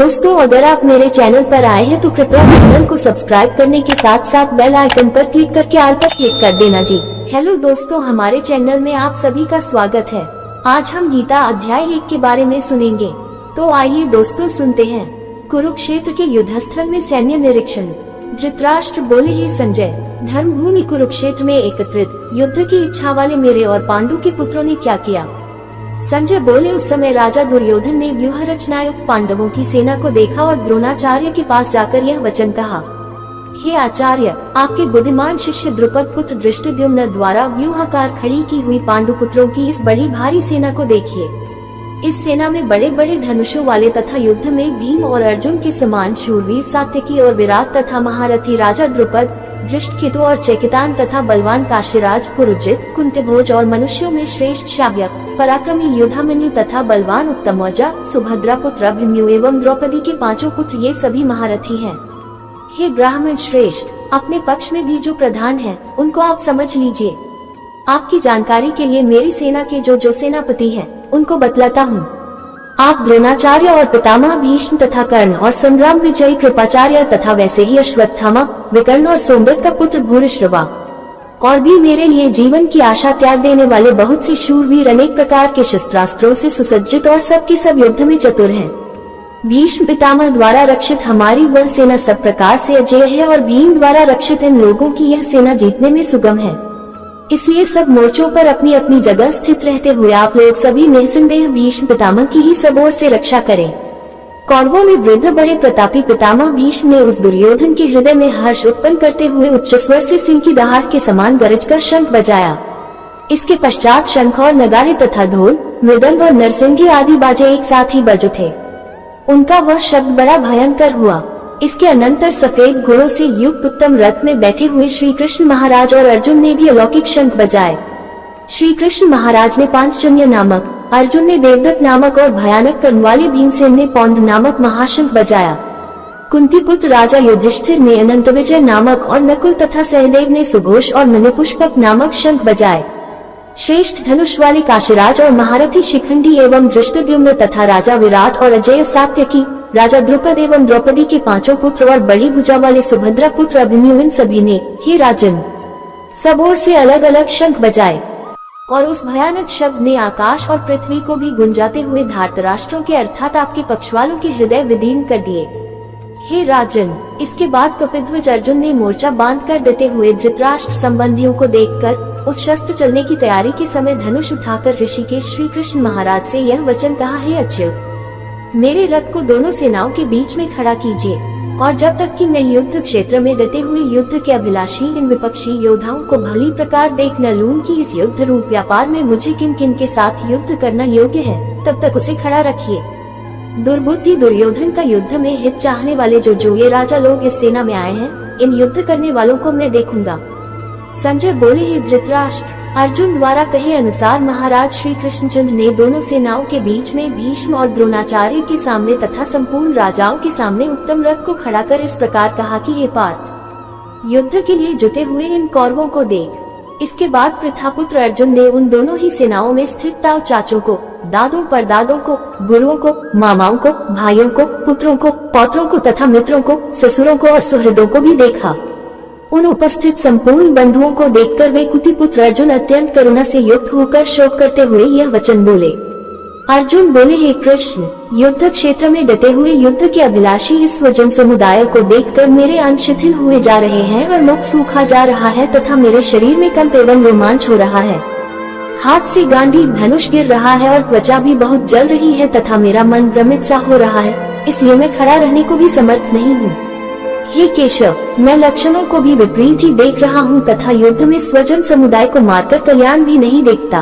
दोस्तों, अगर आप मेरे चैनल पर आए हैं तो कृपया चैनल को सब्सक्राइब करने के साथ साथ बेल आइकन पर क्लिक करके ऑल पर क्लिक कर देना जी। हेलो दोस्तों, हमारे चैनल में आप सभी का स्वागत है। आज हम गीता अध्याय 1 के बारे में सुनेंगे। तो आइए दोस्तों सुनते हैं। कुरुक्षेत्र के युद्धस्थल में सैन्य निरीक्षण। धृतराष्ट्र बोले, हे संजय, धर्मभूमि कुरुक्षेत्र में एकत्रित युद्ध की इच्छा वाले मेरे और पांडु के पुत्रों ने क्या किया। संजय बोले, उस समय राजा दुर्योधन ने व्यूह रचनायुक्त पांडवों की सेना को देखा और द्रोणाचार्य के पास जाकर यह वचन कहा, हे आचार्य, आपके बुद्धिमान शिष्य द्रुपद पुत्र धृष्टद्युम्न द्वारा व्यूहाकार खड़ी की हुई पांडु पुत्रों की इस बड़ी भारी सेना को देखिए। इस सेना में बड़े बड़े धनुषों वाले तथा युद्ध में भीम और अर्जुन के समान शूरवीर सात्यकी और विराट तथा महारथी राजा द्रुपद, धृष्टकेतु और चेकितान तथा बलवान काशीराज पुरुजित, कुंतीभोज और मनुष्यों में श्रेष्ठ शाव्यक, पराक्रमी युद्धामन्यु तथा बलवान उत्तमौजा, सुभद्रा पुत्र अभिमन्यु एवं द्रौपदी के 5 पुत्र, ये सभी महारथी हैं। हे ब्राह्मण श्रेष्ठ, अपने पक्ष में भी जो प्रधान हैं, उनको आप समझ लीजिए। आपकी जानकारी के लिए मेरी सेना के जो सेनापति हैं, उनको बतलाता हूँ। आप द्रोणाचार्य और पितामह भीष्म तथा कर्ण और संग्राम विजयी कृपाचार्य तथा वैसे ही अश्वत्थामा, विकर्ण और सोमदत्त का पुत्र भूरिश्रवा और भी मेरे लिए जीवन की आशा त्याग देने वाले बहुत से शूरवीर अनेक प्रकार के शस्त्रास्त्रों से सुसज्जित और सब की सब युद्ध में चतुर हैं। भीष्म पितामह द्वारा रक्षित हमारी वह सेना सब प्रकार से अजेय है और भीम द्वारा रक्षित इन लोगों की यह सेना जीतने में सुगम है। इसलिए सब मोर्चों पर अपनी अपनी जगह स्थित रहते हुए आप लोग सभी निसंदेह भीष्म पितामह की ही सब ओर से रक्षा करें। कौरवों में वृद्ध बड़े प्रतापी पितामह भीष्म ने उस दुर्योधन के हृदय में हर्ष उत्पन्न करते हुए उच्च स्वर से सिंह की दहाड़ के समान गरजकर शंख बजाया। इसके पश्चात शंख और नगाड़े तथा ढोल, मृदंग और नरसिंगी आदि बाजे एक साथ ही बज उठे। उनका वह शब्द बड़ा भयंकर हुआ। इसके अनंतर सफेद घोड़ों से युक्त उत्तम रथ में बैठे हुए श्री कृष्ण महाराज और अर्जुन ने भी अलौकिक शंख बजाए। श्री कृष्ण महाराज ने पांचजन्य नामक, अर्जुन ने देवदत्त नामक और भयानक कर्म वाले भीमसेन ने पौंड नामक महाशंख बजाया। कुंती पुत्र राजा युधिष्ठिर ने अनंत विजय नामक और नकुल तथा सहदेव ने सुघोष और मणिपुष्पक नामक शंख बजाए। श्रेष्ठ धनुष वाले काशीराज और महारथी शिखंडी एवं धृष्टद्युम्न तथा राजा विराट और अजेय सात्यकी, राजा द्रुपद एवं द्रौपदी के 5 पुत्र और बड़ी भुजा वाले सुभद्रा पुत्र अभिमन्यु, इन सभी ने, हे राजन, सब ओर से अलग अलग शंख बजाए और उस भयानक शब्द ने आकाश और पृथ्वी को भी गुंजाते हुए धार्तराष्ट्रों के अर्थात आपके पक्षवालों के हृदय विदीर्ण कर दिए। हे राजन, इसके बाद कपिध्वज अर्जुन ने मोर्चा बांधकर डटे हुए धृतराष्ट्र संबंधियों को देखकर उस शस्त्र चलने की तैयारी के समय धनुष उठाकर ऋषिकेश श्री कृष्ण महाराज से यह वचन कहा, हे अच्युत, मेरे रथ को दोनों सेनाओं के बीच में खड़ा कीजिए और जब तक कि मैं युद्ध क्षेत्र में डटे हुए युद्ध के अभिलाषी इन विपक्षी योद्धाओं को भली प्रकार देख न लूं कि इस युद्ध रूप व्यापार में मुझे किन किन के साथ युद्ध करना योग्य है, तब तक उसे खड़ा रखिए। दुर्बुद्धि दुर्योधन का युद्ध में हित चाहने वाले जो ये राजा लोग इस सेना में आए हैं, इन युद्ध करने वालों को मैं देखूंगा। संजय बोले, हे धृतराष्ट्र, अर्जुन द्वारा कहे अनुसार महाराज श्री कृष्णचंद्र ने दोनों सेनाओं के बीच में भीष्म और द्रोणाचार्य के सामने तथा संपूर्ण राजाओं के सामने उत्तम रथ को खड़ा कर इस प्रकार कहा कि हे पार्थ, युद्ध के लिए जुटे हुए इन कौरवों को देख। इसके बाद प्रथापुत्र अर्जुन ने उन दोनों ही सेनाओं में स्थित ताऊ चाचों को, दादों परदादों को, गुरुओं को, मामाओं को, भाइयों को, पुत्रों को, पौत्रों को तथा मित्रों को, ससुरों को और सुहृदों को भी देखा। उन उपस्थित संपूर्ण बंधुओं को देखकर वे कुंती पुत्र अर्जुन अत्यंत करुणा से युक्त होकर शोक करते हुए यह वचन बोले। अर्जुन बोले, हे कृष्ण, युद्ध क्षेत्र में डटे हुए युद्ध के अभिलाषी इस स्वजन समुदाय को देखकर मेरे अंग शिथिल हुए जा रहे हैं और मुख सूखा जा रहा है तथा मेरे शरीर में कंप एवं रोमांच हो रहा है। हाथ से गांडीव धनुष गिर रहा है और त्वचा भी बहुत जल रही है तथा मेरा मन भ्रमित सा हो रहा है, इसलिए मैं खड़ा रहने को भी समर्थ नहीं हूँ। हे केशव, मैं लक्षणों को भी विपरीत ही देख रहा हूँ तथा युद्ध में स्वजन समुदाय को मारकर कल्याण भी नहीं देखता।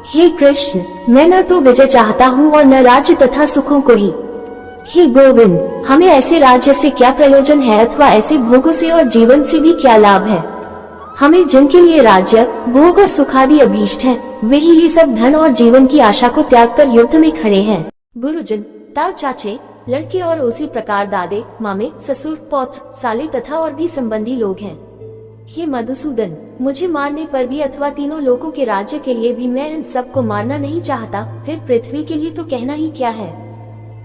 हे कृष्ण, मैं न तो विजय चाहता हूँ और न राज्य तथा सुखों को ही। हे गोविंद, हमें ऐसे राज्य से क्या प्रयोजन है अथवा ऐसे भोगों से और जीवन से भी क्या लाभ है। हमें जिनके लिए राज्य, भोग और सुखादि अभीष्ट हैं, वही ये सब धन और जीवन की आशा को त्याग कर युद्ध में खड़े हैं। गुरुजन, ताऊ चाचे, लड़के और उसी प्रकार दादे, मामे, ससुर, पौत्र, साले तथा और भी संबंधी लोग हैं। हे मधुसूदन, मुझे मारने पर भी अथवा तीनों लोगों के राज्य के लिए भी मैं इन सबको मारना नहीं चाहता, फिर पृथ्वी के लिए तो कहना ही क्या है।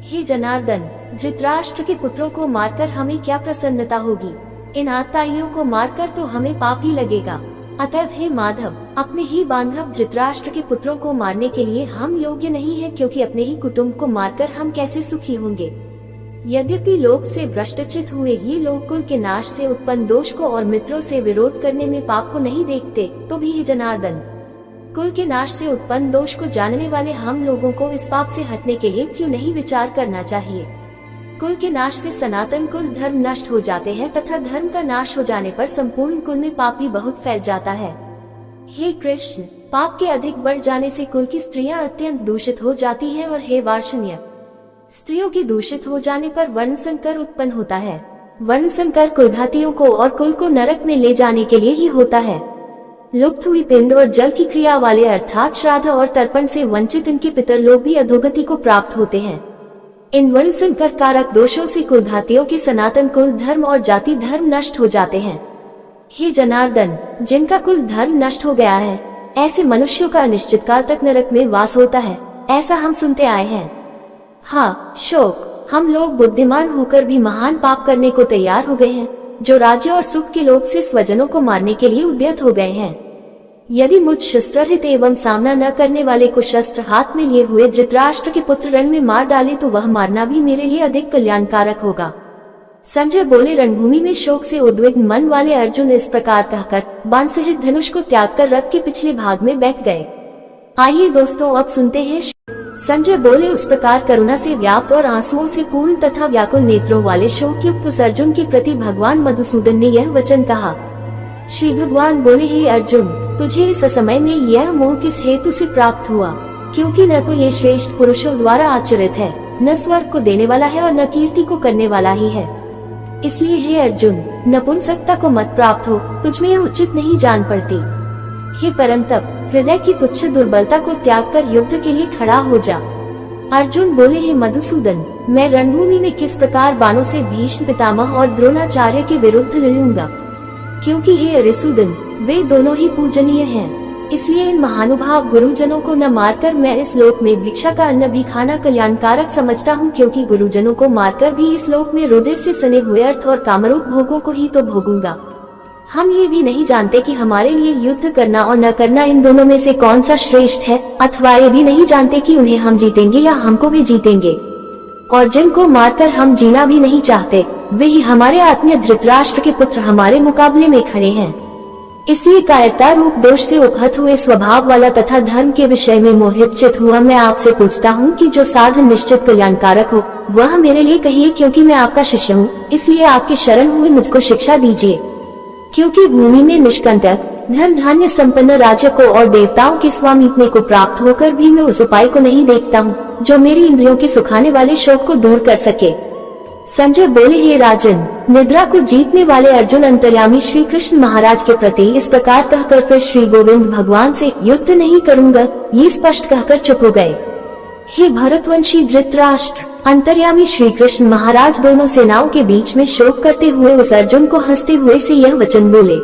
हे जनार्दन, धृतराष्ट्र के पुत्रों को मारकर हमें क्या प्रसन्नता होगी? इन आताइयों को मारकर तो हमें पाप ही लगेगा। अतएव हे माधव, अपने ही बांधव धृतराष्ट्र के पुत्रों को मारने के लिए हम योग्य नहीं है, क्योंकि अपने ही कुटुंब को मारकर हम कैसे सुखी होंगे? यद्यपि लोक से भ्रष्टचित हुए ये लोग कुल के नाश से उत्पन्न दोष को और मित्रों से विरोध करने में पाप को नहीं देखते, तो भी हे जनार्दन, कुल के नाश से उत्पन्न दोष को जानने वाले हम लोगों को इस पाप से हटने के लिए क्यों नहीं विचार करना चाहिए? कुल के नाश से सनातन कुल धर्म नष्ट हो जाते हैं तथा धर्म का नाश हो जाने पर संपूर्ण कुल में पाप भी बहुत फैल जाता है। हे कृष्ण, पाप के अधिक बढ़ जाने से कुल की स्त्रियां अत्यंत दूषित हो जाती हैं, और हे वार्ष्ण्य, स्त्रियों के दूषित हो जाने पर वर्ण संकर उत्पन्न होता है। वर्ण संकर कुलघातियों को और कुल को नरक में ले जाने के लिए ही होता है। लुप्त हुई पिंड और जल की क्रिया वाले अर्थात श्राद्ध और तर्पण से वंचित इनके पितर लोग भी अधोगति को प्राप्त होते हैं। इन वर्ण संकर कारक दोषों से कुलघातियों के सनातन कुल धर्म और जाति धर्म नष्ट हो जाते हैं। हे जनार्दन, जिनका कुल धर्म नष्ट हो गया है, ऐसे मनुष्यों का अनिश्चित काल तक नरक में वास होता है, ऐसा हम सुनते आए हैं। हाँ शोक, हम लोग बुद्धिमान होकर भी महान पाप करने को तैयार हो गए हैं, जो राज्य और सुख के लोभ से स्वजनों को मारने के लिए उद्यत हो गए हैं। यदि मुझ शस्त्ररहित एवं सामना न करने वाले को शस्त्र हाथ में लिए हुए धृतराष्ट्र के पुत्र रण में मार डाले तो वह मारना भी मेरे लिए अधिक कल्याणकारक होगा। संजय बोले, रणभूमि में शोक से उद्विग्न मन वाले अर्जुन इस प्रकार कहकर बाण सहित धनुष को त्याग कर रथ के पिछले भाग में बैठ गए। आइए दोस्तों, अब सुनते हैं। संजय बोले, उस प्रकार करुणा से व्याप्त और आंसुओं से पूर्ण तथा व्याकुल नेत्रों वाले शोक युक्त उस अर्जुन के प्रति भगवान मधुसूदन ने यह वचन कहा। श्री भगवान बोले, हे अर्जुन, तुझे इस समय में यह मोह किस हेतु से प्राप्त हुआ? क्योंकि न तो ये श्रेष्ठ पुरुषों द्वारा आचरित है, न स्वर्ग को देने वाला है और न कीर्ति को करने वाला ही है। इसलिए हे अर्जुन, नपुंसकता को मत प्राप्त हो, तुझमें यह उचित नहीं जान पड़ती। हे परंतप, हृदय की तुच्छ दुर्बलता को त्याग कर युद्ध के लिए खड़ा हो जा। अर्जुन बोले, हे मधुसूदन, मैं रणभूमि में किस प्रकार बाणों से भीष्म पितामह और द्रोणाचार्य के विरुद्ध लड़ूंगा? क्योंकि हे अरिसुदन, वे दोनों ही पूजनीय हैं। इसलिए इन महानुभाव गुरुजनों को न मारकर मैं इस लोक में भिक्षा का अन्न भी खाना कल्याणकारक समझता हूँ, क्योंकि गुरुजनों को मारकर भी इस लोक में रुधिर से सने हुए अर्थ और कामरूप भोगों को ही तो भोगूंगा। हम ये भी नहीं जानते कि हमारे लिए युद्ध करना और न करना इन दोनों में से कौन सा श्रेष्ठ है, अथवा ये भी नहीं जानते कि उन्हें हम जीतेंगे या हमको भी जीतेंगे। और जिनको मारकर हम जीना भी नहीं चाहते, वे ही हमारे आत्मीय धृतराष्ट्र के पुत्र हमारे मुकाबले में खड़े हैं। इसलिए कायरता रूप दोष से उपहत हुए स्वभाव वाला तथा धर्म के विषय में मोहित चित हुआ मैं आपसे पूछता हूँ कि जो साधन निश्चित कल्याणकारक हो वह मेरे लिए कहिए, क्योंकि मैं आपका शिष्य हूँ। इसलिए आपके शरण हुए मुझको शिक्षा दीजिए। क्योंकि भूमि में निष्कंटक धन धान्य संपन्न राज्य को और देवताओं के स्वामित्व को प्राप्त होकर भी मैं उस उपाय को नहीं देखता हूँ जो मेरी इंद्रियों के सुखाने वाले शोक को दूर कर सके। संजय बोले, हे राजन, निद्रा को जीतने वाले अर्जुन अंतर्यामी श्री कृष्ण महाराज के प्रति इस प्रकार कहकर फिर श्री गोविंद भगवान से युद्ध नहीं करूंगा ये स्पष्ट कहकर चुप हो गए। हे भरतवंशी धृतराष्ट्र, अंतर्यामी श्री कृष्ण महाराज दोनों सेनाओं के बीच में शोक करते हुए उस अर्जुन को हंसते हुए से यह वचन बोले।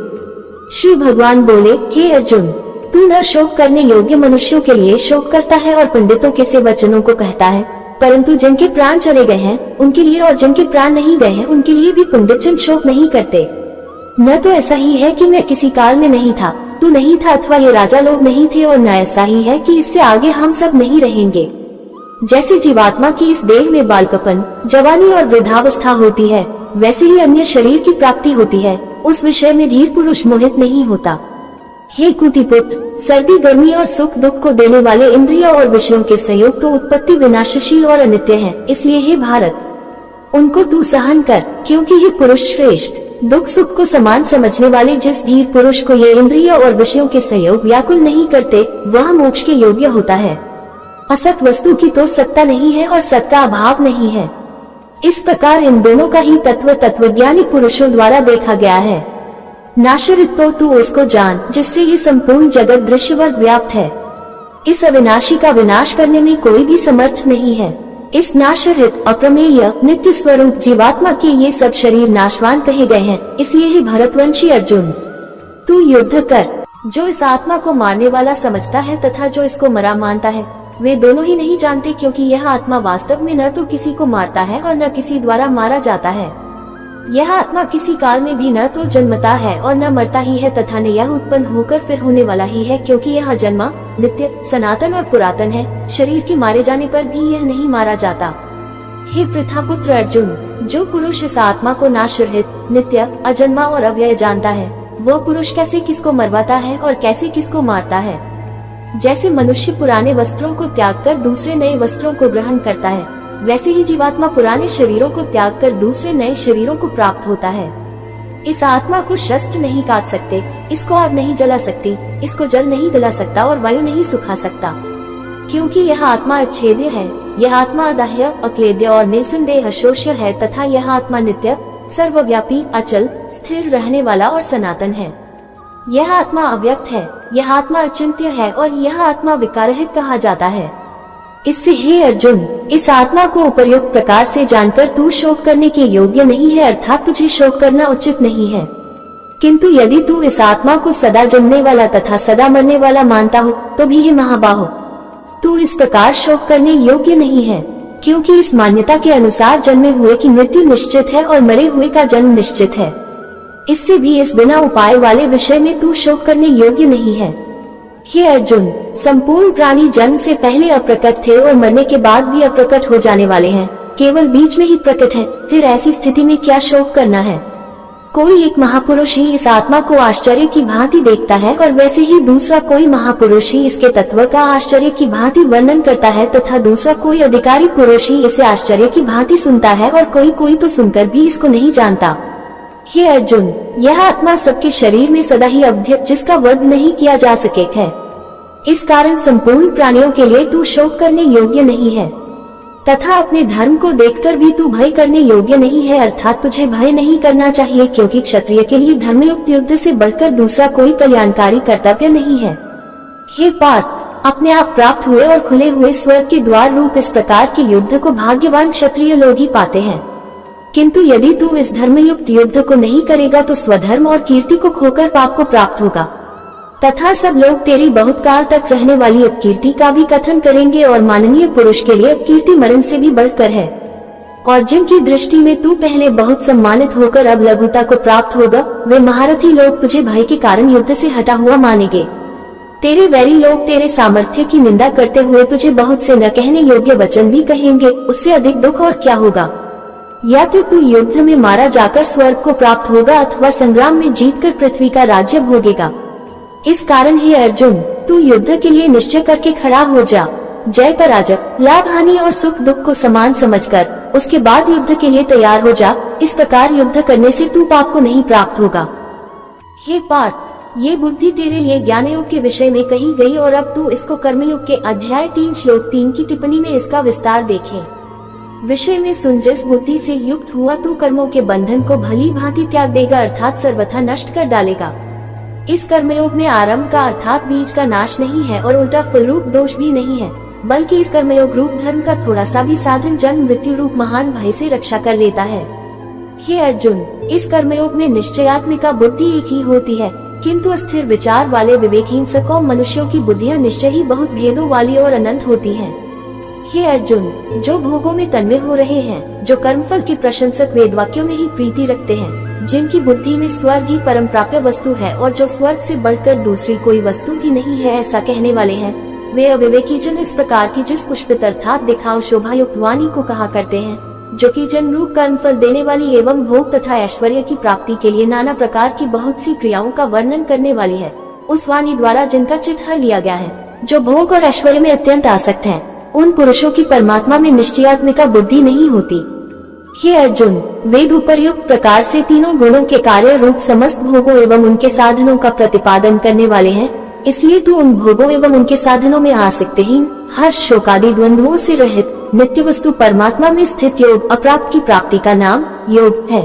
श्री भगवान बोले, हे अर्जुन, तू न शोक करने योग्य मनुष्यों के लिए शोक करता है और पंडितों के से वचनों को कहता है, परंतु जिनके प्राण चले गए हैं उनके लिए और जिनके प्राण नहीं गए हैं उनके लिए भी पंडितजन शोक नहीं करते। न तो ऐसा ही है कि मैं किसी काल में नहीं था, तू नहीं था, अथवा ये राजा लोग नहीं थे, और न ऐसा ही है कि इससे आगे हम सब नहीं रहेंगे। जैसे जीवात्मा की इस देह में बालकपन, जवानी और वृद्धावस्था होती है, वैसे ही अन्य शरीर की प्राप्ति होती है, उस विषय में धीर पुरुष मोहित नहीं होता। हे कुंती पुत्र, सर्दी गर्मी और सुख दुख को देने वाले इंद्रियों और विषयों के संयोग तो उत्पत्ति विनाशशील और अनित्य हैं। इसलिए हे भारत, उनको तू सहन कर, क्योंकि हे पुरुष श्रेष्ठ, दुख सुख को समान समझने वाले जिस धीर पुरुष को ये इंद्रियों और विषयों के संयोग व्याकुल नहीं करते वह मोक्ष के योग्य होता है। असत वस्तु की तो सत्ता नहीं है और सत का अभाव नहीं है। इस प्रकार इन दोनों का ही तत्व तत्वज्ञानी पुरुषों द्वारा देखा गया है। नाशरित तो तू उसको जान जिससे ये संपूर्ण जगत दृश्यवर व्याप्त है। इस अविनाशी का विनाश करने में कोई भी समर्थ नहीं है। इस नाशरहित अप्रमेय नित्य स्वरूप जीवात्मा के ये सब शरीर नाशवान कहे गए हैं। इसलिए ही भरतवंशी अर्जुन, तू युद्ध कर। जो इस आत्मा को मारने वाला समझता है तथा जो इसको मरा मानता है वे दोनों ही नहीं जानते, क्योंकि यह आत्मा वास्तव में न तो किसी को मारता है और न किसी द्वारा मारा जाता है। यह आत्मा किसी काल में भी न तो जन्मता है और न मरता ही है, तथा न यह उत्पन्न होकर फिर होने वाला ही है, क्योंकि यह जन्मा, नित्य, सनातन और पुरातन है। शरीर के मारे जाने पर भी यह नहीं मारा जाता। हे पृथापुत्र अर्जुन, जो पुरुष इस आत्मा को नाशरहित, नित्य, अजन्मा और अव्यय जानता है, वह पुरुष कैसे किसको मरवाता है और कैसे किसको मारता है। जैसे मनुष्य पुराने वस्त्रों को त्याग कर दूसरे नए वस्त्रों को ग्रहण करता है, वैसे ही जीवात्मा पुराने शरीरों को त्याग कर दूसरे नए शरीरों को प्राप्त होता है। इस आत्मा को शस्त्र नहीं काट सकते, इसको आग नहीं जला सकती, इसको जल नहीं दिला सकता और वायु नहीं सुखा सकता, क्योंकि यह आत्मा अच्छेद्य है। यह आत्मा अदाह्य, अक्लेद्य और निसंदेह अशोष्य है, तथा यह आत्मा नित्य, सर्वव्यापी, अचल, स्थिर रहने वाला और सनातन है। यह आत्मा अव्यक्त है, यह आत्मा अचिंत्य है और यह आत्मा विकाररहित कहा जाता है। इससे हे अर्जुन, इस आत्मा को उपर्युक्त प्रकार से जानकर तू शोक करने के योग्य नहीं है, अर्थात तुझे शोक करना उचित नहीं है। किंतु यदि तू इस आत्मा को सदा जन्मने वाला तथा सदा मरने वाला मानता हो, तो भी हे महाबाहो, तू इस प्रकार शोक करने योग्य नहीं है, क्योंकि इस मान्यता के अनुसार जन्मे हुए की मृत्यु निश्चित है और मरे हुए का जन्म निश्चित है। इससे भी इस बिना उपाय वाले विषय में तू शोक करने योग्य नहीं है। हे अर्जुन, संपूर्ण प्राणी जन्म से पहले अप्रकट थे और मरने के बाद भी अप्रकट हो जाने वाले हैं, केवल बीच में ही प्रकट है। फिर ऐसी स्थिति में क्या शोक करना है। कोई एक महापुरुष ही इस आत्मा को आश्चर्य की भांति देखता है और वैसे ही दूसरा कोई महापुरुष ही इसके तत्व का आश्चर्य की भांति वर्णन करता है, तथा दूसरा कोई अधिकारी पुरुष ही इसे आश्चर्य की भांति सुनता है और कोई तो सुनकर भी इसको नहीं जानता। हे अर्जुन, यह आत्मा सबके शरीर में सदा ही अवध्यक्त, जिसका वध नहीं किया जा सके है। इस कारण संपूर्ण प्राणियों के लिए तू शोक करने योग्य नहीं है, तथा अपने धर्म को देखकर भी तू भय करने योग्य नहीं है, अर्थात तुझे भय नहीं करना चाहिए, क्योंकि क्षत्रिय के लिए धर्मयुक्त युद्ध से बढ़कर दूसरा कोई कल्याणकारी कर्तव्य नहीं है। हे पार्थ, अपने आप प्राप्त हुए और खुले हुए स्वर्ग के द्वार रूप इस प्रकार के युद्ध को भाग्यवान क्षत्रिय लोग ही पाते हैं। किंतु यदि तू इस धर्मयुक्त युद्ध को नहीं करेगा तो स्वधर्म और कीर्ति को खोकर पाप को प्राप्त होगा, तथा सब लोग तेरी बहुत काल तक रहने वाली अपकीर्ति का भी कथन करेंगे, और माननीय पुरुष के लिए अपकीर्ति मरण से भी बढ़कर है। और जिनकी दृष्टि में तू पहले बहुत सम्मानित होकर अब लघुता को प्राप्त होगा, वे महारथी लोग तुझे भय के कारण युद्ध से हटा हुआ मानेंगे। तेरे वैरी लोग तेरे सामर्थ्य की निंदा करते हुए तुझे बहुत से न कहने योग्य वचन भी कहेंगे। उससे अधिक दुख और क्या होगा। या तो तू युद्ध में मारा जाकर स्वर्ग को प्राप्त होगा, अथवा संग्राम में जीतकर पृथ्वी का राज्य भोगेगा। इस कारण हे अर्जुन, तू युद्ध के लिए निश्चय करके खड़ा हो जा। जय पराजय, लाभ हानि और सुख दुख को समान समझकर उसके बाद युद्ध के लिए तैयार हो जा। इस प्रकार युद्ध करने से तू पाप को नहीं प्राप्त होगा। हे पार्थ, ये बुद्धि तेरे लिए ज्ञान योग के विषय में कही गई, और अब तू इसको कर्मयोग के अध्याय 3 श्लोक 3 की टिप्पणी में इसका विस्तार देखे। विषय में सुन, जिस बुद्धि से युक्त हुआ तू कर्मों के बंधन को भली भांति त्याग देगा, अर्थात सर्वथा नष्ट कर डालेगा। इस कर्मयोग में आरंभ का अर्थात बीज का नाश नहीं है और उल्टा फल रूप दोष भी नहीं है, बल्कि इस कर्मयोग रूप धर्म का थोड़ा सा भी साधन जन्म मृत्यु रूप महान भय से रक्षा कर लेता है। हे अर्जुन, इस कर्मयोग में निश्चयात्मिका बुद्धि एक ही होती है, किंतु अस्थिर विचार वाले विवेकहीन सकौम मनुष्यों की बुद्धियां निश्चय ही बहुत भेदों वाली और अनंत होती हैं। हे अर्जुन, जो भोगों में तन्मय हो रहे हैं, जो कर्मफल के प्रशंसक वेद वाक्यों में ही प्रीति रखते हैं, जिनकी बुद्धि में स्वर्ग ही परम प्राप्य वस्तु है और जो स्वर्ग से बढ़कर दूसरी कोई वस्तु भी नहीं है, ऐसा कहने वाले हैं, वे अविवेकी जन इस प्रकार की जिस पुष्पित अर्थात दिखाओ शोभा युक्त वाणी को कहा करते हैं, जो कि जन्म रूप कर्म फल देने वाली एवं भोग तथा ऐश्वर्य की प्राप्ति के लिए नाना प्रकार की बहुत सी क्रियाओं का वर्णन करने वाली है। उस वाणी द्वारा जिनका चित्त हर लिया गया है, जो भोग और ऐश्वर्य में अत्यंत आसक्त हैं, उन पुरुषों की परमात्मा में निश्चयात्मिका बुद्धि नहीं होती। हे अर्जुन, वेद उपर्युक्त प्रकार से तीनों गुणों के कार्य रूप समस्त भोगों एवं उनके साधनों का प्रतिपादन करने वाले हैं, इसलिए तू उन भोगों एवं उनके साधनों में आसक्तिहीन, हर्ष शोकादि द्वंद्वों से रहित नित्य वस्तु परमात्मा में स्थित योग अप्राप्त की प्राप्ति का नाम योग है।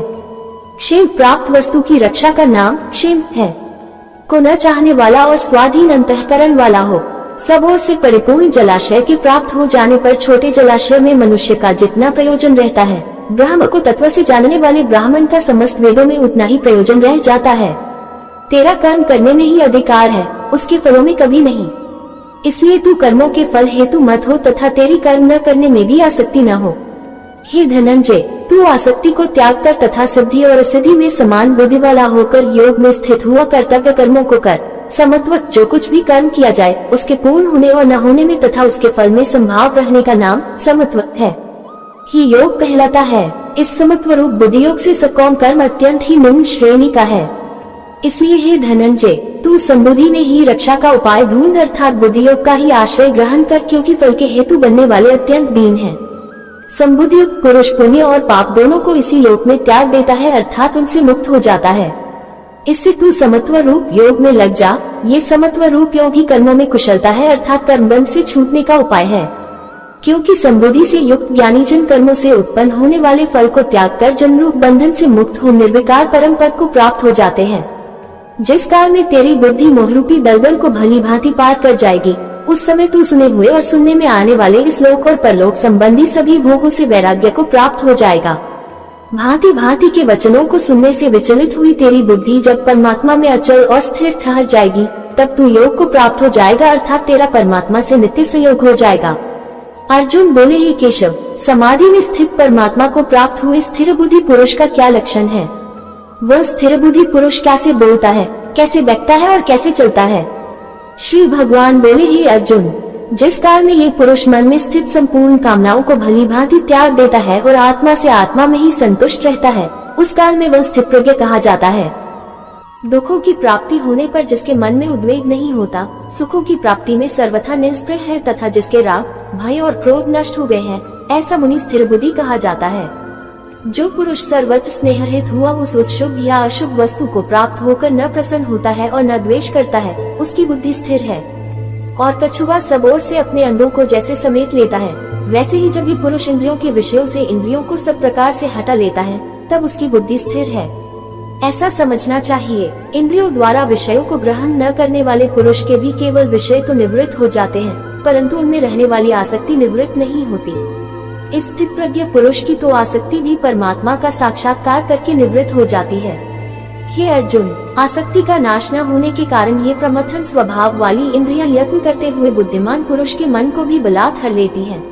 क्षेम प्राप्त वस्तु की रक्षा का नाम क्षेम है। को न चाहने वाला और स्वाधीन अंतःकरण वाला हो, सब ओर से परिपूर्ण जलाशय के प्राप्त हो जाने पर छोटे जलाशय में मनुष्य का जितना प्रयोजन रहता है, ब्रह्म को तत्व से जानने वाले ब्राह्मण का समस्त वेदों में उतना ही प्रयोजन रह जाता है। तेरा कर्म करने में ही अधिकार है, उसके फलों में कभी नहीं। इसलिए तू कर्मों के फल हेतु मत हो तथा तेरी कर्म न करने में भी आसक्ति न हो। हे धनंजय, तू आसक्ति को त्याग कर तथा सिद्धि और असिद्धि में समान बुद्धि वाला होकर योग में स्थित हुआ कर्तव्य कर्मों को कर। समत्व जो कुछ भी कर्म किया जाए उसके पूर्ण होने और न होने में तथा उसके फल में संभाव रहने का नाम समत्व है, ही योग कहलाता है। इस समत्व रूप बुद्धि योग से सकौम कर्म अत्यंत ही निम्न श्रेणी का है। इसलिए हे धनंजय, तू संबुद्धि में ही रक्षा का उपाय ढूंढ अर्थात बुद्धि योग का ही आश्रय ग्रहण कर, क्योंकि फल के हेतु बनने वाले अत्यंत दीन है। संबुद्धि युक्त पुरुष पुण्य और पाप दोनों को इसी लोक में त्याग देता है अर्थात उनसे मुक्त हो जाता है। इससे तू समत्व रूप योग में लग जा। ये समत्व रूप योग ही कर्मों में कुशलता है अर्थात कर्म बंध से छूटने का उपाय है, क्योंकि संबुद्धि से युक्त ज्ञानी जन कर्मों से उत्पन्न होने वाले फल को त्याग कर जन्म रूप बंधन से मुक्त हो निर्विकार परम पद को प्राप्त हो जाते हैं। जिस काल में तेरी बुद्धि मोहरूपी दलदल को भली भांति पार कर जाएगी, उस समय तू सुने हुए और सुनने में आने वाले इस लोक और परलोक संबंधी सभी भोगों से वैराग्य को प्राप्त हो जाएगा। भांति भांति के वचनों को सुनने से विचलित हुई तेरी बुद्धि जब परमात्मा में अचल और स्थिर ठहर जाएगी, तब तू योग को प्राप्त हो जाएगा अर्थात तेरा परमात्मा से नित्य संयोग हो जाएगा। अर्जुन बोले, हे केशव, समाधि में स्थित परमात्मा को प्राप्त हुए स्थिर बुद्धि पुरुष का क्या लक्षण है? वह स्थिर बुद्धि पुरुष कैसे बोलता है, कैसे बैठता है और कैसे चलता है? श्री भगवान बोले, हे अर्जुन, जिस काल में ये पुरुष मन में स्थित संपूर्ण कामनाओं को भली भांति त्याग देता है और आत्मा से आत्मा में ही संतुष्ट रहता है, उस काल में वह स्थित प्रज्ञ कहा जाता है। दुखों की प्राप्ति होने पर जिसके मन में उद्वेग नहीं होता, सुखों की प्राप्ति में सर्वथा निष्प्रह है तथा जिसके राग, भय और क्रोध नष्ट हो गए हैं, ऐसा मुनि स्थिर बुद्धि कहा जाता है। जो पुरुष सर्वत्र स्नेहरहित हुआ उस शुभ या अशुभ वस्तु को प्राप्त होकर न प्रसन्न होता है और न द्वेष करता है, उसकी बुद्धि स्थिर है। और कछुआ सब ओर से अपने अंगों को जैसे समेट लेता है, वैसे ही जब ये पुरुष इंद्रियों के विषयों से इंद्रियों को सब प्रकार से हटा लेता है, तब उसकी बुद्धि स्थिर है, ऐसा समझना चाहिए। इंद्रियों द्वारा विषयों को ग्रहण न करने वाले पुरुष के भी केवल विषय तो निवृत्त हो जाते हैं, परंतु उनमें रहने वाली आसक्ति निवृत्त नहीं होती। इस स्थित प्रज्ञ पुरुष की तो आसक्ति भी परमात्मा का साक्षात्कार करके निवृत्त हो जाती है। हे अर्जुन, आसक्ति का नाश न होने के कारण ये प्रमथन स्वभाव वाली इंद्रियां यत्न करते हुए बुद्धिमान पुरुष के मन को भी बलात् हर लेती हैं।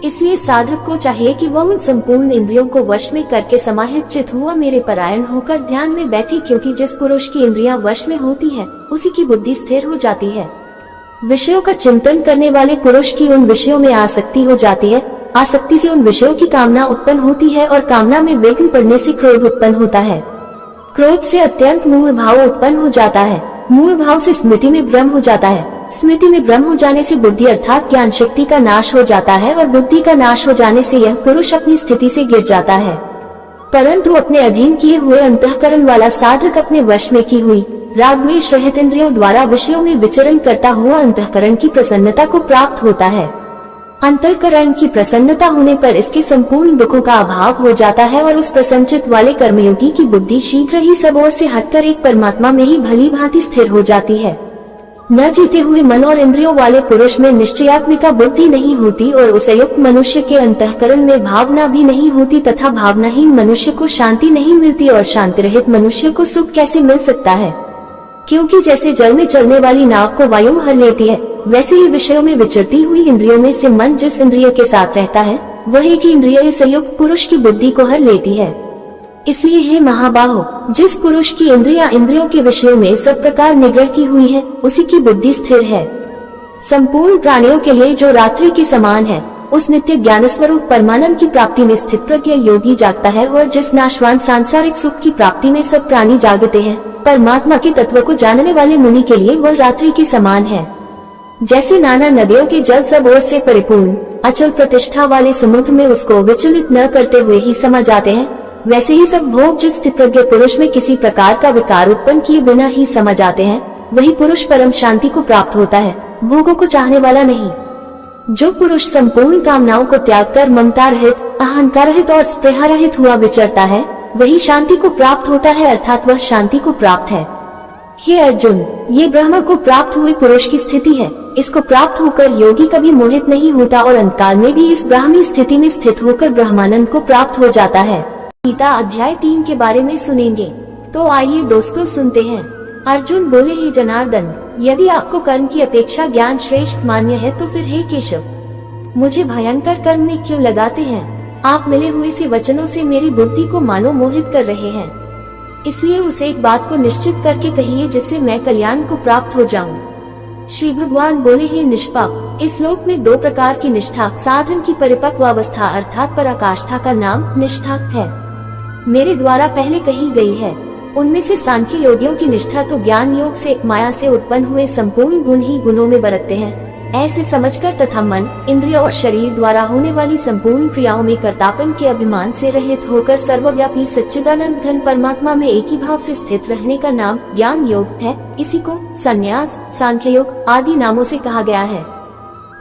इसलिए साधक को चाहिए कि वह उन संपूर्ण इंद्रियों को वश में करके समाहित चित हुआ मेरे परायण होकर ध्यान में बैठे, क्योंकि जिस पुरुष की इंद्रियां वश में होती है, उसी की बुद्धि स्थिर हो जाती है। विषयों का चिंतन करने वाले पुरुष की उन विषयों में आसक्ति हो जाती है, आसक्ति से उन विषयों की कामना उत्पन्न होती है और कामना में विघ्न पड़ने से क्रोध उत्पन्न होता है। क्रोध से अत्यंत मूढ़ भाव उत्पन्न हो जाता है, मूढ़ भाव से स्मृति में भ्रम हो जाता है, स्मृति में भ्रम हो जाने से बुद्धि अर्थात ज्ञान शक्ति का नाश हो जाता है और बुद्धि का नाश हो जाने से यह पुरुष अपनी स्थिति से गिर जाता है। परंतु अपने अधीन किए हुए अंतःकरण वाला साधक अपने वश में की हुई राग द्वेष रहित इंद्रियों द्वारा विषयों में विचरण करता हुआ अंतःकरण की प्रसन्नता को प्राप्त होता है। अंतःकरण की प्रसन्नता होने पर इसके संपूर्ण दुखों का अभाव हो जाता है और उस प्रसन्नचित वाले कर्मयोगी की बुद्धि शीघ्र ही सब ओर से हटकर एक परमात्मा में ही भली भांति स्थिर हो जाती है। न जीते हुए मन और इंद्रियों वाले पुरुष में निश्चयात्मिका बुद्धि नहीं होती और उसे युक्त मनुष्य के अंतःकरण में भावना भी नहीं होती तथा भावनाहीन मनुष्य को शांति नहीं मिलती और शांति रहित मनुष्य को सुख कैसे मिल सकता है? क्योंकि जैसे जल में चलने वाली नाव को वायु हर लेती है, वैसे ही विषयों में विचरती हुई इंद्रियों में से मन जिस इंद्रिय के साथ रहता है, वही की इंद्रिय संयुक्त पुरुष की बुद्धि को हर लेती है। इसलिए हे महाबाहो, जिस पुरुष की इंद्रियां इंद्रियों के विषयों में सब प्रकार निग्रह की हुई है, उसी की बुद्धि स्थिर है। संपूर्ण प्राणियों के लिए जो रात्रि के समान है, उस नित्य ज्ञान स्वरूप परमानंद की प्राप्ति में स्थित प्रज्ञ योगी जागता है और जिस नाशवान सांसारिक सुख की प्राप्ति में सब प्राणी जागते हैं, परमात्मा के तत्व को जानने वाले मुनि के लिए वह रात्रि के समान है। जैसे नाना नदियों के जल सब ओर से परिपूर्ण अचल प्रतिष्ठा वाले समुद्र में उसको विचलित न करते हुए ही समा जाते हैं, वैसे ही सब भोग जिस स्थित प्रज्ञ पुरुष में किसी प्रकार का विकार उत्पन्न किए बिना ही समा जाते हैं, वही पुरुष परम शांति को प्राप्त होता है, भोगों को चाहने वाला नहीं। जो पुरुष संपूर्ण कामनाओं को त्याग कर ममता रहित, अहंकार रहित और स्पृहा रहित हुआ विचरता है, वही शांति को प्राप्त होता है अर्थात वह शांति को प्राप्त है। हे अर्जुन, ये ब्रह्म को प्राप्त हुए पुरुष की स्थिति है। इसको प्राप्त होकर योगी कभी मोहित नहीं होता और अंतकाल में भी इस ब्राह्मी स्थिति में स्थित होकर ब्रह्मानंद को प्राप्त हो जाता है। गीता अध्याय 3 के बारे में सुनेंगे, तो आइए दोस्तों सुनते हैं। अर्जुन बोले, हे जनार्दन, यदि आपको कर्म की अपेक्षा ज्ञान श्रेष्ठ मान्य है तो फिर हे केशव, मुझे भयंकर कर्म में क्यों लगाते हैं? आप मिले हुए से वचनों से मेरी बुद्धि को मानो मोहित कर रहे हैं। इसलिए उस एक बात को निश्चित करके कहिए जिससे मैं कल्याण को प्राप्त हो जाऊं। श्री भगवान बोले, हे निष्पाप, इस लोक में दो प्रकार की निष्ठा, साधन की परिपक्व अवस्था अर्थात पराकाष्ठा का नाम निष्ठा है, मेरे द्वारा पहले कही गई है। उनमें से सांख्य योगियों की निष्ठा तो ज्ञान योग से माया से उत्पन्न हुए संपूर्ण गुण ही गुणों में बरतते हैं, ऐसे समझकर तथा मन, इंद्रिय और शरीर द्वारा होने वाली संपूर्ण क्रियाओं में कर्तापन के अभिमान से रहित होकर सर्वव्यापी सच्चिदानंद घन परमात्मा में एक ही भाव से स्थित रहने का नाम ज्ञान योग है। इसी को संन्यास, सांख्य योग आदि नामों से कहा गया है।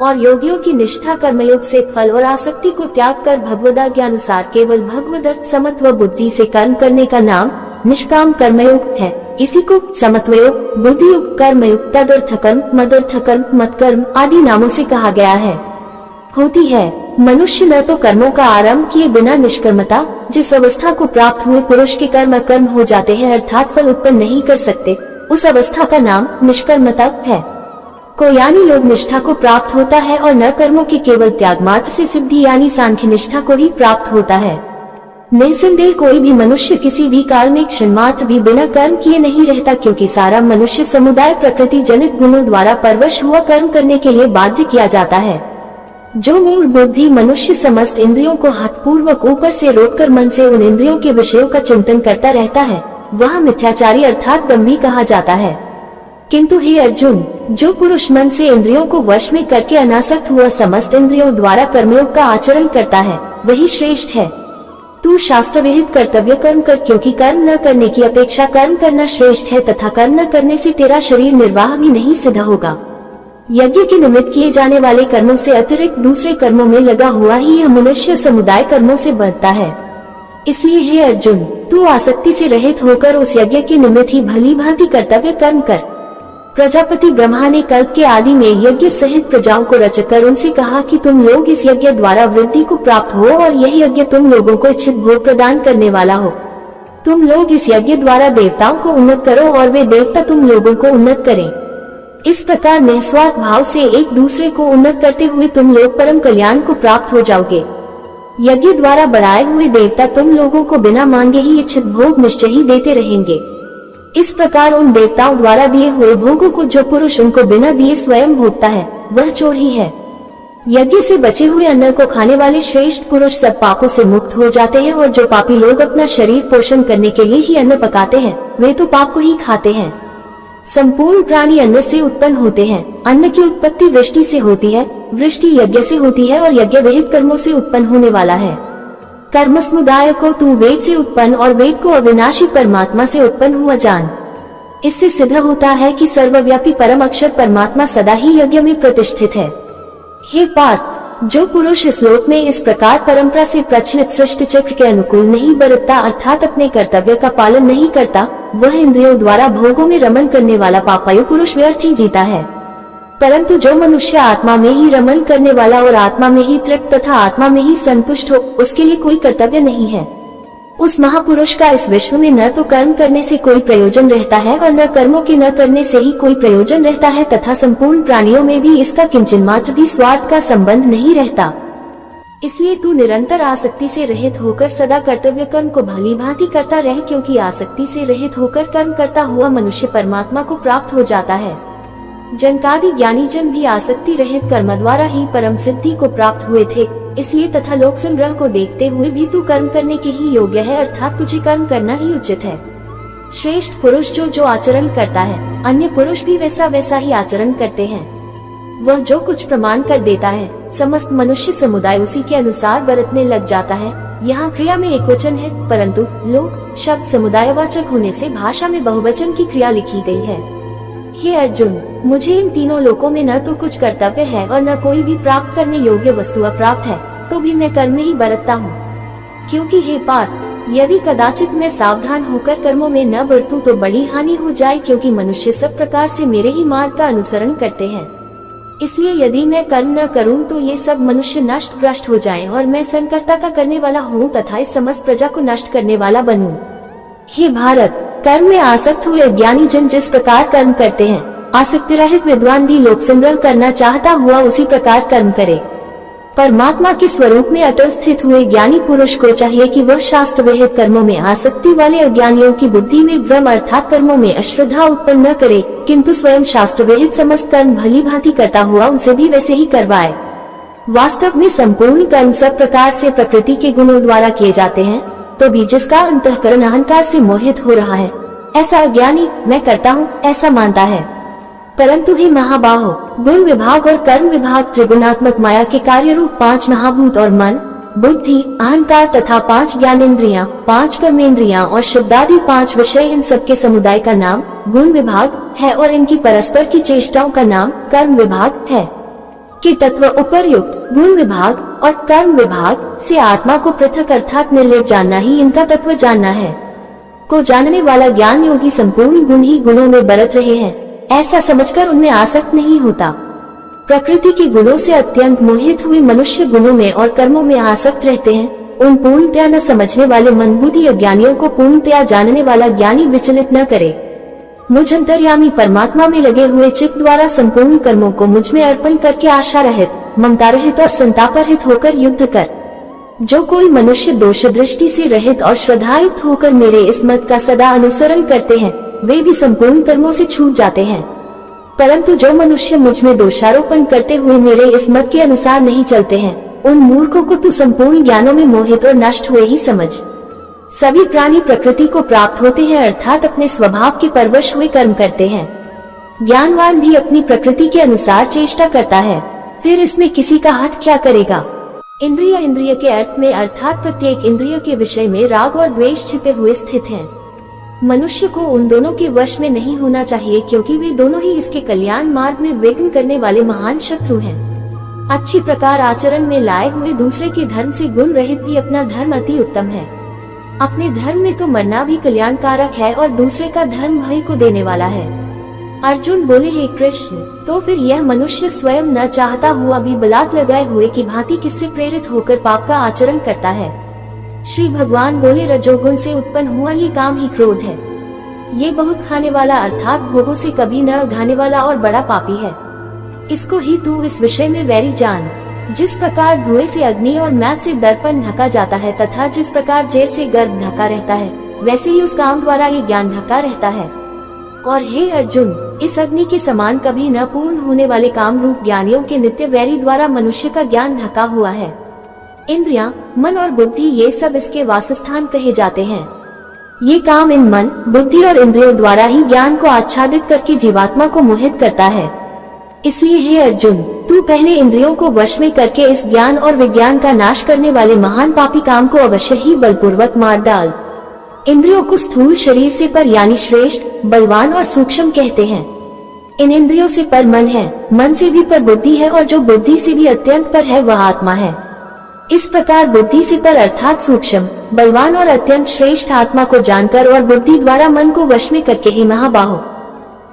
और योगियों की निष्ठा कर्मयोग से फल और आसक्ति को त्याग कर भगवदाज्ञा अनुसार केवल भगवदर्थ समत्व बुद्धि से कर्म करने का नाम निष्काम कर्मयोग है। इसी को समत्वयोग, बुद्धियोग, कर्मयोग, तदर्थ कर्म, मदर्थ कर्म, मतकर्म आदि नामों से कहा गया है। होती है मनुष्य न तो कर्मों का आरंभ किए बिना निष्कर्मता, जिस अवस्था को प्राप्त हुए पुरुष के कर्म अकर्म हो जाते हैं अर्थात फल उत्पन्न नहीं कर सकते, उस अवस्था का नाम निष्कर्मता है। को यानी योग निष्ठा को प्राप्त होता है और न कर्मों के केवल त्याग मात्र से सिद्धि यानी सांख्य निष्ठा को ही प्राप्त होता है। निसंदेह कोई भी मनुष्य किसी भी काल में क्षण मात्र भी बिना कर्म किए नहीं रहता, क्योंकि सारा मनुष्य समुदाय प्रकृति जनित गुणों द्वारा परवश हुआ कर्म करने के लिए बाध्य किया जाता है। जो मूढ़ बुद्धि मनुष्य समस्त इंद्रियों को हठपूर्वक ऊपर से रोककर मन से उन इंद्रियों के विषयों का चिंतन करता रहता है, वह मिथ्याचारी अर्थात दम्भी कहा जाता है। किंतु हे अर्जुन, जो पुरुष मन से इंद्रियों को वश में करके अनासक्त हुआ समस्त इंद्रियों द्वारा कर्मयोग का आचरण करता है, वही श्रेष्ठ है। तू शास्त्र विहित कर्तव्य कर्म कर, क्योंकि कर्म न करने की अपेक्षा कर्म करना श्रेष्ठ है तथा कर्म न करने से तेरा शरीर निर्वाह भी नहीं सिद्ध होगा। यज्ञ के निमित्त किए जाने वाले कर्मों से अतिरिक्त दूसरे कर्मों में लगा हुआ ही यह मनुष्य समुदाय कर्मों से बनता है। इसलिए हे अर्जुन, तू आसक्ति से रहित होकर उस यज्ञ के निमित्त ही भली भांति कर्तव्य कर्म कर। प्रजापति ब्रह्मा ने कल्प के आदि में यज्ञ सहित प्रजाओं को रचकर उनसे कहा कि तुम लोग इस यज्ञ द्वारा वृद्धि को प्राप्त हो और यह यज्ञ तुम लोगों को इच्छित भोग प्रदान करने वाला हो। तुम लोग इस यज्ञ द्वारा देवताओं को उन्नत करो और वे देवता तुम लोगों को उन्नत करें। इस प्रकार निस्वार्थ भाव से एक दूसरे को उन्नत करते हुए तुम लोग परम कल्याण को प्राप्त हो जाओगे। यज्ञ द्वारा बढ़ाए हुए देवता तुम लोगों को बिना मांगे ही इच्छित भोग निश्चय ही देते रहेंगे। इस प्रकार उन देवताओं द्वारा दिए हुए भोगों को जो पुरुष उनको बिना दिए स्वयं भोगता है, वह चोर ही है। यज्ञ से बचे हुए अन्न को खाने वाले श्रेष्ठ पुरुष सब पापों से मुक्त हो जाते हैं, और जो पापी लोग अपना शरीर पोषण करने के लिए ही अन्न पकाते हैं, वे तो पाप को ही खाते हैं। संपूर्ण प्राणी अन्न से उत्पन्न होते हैं। अन्न की उत्पत्ति वृष्टि से होती है, वृष्टि यज्ञ से होती है और यज्ञ विहित कर्मों से उत्पन्न होने वाला है। कर्म समुदाय को तू वेद से उत्पन्न और वेद को अविनाशी परमात्मा से उत्पन्न हुआ जान। इससे सिद्ध होता है कि सर्वव्यापी परम अक्षर परमात्मा सदा ही यज्ञ में प्रतिष्ठित है। हे पार्थ, जो पुरुष इस लोक में इस प्रकार परंपरा से प्रचलित सृष्टि चक्र के अनुकूल नहीं बरतता अर्थात अपने कर्तव्य का पालन नहीं करता, वह इंद्रियों द्वारा भोगों में रमन करने वाला पापायु पुरुष व्यर्थ ही जीता है। परंतु जो मनुष्य आत्मा में ही रमन करने वाला और आत्मा में ही तृप्त तथा आत्मा में ही संतुष्ट हो, उसके लिए कोई कर्तव्य नहीं है। उस महापुरुष का इस विश्व में न तो कर्म करने से कोई प्रयोजन रहता है और न कर्मों के न करने से ही कोई प्रयोजन रहता है, तथा संपूर्ण प्राणियों में भी इसका किंचन मात्र भी स्वार्थ का संबंध नहीं रहता। इसलिए तू निरंतर आसक्ति से रहित होकर सदा कर्तव्य कर्म को भली भांति करता रह, क्योंकि आसक्ति से रहित होकर कर्म करता हुआ मनुष्य परमात्मा को प्राप्त हो जाता है। जनकादि ज्ञानी जन भी आसक्ति रहित कर्म द्वारा ही परम सिद्धि को प्राप्त हुए थे। इसलिए तथा लोक संग्रह को देखते हुए भी तू कर्म करने के ही योग्य है, अर्थात तुझे कर्म करना ही उचित है। श्रेष्ठ पुरुष जो आचरण करता है, अन्य पुरुष भी वैसा वैसा ही आचरण करते हैं। वह जो कुछ प्रमाण कर देता है, समस्त मनुष्य समुदाय उसी के अनुसार बरतने लग जाता है। यहाँ क्रिया में एक वचन है, परंतु लोक शब्द समुदायवाचक होने से भाषा में बहुवचन की क्रिया लिखी गई है। हे अर्जुन, मुझे इन तीनों लोकों में न तो कुछ कर्तव्य है और न कोई भी प्राप्त करने योग्य वस्तु अप्राप्त है, तो भी मैं कर्म में ही बरतता हूँ। क्योंकि हे पार्थ, यदि कदाचित मैं सावधान होकर कर्मों में न बरतूं तो बड़ी हानि हो जाए, क्योंकि मनुष्य सब प्रकार से मेरे ही मार्ग का अनुसरण करते हैं। इसलिए यदि मैं कर्म न करूं तो ये सब मनुष्य नष्ट भ्रष्ट हो जाएं और मैं संकर्ता का करने वाला हूँ तथा इस समस्त प्रजा को नष्ट करने वाला बनूं। हे भारत, कर्म में आसक्त हुए अज्ञानी जन जिस प्रकार कर्म करते हैं, आसक्ति रहित विद्वान भी लोक सिमरन करना चाहता हुआ उसी प्रकार कर्म करे। परमात्मा के स्वरूप में अटल स्थित हुए ज्ञानी पुरुष को चाहिए कि वह शास्त्र विहित कर्मों में आसक्ति वाले अज्ञानियों की बुद्धि में भ्रम अर्थात कर्मों में अश्रद्धा उत्पन्न न करे, किंतु स्वयं शास्त्र विहित समस्त कर्म भली भांति करता हुआ उनसे भी वैसे ही करवाए। वास्तव में संपूर्ण कर्म सब प्रकार से प्रकृति के गुणों द्वारा किए जाते हैं, तो भी जिसका अंतःकरण अहंकार से मोहित हो रहा है, ऐसा अज्ञानी मैं करता हूँ ऐसा मानता है। परंतु हे महाबाहो, गुण विभाग और कर्म विभाग त्रिगुणात्मक माया के कार्य रूप 5 महाभूत और मन, बुद्धि, अहंकार तथा 5 ज्ञानेंद्रियां, 5 कर्मेंद्रियां और शब्दादि 5 विषय, इन सब के समुदाय का नाम गुण विभाग है और इनकी परस्पर की चेष्टाओं का नाम कर्म विभाग है। कि तत्व उपर्युक्त गुण विभाग और कर्म विभाग से आत्मा को पृथक अर्थात निर्लेप जानना ही इनका तत्व जानना है। को जानने वाला ज्ञान योगी संपूर्ण गुण ही गुणों में बरत रहे हैं ऐसा समझकर उनमें आसक्त नहीं होता। प्रकृति के गुणों से अत्यंत मोहित हुए मनुष्य गुणों में और कर्मों में आसक्त रहते हैं। उन पूर्णतया न समझने वाले मंदबुद्धि अज्ञानियों को पूर्णतया जानने वाला ज्ञानी विचलित न करे। मुझ अंतर्यामी परमात्मा में लगे हुए चित्त द्वारा संपूर्ण कर्मों को मुझ में अर्पण करके आशा रहित, ममता रहित और संताप रहित होकर युद्ध कर। जो कोई मनुष्य दोष दृष्टि से रहित और श्रद्धायुक्त होकर मेरे इस मत का सदा अनुसरण करते हैं, वे भी संपूर्ण कर्मों से छूट जाते हैं। परंतु जो मनुष्य मुझ में दोषारोपण करते हुए मेरे इस मत के अनुसार नहीं चलते हैं, उन मूर्खों को तू संपूर्ण ज्ञानों में मोहित और नष्ट हुए ही समझ। सभी प्राणी प्रकृति को प्राप्त होते हैं अर्थात अपने स्वभाव के परवश हुए कर्म करते हैं। ज्ञानवान भी अपनी प्रकृति के अनुसार चेष्टा करता है, फिर इसमें किसी का हट क्या करेगा। इंद्रिय के अर्थ में अर्थात प्रत्येक इंद्रिय के विषय में राग और द्वेष छिपे हुए स्थित हैं। मनुष्य को उन दोनों के वश में नहीं होना चाहिए, क्योंकि वे दोनों ही इसके कल्याण मार्ग में विघ्न करने वाले महान शत्रु हैं। अच्छी प्रकार आचरण में लाए हुए दूसरे के धर्म से गुण रहित भी अपना धर्म अति उत्तम है। अपने धर्म में तो मरना भी कल्याणकारक है और दूसरे का धर्म भय को देने वाला है। अर्जुन बोले, हे कृष्ण, तो फिर यह मनुष्य स्वयं न चाहता हुआ भी बलात् लगाए हुए की भांति किससे प्रेरित होकर पाप का आचरण करता है। श्री भगवान बोले, रजोगुण से उत्पन्न हुआ ये काम ही क्रोध है। ये बहुत खाने वाला अर्थात भोगों से कभी न घाने वाला और बड़ा पापी है। इसको ही तू इस विषय में वैरी जान। जिस प्रकार धुएं से अग्नि और मैल से दर्पण ढका जाता है तथा जिस प्रकार जेर से गर्भ ढका रहता है, वैसे ही उस काम द्वारा ये ज्ञान ढका रहता है। और हे अर्जुन, इस अग्नि के समान कभी न पूर्ण होने वाले काम रूप ज्ञानियों के नित्य वैरी द्वारा मनुष्य का ज्ञान ढका हुआ है। इंद्रियां, मन और बुद्धि ये सब इसके वासस्थान कहे जाते हैं। ये काम इन मन, बुद्धि और इंद्रियों द्वारा ही ज्ञान को आच्छादित करके जीवात्मा को मोहित करता है। इसलिए हे अर्जुन, तू पहले इंद्रियों को वश में करके इस ज्ञान और विज्ञान का नाश करने वाले महान पापी काम को अवश्य ही बलपूर्वक मार डाल। इंद्रियों को स्थूल शरीर से पर यानी श्रेष्ठ, बलवान और सूक्ष्म कहते हैं। इन इंद्रियों से पर मन है, मन से भी पर बुद्धि है और जो बुद्धि से भी अत्यंत पर है वह आत्मा है। इस प्रकार बुद्धि से पर अर्थात सूक्ष्म, बलवान और अत्यंत श्रेष्ठ आत्मा को जानकर और बुद्धि द्वारा मन को वश में करके ही महाबाहो,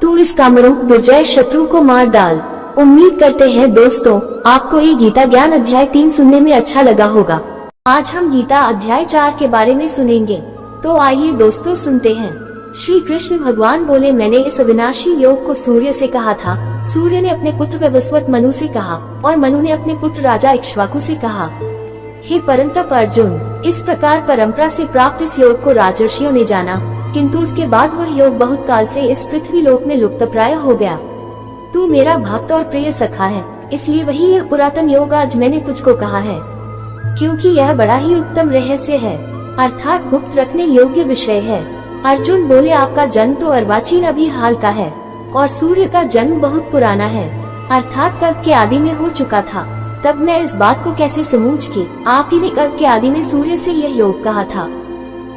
तू इस कामरूप दुर्जय शत्रु को मार डाल। उम्मीद करते हैं दोस्तों, आपको ये गीता ज्ञान अध्याय 3 सुनने में अच्छा लगा होगा। आज हम गीता अध्याय 4 के बारे में सुनेंगे, तो आइए दोस्तों सुनते हैं। श्री कृष्ण भगवान बोले, मैंने इस अविनाशी योग को सूर्य से कहा था, सूर्य ने अपने पुत्र वैवस्वत मनु से कहा और मनु ने अपने पुत्र राजा इक्ष्वाकु से कहा। हे परंतप अर्जुन, इस प्रकार परंपरा से प्राप्त इस योग को राजर्षियों ने जाना, किंतु उसके बाद वह योग बहुत काल से इस पृथ्वी लोक में लुप्तप्राय हो गया। तू मेरा भक्त और प्रिय सखा है, इसलिए वही यह पुरातन योग आज मैंने तुझको कहा है, क्योंकि यह बड़ा ही उत्तम रहस्य है, अर्थात गुप्त रखने योग्य विषय है। अर्जुन बोले, आपका जन्म तो अर्वाचीन अभी हाल का है और सूर्य का जन्म बहुत पुराना है, अर्थात कल्प के आदि में हो चुका था। तब मैं इस बात को कैसे समूझ की, आप ही ने कल्प के आदि में सूर्य से यह योग कहा था।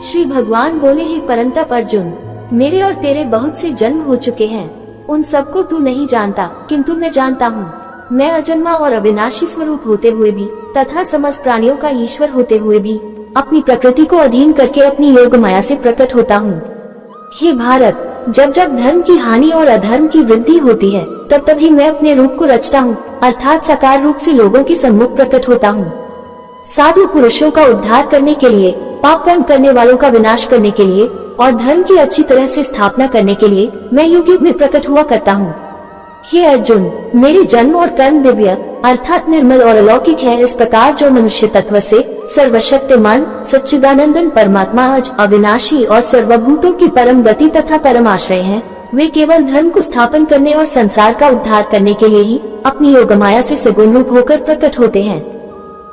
श्री भगवान बोले, हे परंतप अर्जुन, मेरे और तेरे बहुत से जन्म हो चुके हैं, उन सबको तू नहीं जानता, किंतु मैं जानता हूँ। मैं अजन्मा और अविनाशी स्वरूप होते हुए भी तथा समस्त प्राणियों का ईश्वर होते हुए भी अपनी प्रकृति को अधीन करके अपनी योग माया से प्रकट होता हूँ। हे भारत, जब जब धर्म की हानि और अधर्म की वृद्धि होती है, तब तभी मैं अपने रूप को रचता हूँ, अर्थात साकार रूप से लोगों के सम्मुख प्रकट होता हूँ। साधु पुरुषों का उद्धार करने के लिए, पाप कर्म करने वालों का विनाश करने के लिए और धर्म की अच्छी तरह से स्थापना करने के लिए मैं युग में प्रकट हुआ करता हूँ। हे अर्जुन, मेरे जन्म और कर्म दिव्य अर्थात निर्मल और अलौकिक है। इस प्रकार जो मनुष्य तत्व से सर्वशक्तिमान सच्चिदानंदन परमात्मा आज अविनाशी और सर्वभूतों की परम गति तथा परम आश्रय हैं, वे केवल धर्म को स्थापन करने और संसार का उद्धार करने के लिए ही अपनी योगमाया से सगुण रूप होकर प्रकट होते हैं।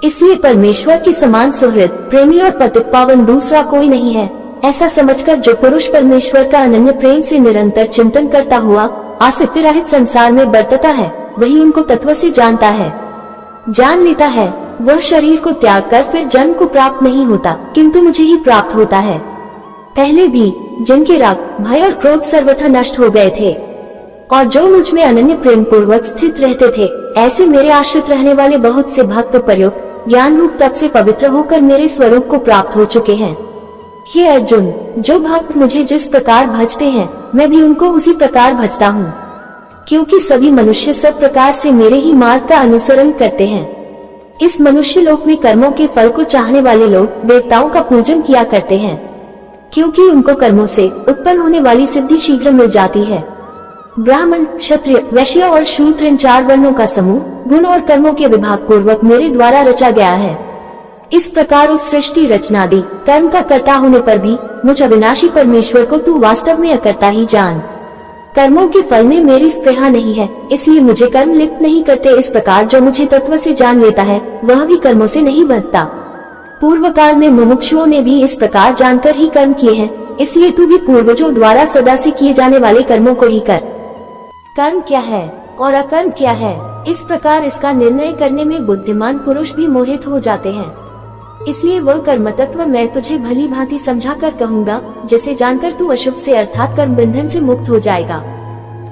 इसलिए परमेश्वर के समान सुहृद, प्रेमी और पतित पावन दूसरा कोई नहीं है। ऐसा समझकर जो पुरुष परमेश्वर का अनन्य प्रेम से निरंतर चिंतन करता हुआ आसक्ति रहित संसार में बरतता है, वही उनको तत्व से जानता है, जान लेता है। वह शरीर को त्याग कर फिर जन्म को प्राप्त नहीं होता, किंतु मुझे ही प्राप्त होता है। पहले भी जिनके राग, भय और क्रोध सर्वथा नष्ट हो गए थे और जो मुझ में अनन्य प्रेम पूर्वक स्थित रहते थे, ऐसे मेरे आश्रित रहने वाले बहुत से भक्त प्रयुक्त ज्ञान रूप तप से पवित्र होकर मेरे स्वरूप को प्राप्त हो चुके हैं। हे अर्जुन, जो भक्त मुझे जिस प्रकार भजते हैं, मैं भी उनको उसी प्रकार भजता हूँ, क्योंकि सभी मनुष्य सब प्रकार से मेरे ही मार्ग का अनुसरण करते हैं। इस मनुष्य लोक में कर्मों के फल को चाहने वाले लोग देवताओं का पूजन किया करते हैं, क्योंकि उनको कर्मों से उत्पन्न होने वाली सिद्धि शीघ्र मिल जाती है। ब्राह्मण, क्षत्रिय, वैश्य और शूद्र इन 4 वर्णों का समूह गुण और कर्मों के विभाग पूर्वक मेरे द्वारा रचा गया है। इस प्रकार उस सृष्टि रचनादि कर्म का कर्ता होने पर भी मुझ अविनाशी परमेश्वर को तू वास्तव में अकर्ता ही जान। कर्मों के फल में मेरी स्पृहा नहीं है, इसलिए मुझे कर्म लिप्त नहीं करते। इस प्रकार जो मुझे तत्व से जान लेता है, वह भी कर्मों से नहीं बंधता। पूर्व काल में मुमुक्षुओं ने भी इस प्रकार जानकर ही कर्म किए हैं, इसलिए तू भी पूर्वजों द्वारा सदा से किए जाने वाले कर्मों को ही कर। कर्म क्या है और अकर्म क्या है, इस प्रकार इसका निर्णय करने में बुद्धिमान पुरुष भी मोहित हो जाते हैं। इसलिए वह कर्म तत्व मैं तुझे भली भांति समझा कर कहूँगा, जिसे जानकर तू अशुभ से अर्थात कर्म बंधन से मुक्त हो जाएगा।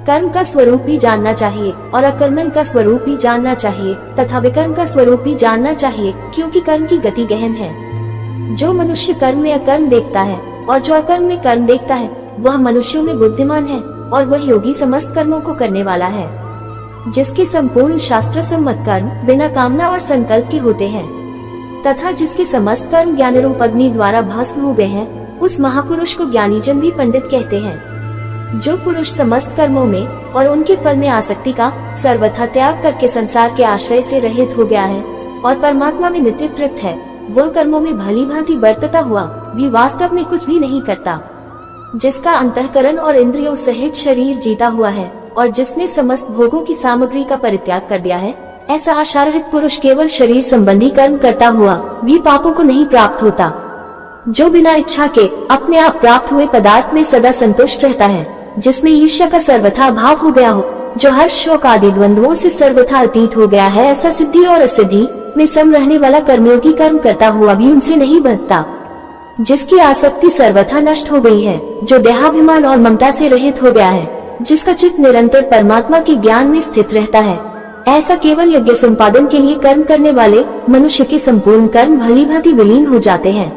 कर्म का स्वरूप भी जानना चाहिए और अकर्मण का स्वरूप भी जानना चाहिए तथा विकर्म का स्वरूप भी जानना चाहिए, क्योंकि कर्म की गति गहन है। जो मनुष्य कर्म में अकर्म देखता है और जो अकर्म में कर्म देखता है, वह मनुष्यों में बुद्धिमान है और वह योगी समस्त कर्मों को करने वाला है, जिसके संपूर्ण शास्त्र सम्मत कर्म बिना कामना और संकल्प के होते हैं तथा जिसके समस्त कर्म ज्ञान रूप अग्नि द्वारा भस्म हो गए हैं, उस महापुरुष को ज्ञानी जन भी पंडित कहते हैं। जो पुरुष समस्त कर्मों में और उनके फल में आसक्ति का सर्वथा त्याग करके संसार के आश्रय से रहित हो गया है और परमात्मा में नित्य तृप्त है, वह कर्मों में भली भांति बरतता हुआ भी वास्तव में कुछ भी नहीं करता। जिसका अंतःकरण और इंद्रियों सहित शरीर जीता हुआ है और जिसने समस्त भोगों की सामग्री का परित्याग कर दिया है, ऐसा आशारहित पुरुष केवल शरीर संबंधी कर्म करता हुआ भी पापों को नहीं प्राप्त होता। जो बिना इच्छा के अपने आप प्राप्त हुए पदार्थ में सदा संतुष्ट रहता है, जिसमें ईर्ष्या का सर्वथा अभाव हो गया हो, जो हर्ष शोक आदि द्वंद्वों से सर्वथा अतीत हो गया है, ऐसा सिद्धि और असिद्धि में सम रहने वाला कर्मयोगी कर्म करता हुआ भी उनसे नहीं बंधता। जिसकी आसक्ति सर्वथा नष्ट हो गई है, जो देहाभिमान और ममता से रहित हो गया है, जिसका चित्त निरंतर परमात्मा के ज्ञान में स्थित रहता है, ऐसा केवल यज्ञ संपादन के लिए कर्म करने वाले मनुष्य के संपूर्ण कर्म भली भांति विलीन हो जाते हैं।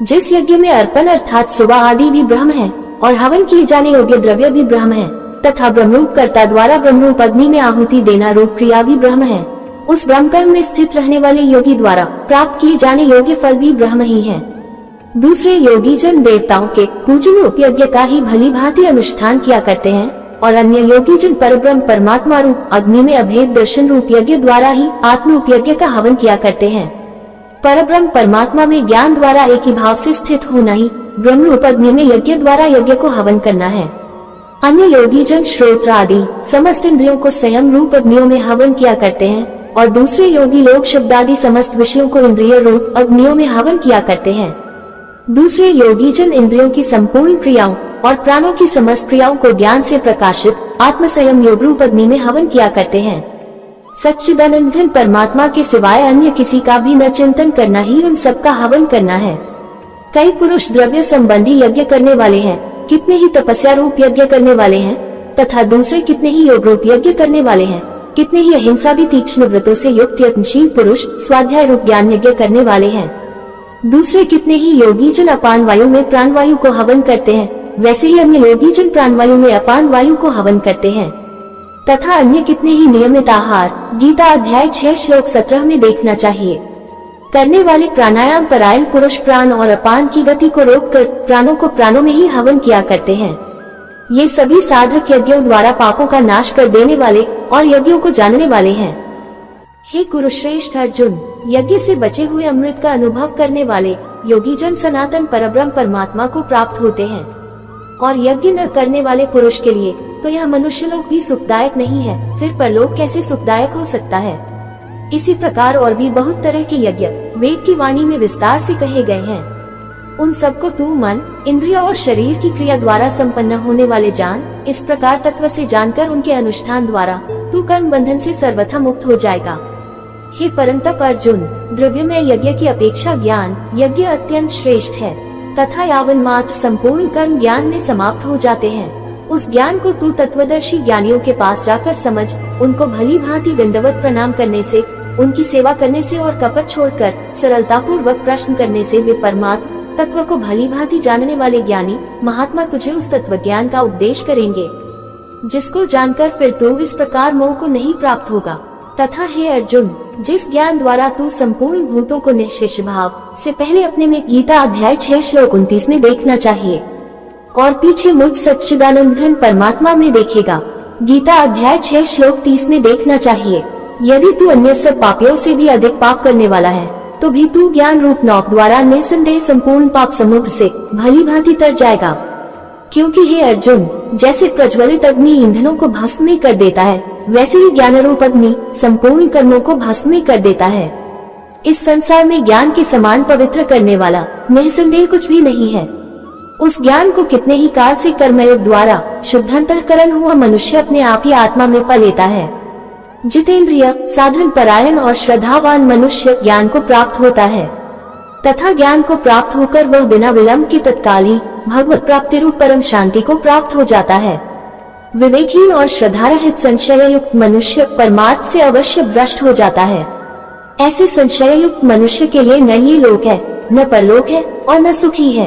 जिस यज्ञ में अर्पण अर्थात सुबह आदि भी ब्रह्म है और हवन किए जाने योग्य द्रव्य भी ब्रह्म है तथा ब्रह्मरूप कर्ता द्वारा ब्रह्मरूप अग्नि में आहुति देना रूप क्रिया भी ब्रह्म है, उस ब्रह्म कर्म में स्थित रहने वाले योगी द्वारा प्राप्त किए जाने योग्य फल भी ब्रह्म ही है। दूसरे योगी जन देवताओं के पूजन रूप यज्ञ का ही भली भांति अनुष्ठान किया करते हैं और अन्य योगी जन परब्रह्म परमात्मा रूप अग्नि में अभेद दर्शन रूप यज्ञ द्वारा ही आत्म रूप यज्ञ का हवन किया करते हैं। परब्रह्म परमात्मा में ज्ञान द्वारा एक ही भाव से स्थित होना ही ब्रह्म रूप अग्नि में यज्ञ द्वारा यज्ञ को हवन करना है। अन्य योगी जन श्रोत्र आदि समस्त इंद्रियों को संयम रूप अग्नियों में हवन किया करते हैं और दूसरे योगी लोग शब्द आदि समस्त विषयों को इंद्रिय रूप अग्नियों में हवन किया करते हैं। दूसरे योगी जन इंद्रियों की संपूर्ण क्रियाओं और प्राणों की समस्त क्रियाओं को ज्ञान से प्रकाशित आत्म संयम योग रूप अग्नि में हवन किया करते हैं। सच्चिदानंद घन परमात्मा के सिवाय अन्य किसी का भी न चिंतन करना ही उन सबका हवन करना है। कई पुरुष द्रव्य संबंधी यज्ञ करने वाले हैं, कितने ही तपस्या रूप यज्ञ करने वाले हैं तथा दूसरे कितने ही योग रूप यज्ञ करने वाले हैं, कितने ही अहिंसा भी तीक्ष्ण व्रतों से युक्त यत्नशील पुरुष स्वाध्याय रूप ज्ञान यज्ञ करने वाले हैं। दूसरे कितने ही योगी जन अपान वायु में प्राण वायु को हवन करते हैं, वैसे ही अन्य योगी जन प्राण वायु में अपान वायु को हवन करते हैं। तथा अन्य कितने ही नियमित आहार गीता अध्याय 6 श्लोक 17 में देखना चाहिए। करने वाले प्राणायाम परायण पुरुष प्राण और अपान की गति को रोककर प्राणों को प्राणों में ही हवन किया करते हैं। ये सभी साधक यज्ञों द्वारा पापों का नाश कर देने वाले और यज्ञों को जानने वाले हैं। हे कुरुश्रेष्ठ अर्जुन, यज्ञ से बचे हुए अमृत का अनुभव करने वाले योगी जन सनातन परब्रह्म परमात्मा को प्राप्त होते हैं, और यज्ञ न करने वाले पुरुष के लिए तो यह मनुष्यलोक भी सुखदायक नहीं है, फिर परलोक कैसे सुखदायक हो सकता है। इसी प्रकार और भी बहुत तरह के यज्ञ वेद की वाणी में विस्तार से कहे गए हैं। उन सबको तू मन, इंद्रिय और शरीर की क्रिया द्वारा संपन्न होने वाले जान। इस प्रकार तत्व से जानकर उनके अनुष्ठान द्वारा तू कर्म बंधन से सर्वथा मुक्त हो जाएगा। हे परंतप अर्जुन, द्रव्यमय यज्ञ की अपेक्षा ज्ञान यज्ञ अत्यंत श्रेष्ठ है, तथा यावन मात्र संपूर्ण कर्म ज्ञान में समाप्त हो जाते हैं। उस ज्ञान को तू तत्वदर्शी ज्ञानियों के पास जाकर समझ। उनको भली भांति दंडवत प्रणाम करने से, उनकी सेवा करने से और कपट छोड़कर सरलता पूर्वक प्रश्न करने से वे परमात्म तत्व को भली भांति जानने वाले ज्ञानी महात्मा तुझे उस तत्व ज्ञान का उपदेश करेंगे, जिसको जानकर फिर तू इस प्रकार मोह को नहीं प्राप्त होगा। तथा हे अर्जुन, जिस ज्ञान द्वारा तू संपूर्ण भूतों को निःशेष भाव से पहले अपने में गीता अध्याय 6 श्लोक 29 में देखना चाहिए और पीछे मुझ सच्चिदानंद घन परमात्मा में देखेगा। गीता अध्याय 6 श्लोक 30 में देखना चाहिए। यदि तू अन्य सब पापियों से भी अधिक पाप करने वाला है तो भी तू ज्ञान रूप नौक द्वारा निसंदेह संपूर्ण पाप समुद्र से भली भांति तर जाएगा। क्योंकि हे अर्जुन, जैसे प्रज्वलित अग्नि ईंधनों को भस्म में कर देता है, वैसे ही ज्ञान रूप अग्नि संपूर्ण कर्मों को भस्म में कर देता है। इस संसार में ज्ञान के समान पवित्र करने वाला निसंदेह कुछ भी नहीं है। उस ज्ञान को कितने ही काल से कर्मयोग द्वारा शुद्ध अंतःकरण हुआ मनुष्य अपने आप ही आत्मा में पा लेता है। जितेंद्रिय, साधन परायण और श्रद्धावान मनुष्य ज्ञान को प्राप्त होता है, तथा ज्ञान को प्राप्त होकर वह बिना विलंब के तत्काल ही भगवत प्राप्ति रूप परम शांति को प्राप्त हो जाता है। विवेकहीन और श्रद्धारहित संशय युक्त मनुष्य परमार्थ से अवश्य भ्रष्ट हो जाता है। ऐसे संशय युक्त मनुष्य के लिए न ये लोक है, न परलोक है और न सुखी है।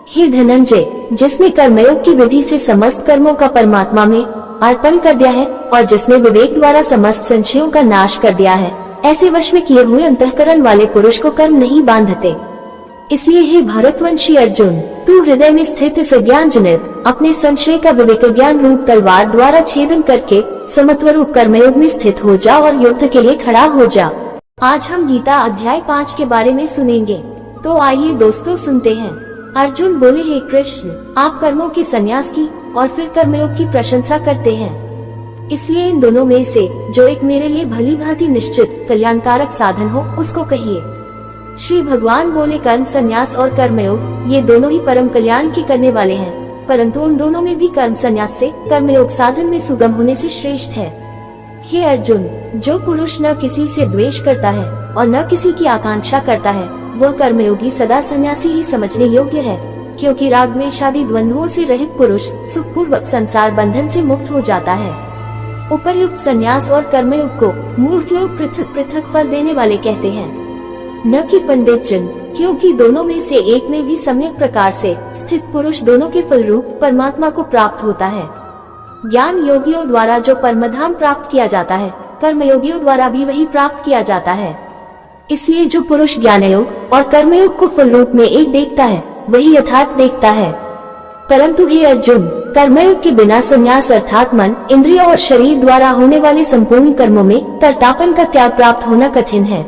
हे धनंजय, जिसने कर्मयोग की विधि से समस्त कर्मों का परमात्मा में अर्पण कर दिया है और जिसने विवेक द्वारा समस्त संशयों का नाश कर दिया है, ऐसे वश में किए हुए अंतःकरण वाले पुरुष को कर्म नहीं बांधते। इसलिए हे भारतवंशी अर्जुन, तू हृदय में स्थित इस ज्ञान जनित अपने संशय का विवेक ज्ञान रूप तलवार द्वारा छेदन करके समत्व रूप कर्मयोग में स्थित हो जा और युद्ध के लिए खड़ा हो जा। आज हम गीता अध्याय 5 के बारे में सुनेंगे, तो आइए दोस्तों सुनते हैं। अर्जुन बोले, हे कृष्ण, आप कर्मों के संन्यास की और फिर कर्मयोग की प्रशंसा करते हैं, इसलिए इन दोनों में से जो एक मेरे लिए भली भांति निश्चित कल्याणकारक साधन हो उसको कहिए। श्री भगवान बोले, कर्म संन्यास और कर्मयोग ये दोनों ही परम कल्याण के करने वाले हैं, परंतु उन दोनों में भी कर्म संन्यास से कर्मयोग साधन में सुगम होने से श्रेष्ठ है। हे अर्जुन, जो पुरुष न किसी से द्वेष करता है और न किसी की आकांक्षा करता है, वह कर्मयोगी सदा सन्यासी ही समझने योग्य है, क्योंकि राग द्वेष आदि द्वंद्वों से रहित पुरुष सुखपूर्वक संसार बंधन से मुक्त हो जाता है। उपर्युक्त संन्यास और कर्मयोग को मूर्ख लोग पृथक पृथक फल देने वाले कहते हैं, न कि पंडित जन, क्योंकि दोनों में से एक में भी सम्यक प्रकार से स्थित पुरुष दोनों के फल रूप परमात्मा को प्राप्त होता है। ज्ञान योगियों द्वारा जो परमधाम प्राप्त किया जाता है, कर्मयोगियों द्वारा भी वही प्राप्त किया जाता है। इसलिए जो पुरुष ज्ञान योग और कर्मयोग को फल रूप में एक देखता है, वही यथार्थ देखता है। परंतु हे अर्जुन, कर्मयोग के बिना संन्यास अर्थात मन, इंद्रिय और शरीर द्वारा होने वाले संपूर्ण कर्मों में कर्तापन का त्याग प्राप्त होना कठिन है,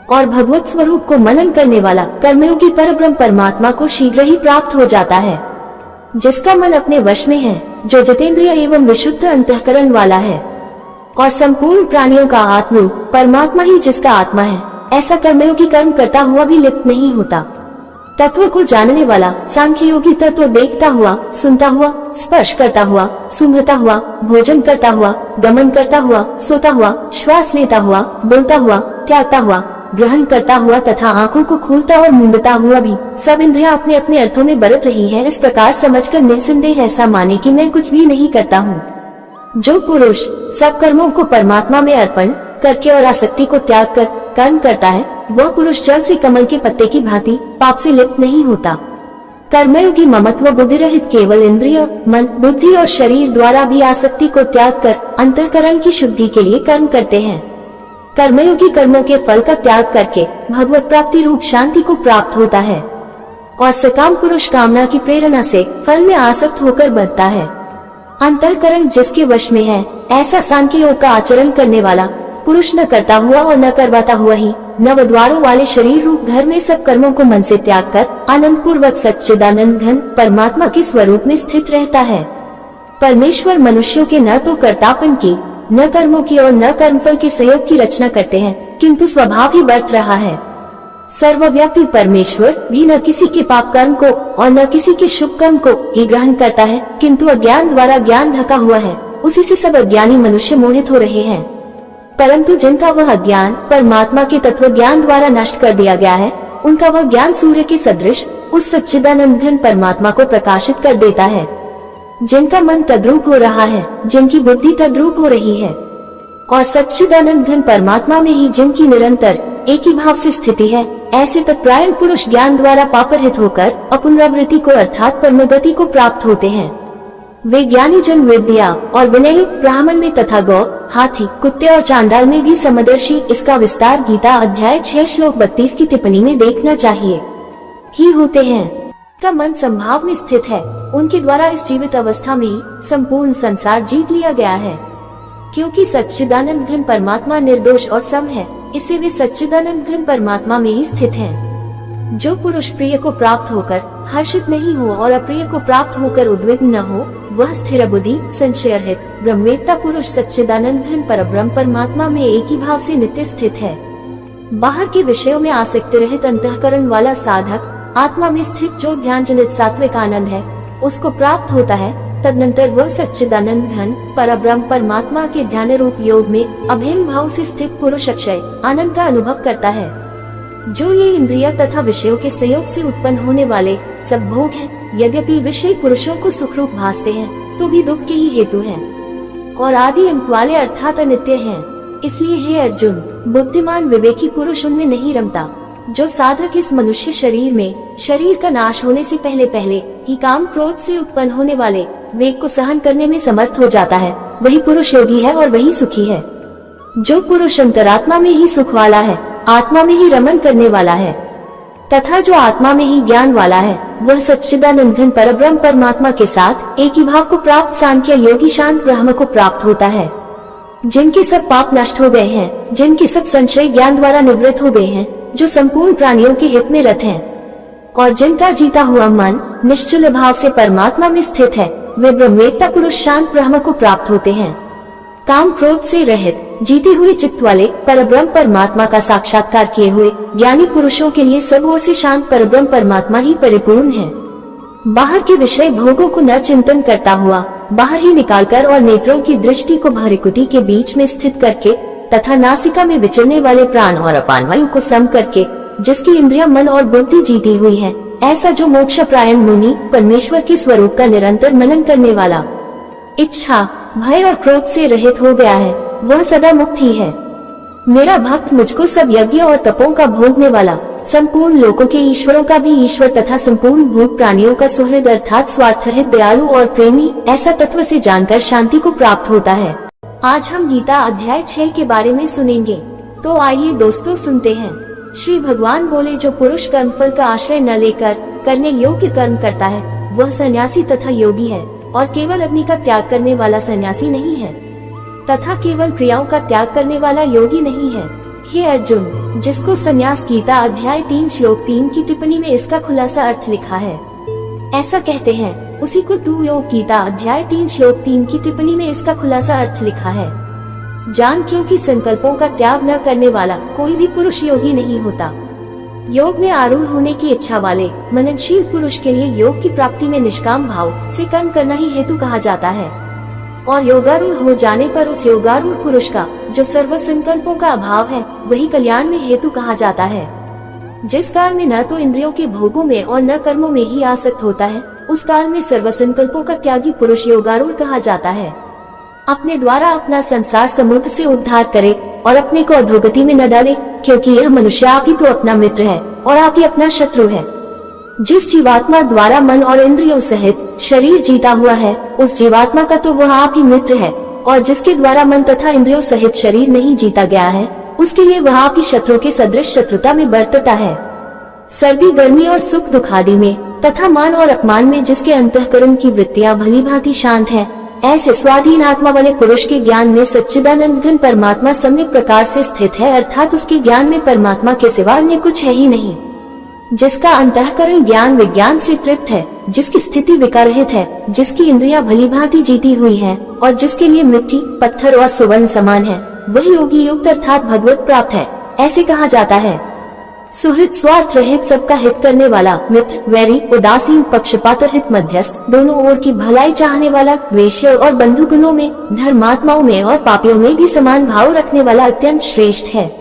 और भगवत स्वरूप को मनन करने वाला कर्मयोगी परब्रह्म परमात्मा को शीघ्र ही प्राप्त हो जाता है, जिसका मन अपने वश में है, जो जितेंद्रिय एवं विशुद्ध अंतःकरण वाला है, और संपूर्ण प्राणियों का आत्मा परमात्मा ही जिसका आत्मा है, ऐसा कर्मयोगी कर्म करता हुआ भी लिप्त नहीं होता। तत्व को जानने वाला सांख्य योगी तत्व देखता हुआ, सुनता हुआ, स्पर्श करता हुआ, सूंघता हुआ, भोजन करता हुआ, गमन करता हुआ, सोता हुआ, श्वास लेता हुआ, बोलता हुआ, त्यागता हुआ, ग्रहण करता हुआ तथा आंखों को खोलता और मूंदता हुआ भी सब इंद्रियां अपने अपने अर्थों में बरत रही हैं, इस प्रकार समझकर निसंदेह ऐसा माने कि मैं कुछ भी नहीं करता हूँ। जो पुरुष सब कर्मों को परमात्मा में अर्पण करके और आसक्ति को त्याग कर कर्म करता है, वह पुरुष जल से कमल के पत्ते की भांति पाप से लिप्त नहीं होता। कर्मयोगी ममत्व बुद्धि रहित केवल इंद्रिय, मन, बुद्धि और शरीर द्वारा भी आसक्ति को त्याग कर अंतःकरण की शुद्धि के लिए कर्म करते हैं। कर्मयोगी कर्मों के फल का त्याग करके भगवत प्राप्ति रूप शांति को प्राप्त होता है और सकाम पुरुष कामना की प्रेरणा से फल में आसक्त होकर बढ़ता है। अंतःकरण जिसके वश में है, ऐसा सांख्य योग का आचरण करने वाला पुरुष न करता हुआ और न करवाता हुआ ही नवद्वारों वाले शरीर रूप घर में सब कर्मों को मन से त्याग कर आनंद पूर्वक सच्चिदानंद घन परमात्मा के स्वरूप में स्थित रहता है। परमेश्वर मनुष्यों के न तो कर्तापन की, न कर्मों की और न कर्मफल के संयोग की रचना करते हैं, किंतु स्वभाव ही बरत रहा है। सर्वव्यापी परमेश्वर भी न किसी के पाप कर्म को और न किसी के शुभ कर्म को ही ग्रहण करता है, किंतु अज्ञान द्वारा ज्ञान ढका हुआ है, उसी से सब अज्ञानी मनुष्य मोहित हो रहे हैं। परंतु जिनका वह अज्ञान परमात्मा के तत्व ज्ञान द्वारा नष्ट कर दिया गया है, उनका वह ज्ञान सूर्य के सदृश उस सच्चिदानंद घन परमात्मा को प्रकाशित कर देता है। जिनका मन तद्रूप हो रहा है, जिनकी बुद्धि तद्रूप हो रही है और सच्चिदानंद घन परमात्मा में ही जिनकी निरंतर एक ही भाव से स्थिति है, ऐसे तत्परायण पुरुष ज्ञान द्वारा पापरहित होकर अपुनरावृत्ति को अर्थात परमगति को प्राप्त होते हैं। वे ज्ञानी जन विद्या और विनयुक्त ब्राह्मण में तथा गौ, हाथी, कुत्ते और चांडाल में भी समदर्शी इसका विस्तार गीता अध्याय 6 श्लोक 32 की टिप्पणी में देखना चाहिए ही होते हैं। का मन संभाव में स्थित है, उनके द्वारा इस जीवित अवस्था में ही संपूर्ण संसार जीत लिया गया है। क्योंकि सच्चिदानंद घन परमात्मा निर्दोष और सम है, इससे वे सच्चिदानंद घन परमात्मा में ही स्थित हैं। जो पुरुष प्रिय को प्राप्त होकर हर्षित नहीं हो और अप्रिय को प्राप्त होकर उद्विग्न न हो, वह स्थिर बुद्धि संशय रहित ब्रह्मवेत्ता पुरुष सच्चिदानंद घन परब्रह्म परमात्मा में एक ही भाव से नित्य स्थित है। बाहर के विषयों में आसक्ति रहित अंतःकरण वाला साधक आत्मा में स्थित जो ध्यान जनित सात्विक आनंद है, उसको प्राप्त होता है। तदनंतर वह सच्चिदानंद घन परब्रह्म परमात्मा के ध्यान रूप योग में अभिन्न भाव से स्थित पुरुष अक्षय आनंद का अनुभव करता है। जो ये इंद्रिय तथा विषयों के संयोग से उत्पन्न होने वाले सब भोग हैं, यद्यपि विषय पुरुषों को सुखरूप भासते हैं, तो भी दुख के ही हेतु हैं और आदि अंत वाले अर्थात अनित्य हैं। इसलिए हे अर्जुन, बुद्धिमान विवेकी पुरुष उनमें नहीं रमता। जो साधक इस मनुष्य शरीर में शरीर का नाश होने से पहले पहले ही काम क्रोध से उत्पन्न होने वाले वेग को सहन करने में समर्थ हो जाता है, वही पुरुष योगी है और वही सुखी है। जो पुरुष अंतरात्मा में ही सुख वाला है, आत्मा में ही रमन करने वाला है तथा जो आत्मा में ही ज्ञान वाला है, वह सच्चिदानंद घन परब्रह्म परमात्मा के साथ एक ही भाव को प्राप्त सांख्य योगी शांत ब्रह्म को प्राप्त होता है। जिनके सब पाप नष्ट हो गए हैं, जिनके सब संशय ज्ञान द्वारा निवृत्त हो गए हैं, जो संपूर्ण प्राणियों के हित में रत हैं और जिनका जीता हुआ मन निश्चल भाव से परमात्मा में स्थित है, वे ब्रह्मवेत्ता पुरुष शांत ब्रह्म को प्राप्त होते हैं। काम क्रोध से रहित जीते हुए चित्त वाले परब्रह्म परमात्मा का साक्षात्कार किए हुए ज्ञानी पुरुषों के लिए सब ओर से शांत परब्रह्म परमात्मा ही परिपूर्ण है। बाहर के विषय भोगों को न चिंतन करता हुआ बाहर ही निकालकर और नेत्रों की दृष्टि को भ्रुकुटी के बीच में स्थित करके तथा नासिका में विचरने वाले प्राण और अपान वायु को सम करके जिसकी इंद्रिया मन और बुद्धि जीती हुई है, ऐसा जो मोक्ष प्रायण मुनि परमेश्वर के स्वरूप का निरंतर मनन करने वाला इच्छा भय और क्रोध से रहित हो गया है, वह सदा मुक्त ही है। मेरा भक्त मुझको सब यज्ञ और तपों का भोगने वाला, संपूर्ण लोकों के ईश्वरों का भी ईश्वर तथा संपूर्ण भूत प्राणियों का सुहृद अर्थात स्वार्थरहित दयालु और प्रेमी ऐसा तत्व से जानकर शांति को प्राप्त होता है। आज हम गीता अध्याय 6 के बारे में सुनेंगे, तो आइए दोस्तों सुनते हैं। श्री भगवान बोले, जो पुरुष कर्मफल का आश्रय न लेकर करने योग्य कर्म करता है, वह सन्यासी तथा योगी है और केवल अग्नि का त्याग करने वाला सन्यासी नहीं है तथा केवल क्रियाओं का त्याग करने वाला योगी नहीं है। हे अर्जुन, जिसको संन्यास गीता अध्याय 3 श्लोक 3 की टिप्पणी में इसका खुलासा अर्थ लिखा है, ऐसा कहते हैं, उसी को तू योग गीता अध्याय 3 श्लोक 3 की टिप्पणी में इसका खुलासा अर्थ लिखा है। जान, क्योंकि संकल्पों का त्याग न करने वाला कोई भी पुरुष योगी नहीं होता। योग में आरूढ़ होने की इच्छा वाले मननशील पुरुष के लिए योग की प्राप्ति में निष्काम भाव से कर्म करना ही हेतु कहा जाता है और योगारूढ़ हो जाने पर उस योगारूढ़ पुरुष का जो सर्व संकल्पों का अभाव है, वही कल्याण में हेतु कहा जाता है। जिस काल में न तो इंद्रियों के भोगों में और न कर्मों में ही आसक्त होता है, उस काल में सर्व संकल्पों का त्यागी पुरुष योगारूढ़ कहा जाता है। अपने द्वारा अपना संसार समुद्र से उद्धार करे और अपने को अधोगति में न डाले, क्योंकि यह मनुष्य आप ही तो अपना मित्र है और आप ही अपना शत्रु है। जिस जीवात्मा द्वारा मन और इंद्रियों सहित शरीर जीता हुआ है, उस जीवात्मा का तो वह आप ही मित्र है, और जिसके द्वारा मन तथा इंद्रियों सहित शरीर नहीं जीता गया है, उसके लिए वह आपकी शत्रु के सदृश शत्रुता में बरतता है। सर्दी गर्मी और सुख दुख आदि में तथा मान और अपमान में जिसके अंतःकरण की वृत्तियां भली भांति शांत है, ऐसे स्वाधीन आत्मा वाले पुरुष के ज्ञान में सच्चिदानंद घन परमात्मा सम्यक प्रकार से स्थित है, अर्थात उसके ज्ञान में परमात्मा के सिवा अन्य कुछ है ही नहीं। जिसका अंतःकरण ज्ञान विज्ञान से तृप्त है, जिसकी स्थिति विकाररहित है, जिसकी इंद्रियां भली भांति जीती हुई हैं और जिसके लिए मिट्टी पत्थर और सुवर्ण समान है, वही योगी युक्त अर्थात भगवत प्राप्त है, ऐसे कहा जाता है। सुहृद स्वार्थ रहित सबका हित करने वाला, मित्र वैरी उदासीन पक्षपात रहित मध्यस्थ, दोनों ओर की भलाई चाहने वाला, द्वेष्य और बंधु गुणों में, धर्मात्माओं में और पापियों में भी समान भाव रखने वाला अत्यंत श्रेष्ठ है।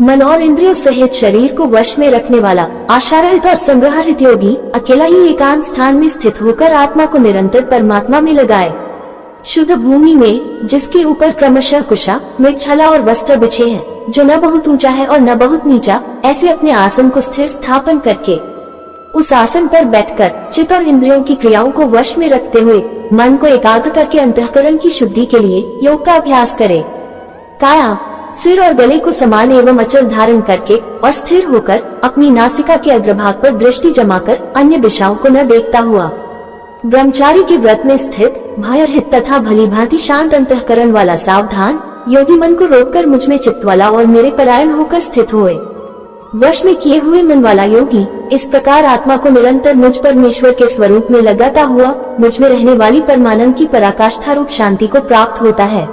मन और इंद्रियों सहित शरीर को वश में रखने वाला, आशारहित और संग्रहरहित योगी अकेला ही एकांत स्थान में स्थित होकर आत्मा को निरंतर परमात्मा में लगाए। शुद्ध भूमि में जिसके ऊपर क्रमशः कुशा मृगछाला और वस्त्र बिछे हैं, जो न बहुत ऊंचा है और न बहुत नीचा, ऐसे अपने आसन को स्थिर स्थापन करके उस आसन पर बैठकर चित्त और इंद्रियों की क्रियाओं को वश में रखते हुए मन को एकाग्र करके अंतःकरण की शुद्धि के लिए योग का अभ्यास करे। काया सिर और गले को समान एवं अचल धारण करके और स्थिर होकर अपनी नासिका के अग्रभाग पर दृष्टि जमाकर अन्य दिशाओं को न देखता हुआ ब्रह्मचारी के व्रत में स्थित भयरहित तथा भली भांति शांत अंतःकरण वाला सावधान योगी मन को रोककर मुझ में चित्त वाला और मेरे परायण होकर स्थित होए। वश में किए हुए मन वाला योगी इस प्रकार आत्मा को निरंतर मुझ परमेश्वर के स्वरूप में लगाता हुआ मुझ में रहने वाली परमानंद की पराकाष्ठा रूप शांति को प्राप्त होता है।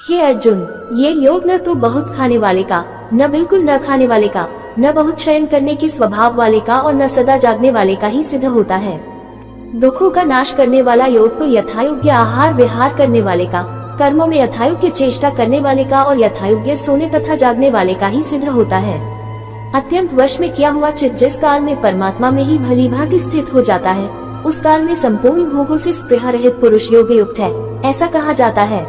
हे अर्जुन, ये योग न तो बहुत खाने वाले का, न बिल्कुल न खाने वाले का, न बहुत शयन करने के स्वभाव वाले का और न सदा जागने वाले का ही सिद्ध होता है। दुखों का नाश करने वाला योग तो यथायोग्य आहार विहार करने वाले का, कर्मों में यथायोग्य चेष्टा करने वाले का और यथायोग्य सोने तथा जागने वाले का ही सिद्ध होता है। अत्यंत वश में किया हुआ चित्त जिस काल में परमात्मा में ही भली भांति स्थित हो जाता है, उस काल में संपूर्ण भोगों से स्पृहा रहित पुरुष योग युक्त है, ऐसा कहा जाता है।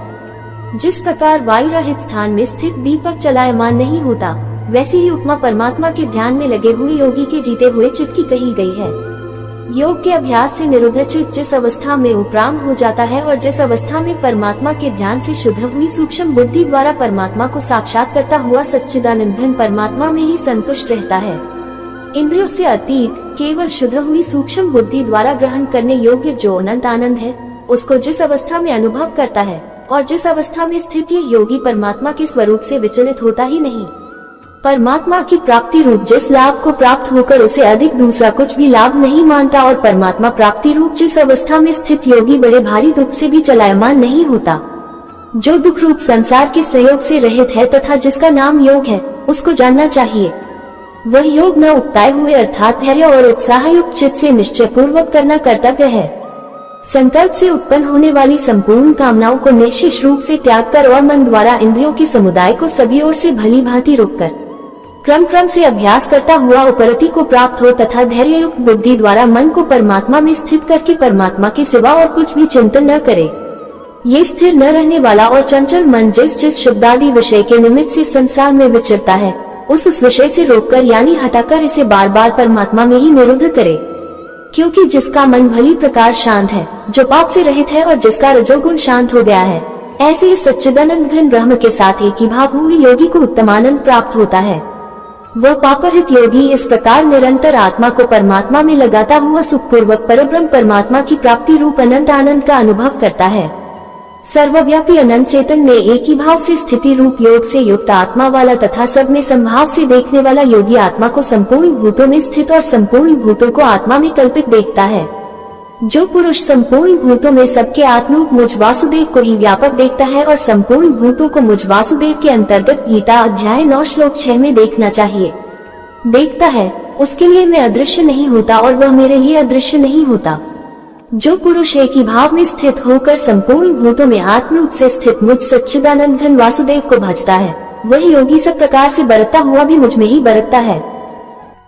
जिस प्रकार वायु रहित स्थान में स्थित दीपक चलायमान नहीं होता, वैसी ही उपमा परमात्मा के ध्यान में लगे हुए योगी के जीते हुए चित्त की कही गई है। योग के अभ्यास से निरुद्ध चित्त जिस अवस्था में उपराम हो जाता है और जिस अवस्था में परमात्मा के ध्यान से शुद्ध हुई सूक्ष्म बुद्धि द्वारा परमात्मा को साक्षात करता हुआ सच्चिदानंद घन परमात्मा में ही संतुष्ट रहता है, इंद्रियों से अतीत केवल शुद्ध हुई सूक्ष्म बुद्धि द्वारा ग्रहण करने योग्य जो अनंत आनंद है, उसको जिस अवस्था में अनुभव करता है और जिस अवस्था में स्थित ये योगी परमात्मा के स्वरूप से विचलित होता ही नहीं, परमात्मा की प्राप्ति रूप जिस लाभ को प्राप्त होकर उसे अधिक दूसरा कुछ भी लाभ नहीं मानता और परमात्मा प्राप्ति रूप जिस अवस्था में स्थित योगी बड़े भारी दुख से भी चलायमान नहीं होता, जो दुख रूप संसार के संयोग से रहित है तथा जिसका नाम योग है, उसको जानना चाहिए। वह योग न उकताए हुए अर्थात धैर्य और उत्साह युक्त चित्त से निश्चय पूर्वक करना कर्तव्य है। संकल्प से उत्पन्न होने वाली संपूर्ण कामनाओं को निश्चित रूप से त्याग कर और मन द्वारा इंद्रियों के समुदाय को सभी ओर से भली भांति रोककर क्रम क्रम से अभ्यास करता हुआ उपरति को प्राप्त हो तथा धैर्य युक्त बुद्धि द्वारा मन को परमात्मा में स्थित करके परमात्मा के सिवा और कुछ भी चिंतन न करे। ये स्थिर न रहने वाला और चंचल मन जिस जिस शब्दादि विषय के निमित्त से संसार में विचरता है, उस विषय से रोककर यानी हटाकर इसे बार बार परमात्मा में ही निरुद्ध करे। क्योंकि जिसका मन भली प्रकार शांत है, जो पाप से रहित है और जिसका रजोगुण शांत हो गया है, ऐसे ही सच्चिदानंद घन ब्रह्म के साथ एक ही भाव हुए योगी को उत्तमानंद प्राप्त होता है। वह पापरहित योगी इस प्रकार निरंतर आत्मा को परमात्मा में लगाता हुआ सुखपूर्वक परब्रह्म परमात्मा की प्राप्ति रूप अनंत आनंद का अनुभव करता है। सर्वव्यापी अनंत चेतन में एक ही भाव से स्थिति रूप योग से युक्त आत्मा वाला तथा सब में संभाव से देखने वाला योगी आत्मा को संपूर्ण भूतों में स्थित और संपूर्ण भूतों को आत्मा में कल्पित देखता है। जो पुरुष संपूर्ण भूतों में सबके आत्मरूप मुझ वासुदेव को ही व्यापक देखता है और संपूर्ण भूतों को मुझ वासुदेव के अंतर्गत गीता अध्याय 9 श्लोक 6 में देखना चाहिए, देखता है, उसके लिए मैं अदृश्य नहीं होता और वह मेरे लिए अदृश्य नहीं होता। जो पुरुष एक ही भाव में स्थित होकर संपूर्ण भूतों में आत्मरूप से स्थित मुझ सच्चिदानंद घन वासुदेव को भजता है, वही योगी सब प्रकार से बरतता हुआ भी मुझ में ही बरतता है।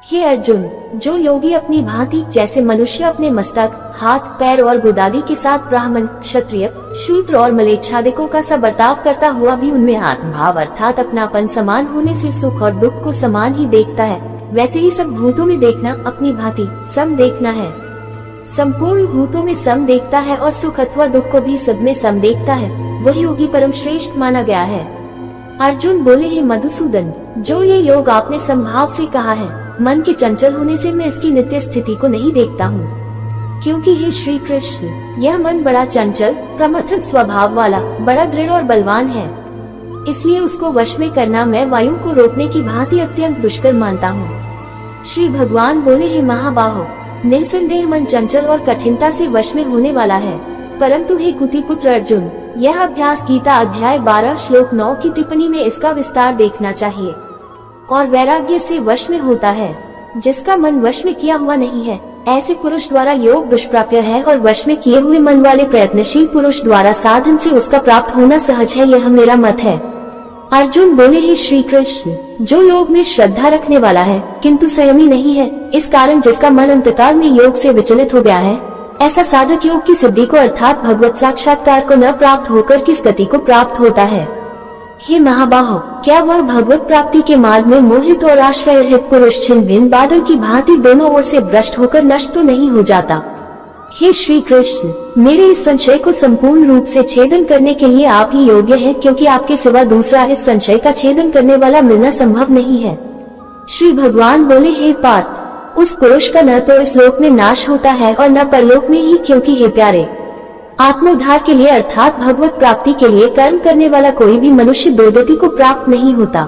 हे अर्जुन, जो योगी अपनी भांति जैसे मनुष्य अपने मस्तक, हाथ, पैर और गुदादि के साथ ब्राह्मण, क्षत्रिय, शूद्र और मलेच्छादिकों का सा बर्ताव करता हुआ भी उनमें आत्मभाव अर्थात अपनापन समान होने से सुख और दुख को समान ही देखता है, वैसे ही सब भूतों में देखना अपनी भांति सम देखना है। संपूर्ण भूतों में सम देखता है और सुख अथवा दुख को भी सब में सम देखता है, वही योगी परम श्रेष्ठ माना गया है। अर्जुन बोले, हे मधुसूदन, जो ये योग आपने संभाव से कहा है, मन के चंचल होने से मैं इसकी नित्य स्थिति को नहीं देखता हूँ। क्योंकि हे श्री कृष्ण, यह मन बड़ा चंचल प्रमथन स्वभाव वाला, बड़ा दृढ़ और बलवान है, इसलिए उसको वश में करना मैं वायु को रोकने की भांति अत्यंत दुष्कर मानता हूँ। श्री भगवान बोले, हे महाबाहो, निसंदेह मन चंचल और कठिनता से वश में होने वाला है, परंतु हे कुतिपुत्र अर्जुन, यह अभ्यास गीता अध्याय 12 श्लोक 9 की टिप्पणी में इसका विस्तार देखना चाहिए। और वैराग्य से वश में होता है, जिसका मन वश में किया हुआ नहीं है, ऐसे पुरुष द्वारा योग दुष्प्राप्य है, और वश में किए हुए मन वाले प्रयत्नशील पुरुष द्वारा साधन से उसका प्राप्त होना सहज है, यह मेरा मत है। अर्जुन बोले, हे श्री कृष्ण, जो योग में श्रद्धा रखने वाला है किंतु संयमी नहीं है, इस कारण जिसका मन अंतकाल में योग से विचलित हो गया है, ऐसा साधक योग की सिद्धि को अर्थात भगवत साक्षात्कार को न प्राप्त होकर किस गति को प्राप्त होता है। हे महाबाहो, क्या वह भगवत प्राप्ति के मार्ग में मोहित और आश्रय रहित पुरुष छिन्न भिन्न बादल की भांति दोनों ओर से भ्रष्ट होकर नष्ट तो नहीं हो जाता। हे श्री कृष्ण, मेरे इस संशय को संपूर्ण रूप से छेदन करने के लिए आप ही योग्य हैं, क्योंकि आपके सिवा दूसरा इस संशय का छेदन करने वाला मिलना संभव नहीं है। श्री भगवान बोले, हे पार्थ, उस पुरुष का न तो इस लोक में नाश होता है और न परलोक में ही, क्योंकि हे प्यारे, आत्मोद्धार के लिए अर्थात भगवत प्राप्ति के लिए कर्म करने वाला कोई भी मनुष्य दुर्गति को प्राप्त नहीं होता।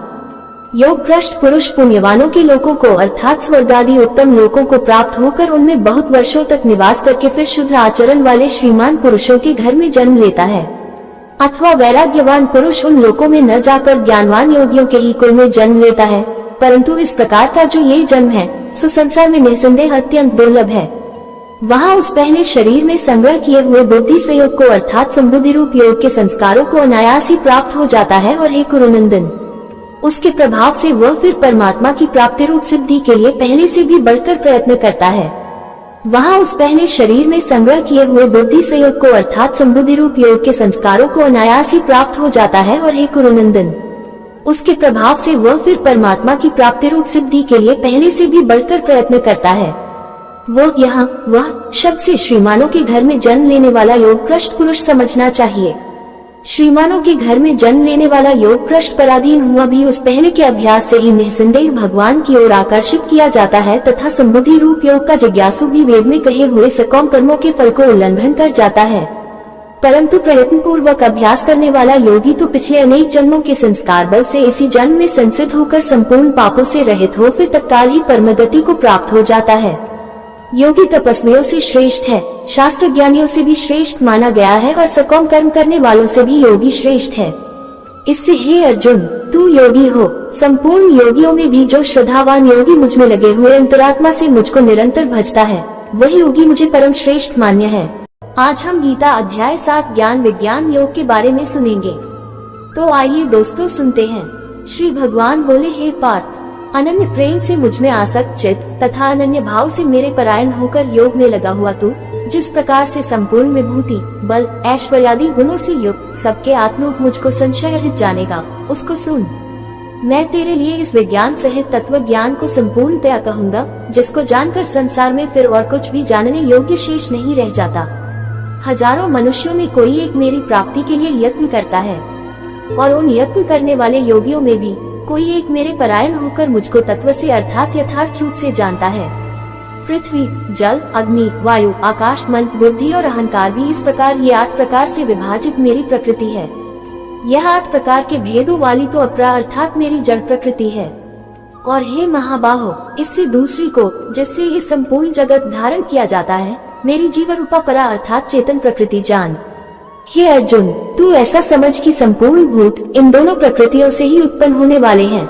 योग भ्रष्ट पुरुष पुण्यवानों के लोकों को अर्थात स्वर्ग आदि उत्तम लोकों को प्राप्त होकर उनमें बहुत वर्षों तक निवास करके फिर शुद्ध आचरण वाले श्रीमान पुरुषों के घर में जन्म लेता है। अथवा वैराग्यवान पुरुष उन लोकों में न जाकर ज्ञानवान योगियों के ही कुल में जन्म लेता है, परंतु इस प्रकार का जो ये जन्म है सो संसार में निसंदेह अत्यंत दुर्लभ है। वहाँ उस पहले शरीर में संग्रह किए हुए बुद्धि संयोग को अर्थात संबुद्धि रूप योग के संस्कारों को अनायास ही प्राप्त हो जाता है, और हे कुरुनंदन, उसके प्रभाव से वह फिर परमात्मा की प्राप्ति रूप सिद्धि के लिए पहले से भी बढ़कर प्रयत्न करता है। वहाँ उस पहले शरीर में संग्रह किए हुए बुद्धि संयोग को अर्थात संबुद्धि रूप योग के संस्कारों को अनायास ही प्राप्त हो जाता है, और हे कुरुनंदन, उसके प्रभाव से वह फिर परमात्मा की प्राप्ति रूप सिद्धि के लिए पहले से भी बढ़कर प्रयत्न करता है। वो यहाँ वह शब्द से श्रीमानों के घर में जन्म लेने वाला योग भ्रष्ट पुरुष समझना चाहिए। श्रीमानों के घर में जन्म लेने वाला योग भ्रष्ट पराधीन हुआ भी उस पहले के अभ्यास से ही निसंदेह भगवान की ओर आकर्षित किया जाता है, तथा संबुद्धि रूप योग का जिज्ञासु भी वेद में कहे हुए सकौम कर्मों के फल को उल्लंघन कर जाता है। परंतु प्रयत्न पूर्वक अभ्यास करने वाला योगी तो पिछले अनेक जन्मों के संस्कार बल से इसी जन्म में संसिद्ध होकर संपूर्ण पापों से रहित हो फिर तत्काल ही परमगति को प्राप्त हो जाता है। योगी तपस्वियों से श्रेष्ठ है, शास्त्र ज्ञानियों से भी श्रेष्ठ माना गया है, और सकौम कर्म करने वालों से भी योगी श्रेष्ठ है। इससे हे अर्जुन, तू योगी हो। संपूर्ण योगियों में भी जो श्रद्धावान योगी मुझ में लगे हुए अंतरात्मा से मुझको निरंतर भजता है, वही योगी मुझे परम श्रेष्ठ मान्य है। आज हम गीता अध्याय 7 ज्ञान विज्ञान योग के बारे में सुनेंगे। तो आइए दोस्तों सुनते हैं। श्री भगवान बोले, हे पार्थ, अनन्य प्रेम से मुझ में आसक्त चित्त तथा अनन्य भाव से मेरे परायण होकर योग में लगा हुआ तू, जिस प्रकार से संपूर्ण विभूति बल ऐश्वर्यादि गुणों से युक्त सबके आत्मरूप मुझको संशय रहित जानेगा, उसको सुन। मैं तेरे लिए इस विज्ञान सहित तत्व ज्ञान को संपूर्णतया कहूँगा, जिसको जानकर संसार में फिर और कुछ भी जानने योग्य शेष नहीं रह जाता। हजारों मनुष्यों में कोई एक मेरी प्राप्ति के लिए यत्न करता है, और उन यत्न करने वाले योगियों में भी कोई एक मेरे परायण होकर मुझको तत्व से अर्थात यथार्थ रूप से जानता है। पृथ्वी, जल, अग्नि, वायु, आकाश, मन, बुद्धि और अहंकार भी इस प्रकार ये 8 प्रकार से विभाजित मेरी प्रकृति है। यह 8 प्रकार के भेदों वाली तो अपरा अर्थात मेरी जड़ प्रकृति है। और हे महाबाहो, इससे दूसरी को, जिससे ये संपूर्ण जगत धारण किया जाता है, मेरी जीव रूपा परा अर्थात चेतन प्रकृति जान। हे अर्जुन, तू ऐसा समझ कि संपूर्ण भूत इन दोनों प्रकृतियों से ही उत्पन्न होने वाले हैं,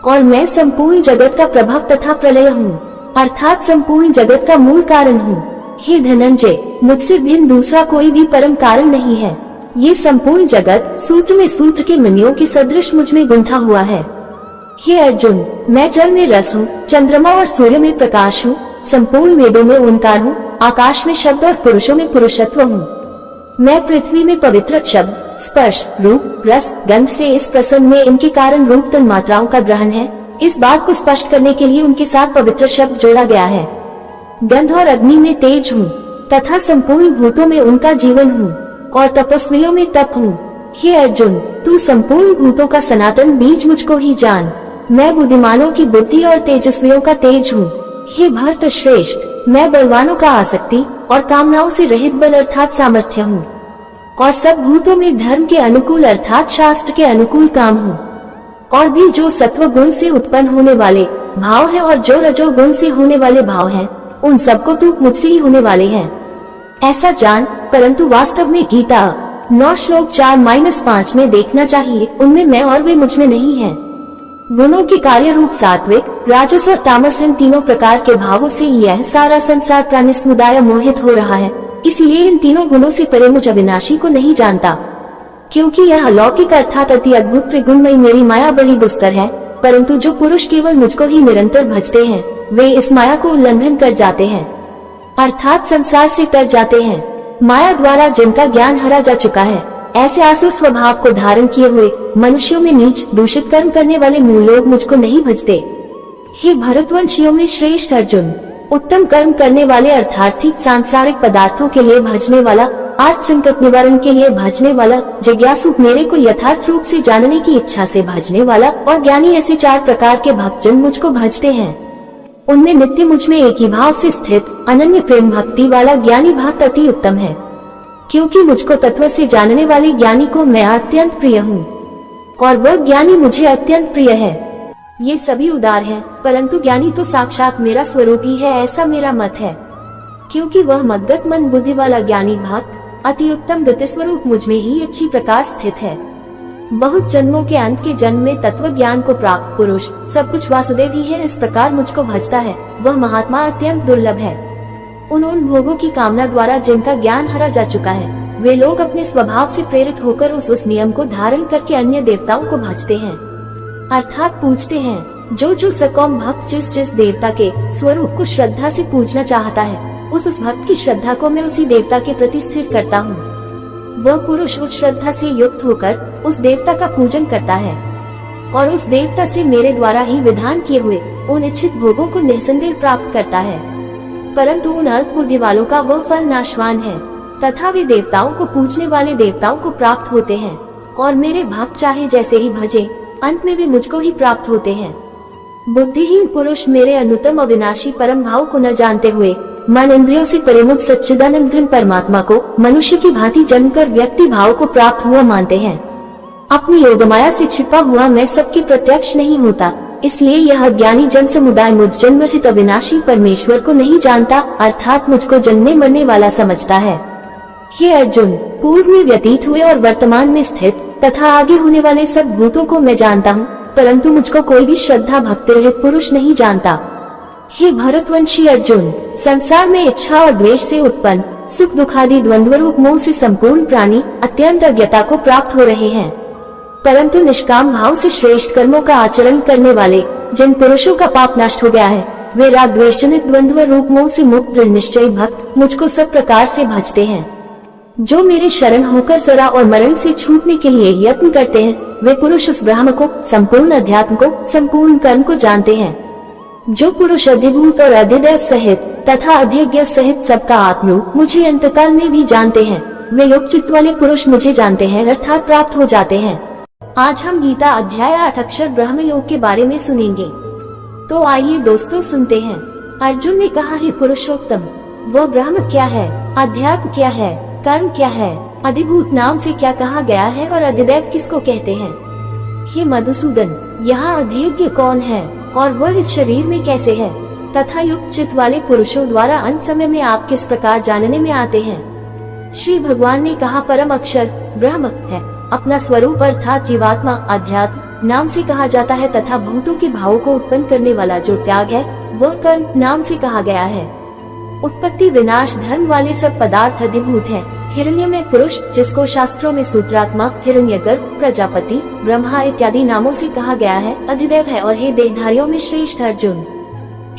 और मैं संपूर्ण जगत का प्रभाव तथा प्रलय हूँ, अर्थात संपूर्ण जगत का मूल कारण हूँ। हे धनंजय, मुझसे भिन्न दूसरा कोई भी परम कारण नहीं है। ये संपूर्ण जगत सूत्र में सूत्र के मणियों के सदृश मुझ में गुंथा हुआ है। हे अर्जुन, मैं जल में रस हूँ, चंद्रमा और सूर्य में प्रकाश हूँ, संपूर्ण वेदों में ओंकार हूँ, आकाश में शब्द और पुरुषों में पुरुषत्व हूँ। मैं पृथ्वी में पवित्र शब्द, स्पर्श, रूप, रस, गंध से इस प्रसंग में इनके कारण रूप तन मात्राओं का ग्रहण है। इस बात को स्पष्ट करने के लिए उनके साथ पवित्र शब्द जोड़ा गया है। गंध और अग्नि में तेज हूँ, तथा संपूर्ण भूतों में उनका जीवन हूँ, और तपस्वियों में तप हूँ। हे अर्जुन, तू संपूर्ण भूतों का सनातन बीज मुझको ही जान। मैं बुद्धिमानों की बुद्धि और तेजस्वियों का तेज हूँ। हे भरत श्रेष्ठ, मैं बलवानों का आसक्ति और कामनाओं से रहित बल अर्थात सामर्थ्य हूँ, और सब भूतों में धर्म के अनुकूल अर्थात शास्त्र के अनुकूल काम हूँ। और भी जो सत्व गुण से उत्पन्न होने वाले भाव है और जो रजोगुण से होने वाले भाव हैं, उन सबको तू मुझसे ही होने वाले हैं, ऐसा जान। परंतु वास्तव में गीता 9 श्लोक 4-5 में देखना चाहिए, उनमें मैं और वे मुझ में नहीं है। गुणों के कार्य रूप सात्विक, राजस और तामस इन तीनों प्रकार के भावों से यह सारा संसार प्राणी समुदाय मोहित हो रहा है। इसलिए इन तीनों गुणों से परे मुझ अविनाशी को नहीं जानता, क्योंकि यह अलौकिक अर्थात अति अद्भुत त्रिगुणमयी मेरी माया बड़ी दुस्तर है। परंतु जो पुरुष केवल मुझको ही निरंतर भजते हैं, वे इस माया को उल्लंघन कर जाते हैं, अर्थात संसार से तर जाते हैं। माया द्वारा जिनका ज्ञान हरा जा चुका है, ऐसे आसुर स्वभाव को धारण किए हुए मनुष्यों में नीच दूषित कर्म करने वाले मूल लोग मुझको नहीं भजते। हे भरतवंशियों में श्रेष्ठ अर्जुन, उत्तम कर्म करने वाले अर्थार्थिक सांसारिक पदार्थों के लिए भजने वाला, आर्थ संकट निवारण के लिए भजने वाला, जिज्ञासु मेरे को यथार्थ रूप से जानने की इच्छा से भजने वाला और ज्ञानी, ऐसे 4 प्रकार के भक्तजन मुझको भजते हैं। उनमें नित्य मुझ में एक ही भाव से स्थित अनन्य प्रेम भक्ति वाला ज्ञानी भक्त अति उत्तम है, क्योंकि मुझको तत्व से जानने वाले ज्ञानी को मैं अत्यंत प्रिय हूँ और वह ज्ञानी मुझे अत्यंत प्रिय है। ये सभी उदार हैं, परंतु ज्ञानी तो साक्षात मेरा स्वरूप ही है, ऐसा मेरा मत है, क्योंकि वह मद्गत मन बुद्धि वाला ज्ञानी भक्त अति उत्तम गति स्वरूप मुझ में ही अच्छी प्रकार स्थित है। बहुत जन्मों के अंत के जन्म में तत्व ज्ञान को प्राप्त पुरुष सब कुछ वासुदेव ही है, इस प्रकार मुझको भजता है, वह महात्मा अत्यंत दुर्लभ है। उन भोगों की कामना द्वारा जिनका ज्ञान हरा जा चुका है, वे लोग अपने स्वभाव से प्रेरित होकर उस नियम को धारण करके अन्य देवताओं को भजते हैं, अर्थात पूजते हैं। जो सकौम भक्त जिस देवता के स्वरूप को श्रद्धा से पूजना चाहता है, उस भक्त की श्रद्धा को मैं उसी देवता के प्रति स्थिर करता हूँ। वह पुरुष उस श्रद्धा से युक्त होकर उस देवता का पूजन करता है और उस देवता से मेरे द्वारा ही विधान किए हुए उन इच्छित भोगों को निसंदेह प्राप्त करता है। परंतु उन अल्प बुद्धि वालों का वह फल नाशवान है, तथा वे देवताओं को पूजने वाले देवताओं को प्राप्त होते हैं, और मेरे भक्त चाहे जैसे ही भजे, अंत में वे मुझको ही प्राप्त होते हैं। बुद्धिहीन पुरुष मेरे अनुत्तम अविनाशी परम भाव को न जानते हुए मन इंद्रियों से परिमुख सच्चिदानंद घन परमात्मा को मनुष्य की भांति जन्मकर व्यक्ति भाव को प्राप्त हुआ मानते हैं। अपनी योगमाया से छिपा हुआ मैं सबके प्रत्यक्ष नहीं होता, इसलिए यह ज्ञानी जन समुदाय मुझ जन्मरहित अविनाशी परमेश्वर को नहीं जानता, अर्थात मुझको जन्मने मरने वाला समझता है। हे अर्जुन, पूर्व में व्यतीत हुए और वर्तमान में स्थित तथा आगे होने वाले सब भूतों को मैं जानता हूँ, परंतु मुझको कोई भी श्रद्धा भक्ति रहित पुरुष नहीं जानता। हे भरतवंशी अर्जुन, संसार में इच्छा और द्वेष से उत्पन्न सुख दुखादि द्वंद्व रूप मोह से संपूर्ण प्राणी अत्यंत अज्ञता को प्राप्त हो रहे हैं, परंतु निष्काम भाव से श्रेष्ठ कर्मों का आचरण करने वाले जिन पुरुषों का पाप नष्ट हो गया है, वे राग द्वेष जनित द्वंद्व रूप मोह से मुक्त दृढ़ निश्चयी भक्त मुझको सब प्रकार से भजते हैं। जो मेरे शरण होकर सरा और मरण से छूटने के लिए यत्न करते हैं, वे पुरुष उस ब्रह्म को, संपूर्ण अध्यात्म को, संपूर्ण कर्म को जानते हैं। जो पुरुष अधिभूत और अधिदैव सहित तथा अधिज्ञ सहित सबका आत्मरूप मुझे अंतकाल में भी जानते हैं, वे योग चित्त वाले पुरुष मुझे जानते हैं, अर्थात प्राप्त हो जाते हैं। आज हम गीता अध्याय 8 अक्षर ब्रह्म योग के बारे में सुनेंगे। तो आइए दोस्तों सुनते हैं। अर्जुन ने कहा, हे पुरुषोत्तम, वह ब्रह्म क्या है, अध्यात्म क्या है, कर्म क्या है, अधिभूत नाम से क्या कहा गया है और अधिदैव किसको कहते हैं? हे मधुसूदन, यहाँ अधिज्ञ कौन है और वह इस शरीर में कैसे है, तथा युक्त चित्त वाले पुरुषों द्वारा अंत समय में आप किस प्रकार जानने में आते हैं? श्री भगवान ने कहा, परम अक्षर ब्रह्म है, अपना स्वरूप अर्थात जीवात्मा अध्यात्म नाम से कहा जाता है, तथा भूतों के भावों को उत्पन्न करने वाला जो त्याग है वह कर्म नाम से कहा गया है। उत्पत्ति विनाश धर्म वाले सब पदार्थ अधिभूत है। हिरण्य में पुरुष, जिसको शास्त्रों में सूत्रात्मा, हिरण्यगर्भ, प्रजापति, ब्रह्मा इत्यादि नामों से कहा गया है, अधिदैव है। और हे देहधारियों में श्रेष्ठ अर्जुन,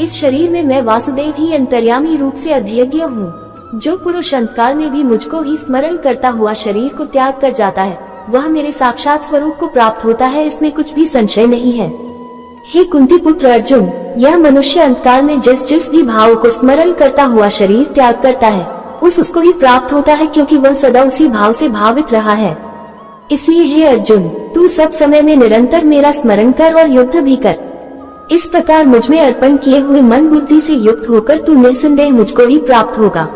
इस शरीर में मैं वासुदेव ही अंतर्यामी रूप से अधिज्ञ हूँ। जो पुरुष अंतकाल में भी मुझको ही स्मरण करता हुआ शरीर को त्याग कर जाता है, वह मेरे साक्षात स्वरूप को प्राप्त होता है, इसमें कुछ भी संशय नहीं है। हे कुंती पुत्र अर्जुन, यह मनुष्य अंतकाल में जिस भी भाव को स्मरण करता हुआ शरीर त्याग करता है, उसको ही प्राप्त होता है, क्योंकि वह सदा उसी भाव से भावित रहा है। इसलिए हे अर्जुन, तू सब समय में निरंतर मेरा स्मरण कर और युद्ध भी कर। इस प्रकार मुझ में अर्पण किए हुए मन बुद्धि से युक्त होकर तू निसंदेह मुझको ही प्राप्त होगा।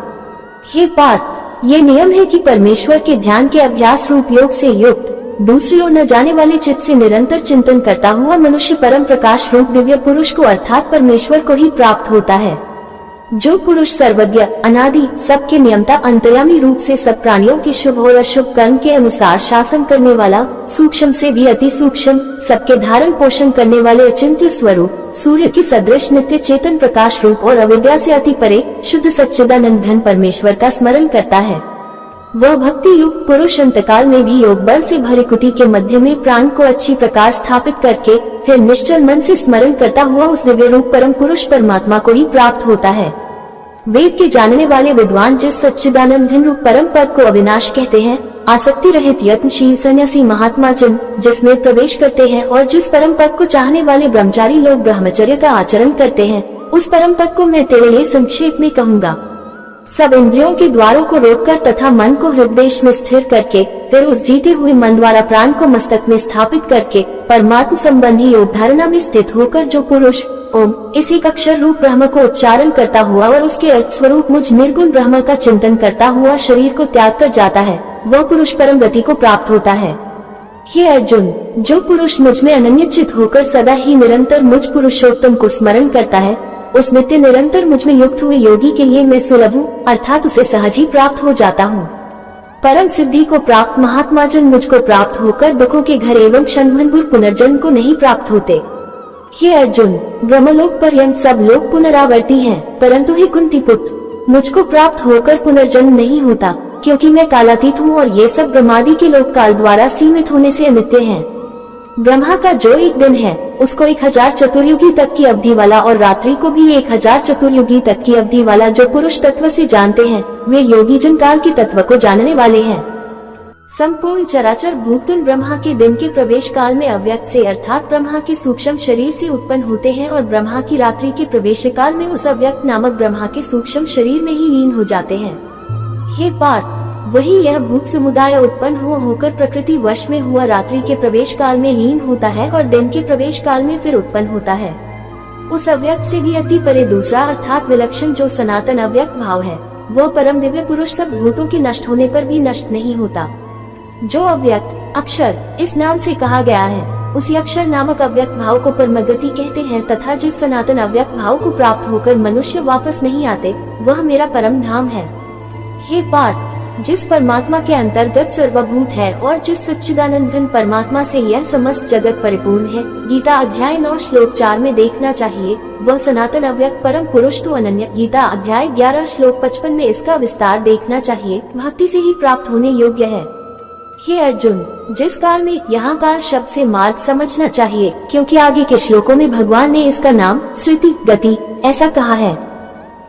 हे पार्थ, ये नियम है कि परमेश्वर के ध्यान के अभ्यास रूप योग से युक्त, दूसरी ओर न जाने वाले चित्त से निरंतर चिंतन करता हुआ मनुष्य परम प्रकाश रूप दिव्य पुरुष को अर्थात परमेश्वर को ही प्राप्त होता है। जो पुरुष सर्वज्ञ, अनादि, सबके नियंता, अंतर्यामी रूप से सब प्राणियों के शुभ और अशुभ कर्म के अनुसार शासन करने वाला, सूक्ष्म से भी अति सूक्ष्म, सबके धारण पोषण करने वाले अचिंत्य स्वरूप, सूर्य की सदृश नित्य चेतन प्रकाश रूप और अविद्या से अति परे शुद्ध सच्चिदानंद घन परमेश्वर का स्मरण करता है, वह भक्ति युक्त पुरुष अंतकाल में भी योग बल से भरे कुटी के मध्य में प्राण को अच्छी प्रकार स्थापित करके फिर निश्चल मन से स्मरण करता हुआ उस दिव्य रूप परम पुरुष परमात्मा को ही प्राप्त होता है। वेद के जानने वाले विद्वान जिस सच्चिदानंद घन रूप परम पद को अविनाश कहते हैं, आसक्ति रहित यत्नशील सन्यासी महात्मा जन जिसमें प्रवेश करते हैं और जिस परम पद को चाहने वाले ब्रह्मचारी लोग ब्रह्मचर्य का आचरण करते हैं, उस परम पद को मैं तेरे लिए संक्षेप में कहूँगा। सब इंद्रियों के द्वारों को रोककर तथा मन को हृदय में स्थिर करके फिर उस जीते हुए मन द्वारा प्राण को मस्तक में स्थापित करके परमात्मा संबंधी योग धारणा में स्थित होकर जो पुरुष ओम इस एक अक्षर रूप ब्रह्म को उच्चारण करता हुआ और उसके अर्थ स्वरूप मुझ निर्गुण ब्रह्म का चिंतन करता हुआ शरीर को त्याग कर जाता है, वह पुरुष परम गति को प्राप्त होता है। हे अर्जुन, जो पुरुष मुझ में अनन्यचित होकर सदा ही निरंतर मुझ पुरुषोत्तम को स्मरण करता है, उस नित्य निरंतर मुझ में युक्त हुए योगी के लिए मैं सुलभ हूँ, अर्थात उसे सहज ही प्राप्त हो जाता हूँ। परम सिद्धि को प्राप्त महात्मा जन मुझको प्राप्त होकर दुखों के घर एवं क्षणभंगुर पुनर्जन्म को नहीं प्राप्त होते। हे अर्जुन, ब्रह्मलोक पर्यंत सब लोग पुनरावर्ती हैं, परंतु हे कुंती पुत्र, मुझको प्राप्त होकर पुनर्जन्म नहीं होता, क्योंकि मैं कालातीत हूँ और ये सब ब्रह्मादि के लोग काल द्वारा सीमित होने से अनित्य हैं। ब्रह्मा का जो एक दिन है उसको 1000 चतुर्युगी तक की अवधि वाला और रात्रि को भी 1000 चतुर्युगी तक की अवधि वाला जो पुरुष तत्व से जानते हैं, वे योगी जन काल के तत्व को जानने वाले हैं। संपूर्ण चराचर भूतगण ब्रह्मा के दिन के प्रवेश काल में अव्यक्त से अर्थात ब्रह्मा के सूक्ष्म शरीर से उत्पन्न होते हैं और ब्रह्मा की रात्रि के प्रवेश काल में उस अव्यक्त नामक ब्रह्मा के सूक्ष्म शरीर में ही लीन हो जाते हैं। हे पार्थ, वही यह भूत समुदाय उत्पन्न होकर प्रकृति वश में हुआ रात्रि के प्रवेश काल में लीन होता है और दिन के प्रवेश काल में फिर उत्पन्न होता है। उस अव्यक्त से भी अति परे दूसरा अर्थात विलक्षण जो सनातन अव्यक्त भाव है, वह परम दिव्य पुरुष सब भूतों के नष्ट होने पर भी नष्ट नहीं होता। जो अव्यक्त अक्षर इस नाम से कहा गया है, उसी अक्षर नामक अव्यक्त भाव को परमगति कहते हैं तथा जिस सनातन अव्यक्त भाव को प्राप्त होकर मनुष्य वापस नहीं आते, वह मेरा परम धाम है। हे पार्थ, जिस परमात्मा के अंतर्गत सर्वभूत है और जिस सच्चिदानंद घन परमात्मा से यह समस्त जगत परिपूर्ण है, गीता अध्याय 9 श्लोक 4 में देखना चाहिए, वह सनातन अव्यक्त परम पुरुष तो अनन्य। गीता अध्याय 11 श्लोक 55 में इसका विस्तार देखना चाहिए, भक्ति से ही प्राप्त होने योग्य है। हे अर्जुन, जिस काल में यहाँ काल शब्द से मार्ग समझना चाहिए, क्योंकि आगे के श्लोकों में भगवान ने इसका नाम श्रुति गति ऐसा कहा है।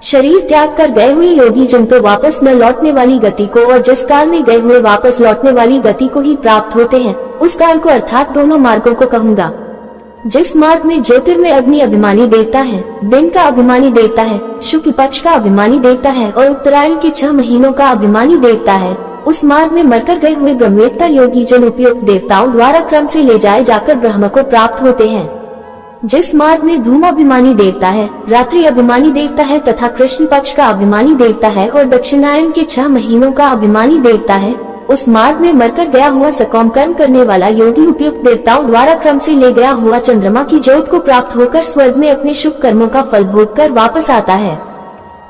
शरीर त्याग कर गए हुए योगी जन तो वापस न लौटने वाली गति को और जिस काल में गए हुए वापस लौटने वाली गति को ही प्राप्त होते हैं, उस काल को अर्थात दोनों मार्गों को कहूँगा। जिस मार्ग में ज्योतिर्मय अग्नि अभिमानी देवता है, दिन का अभिमानी देवता है, शुक्ल पक्ष का अभिमानी देवता है और उत्तरायण के 6 महीनों का अभिमानी देवता है, उस मार्ग में मरकर गए हुए ब्रह्मवेत्ता योगी जन उपयुक्त देवताओं द्वारा क्रम से ले जाए जाकर ब्रह्म को प्राप्त होते हैं। जिस मार्ग में धूम अभिमानी देवता है, रात्रि अभिमानी देवता है तथा कृष्ण पक्ष का अभिमानी देवता है और दक्षिणायन के 6 महीनों का अभिमानी देवता है, उस मार्ग में मरकर गया हुआ सकौम कर्म करने वाला योगी उपयुक्त देवताओं द्वारा क्रम से ले गया हुआ चंद्रमा की ज्योत को प्राप्त होकर स्वर्ग में अपने शुभ कर्मों का फल भोग कर वापस आता है।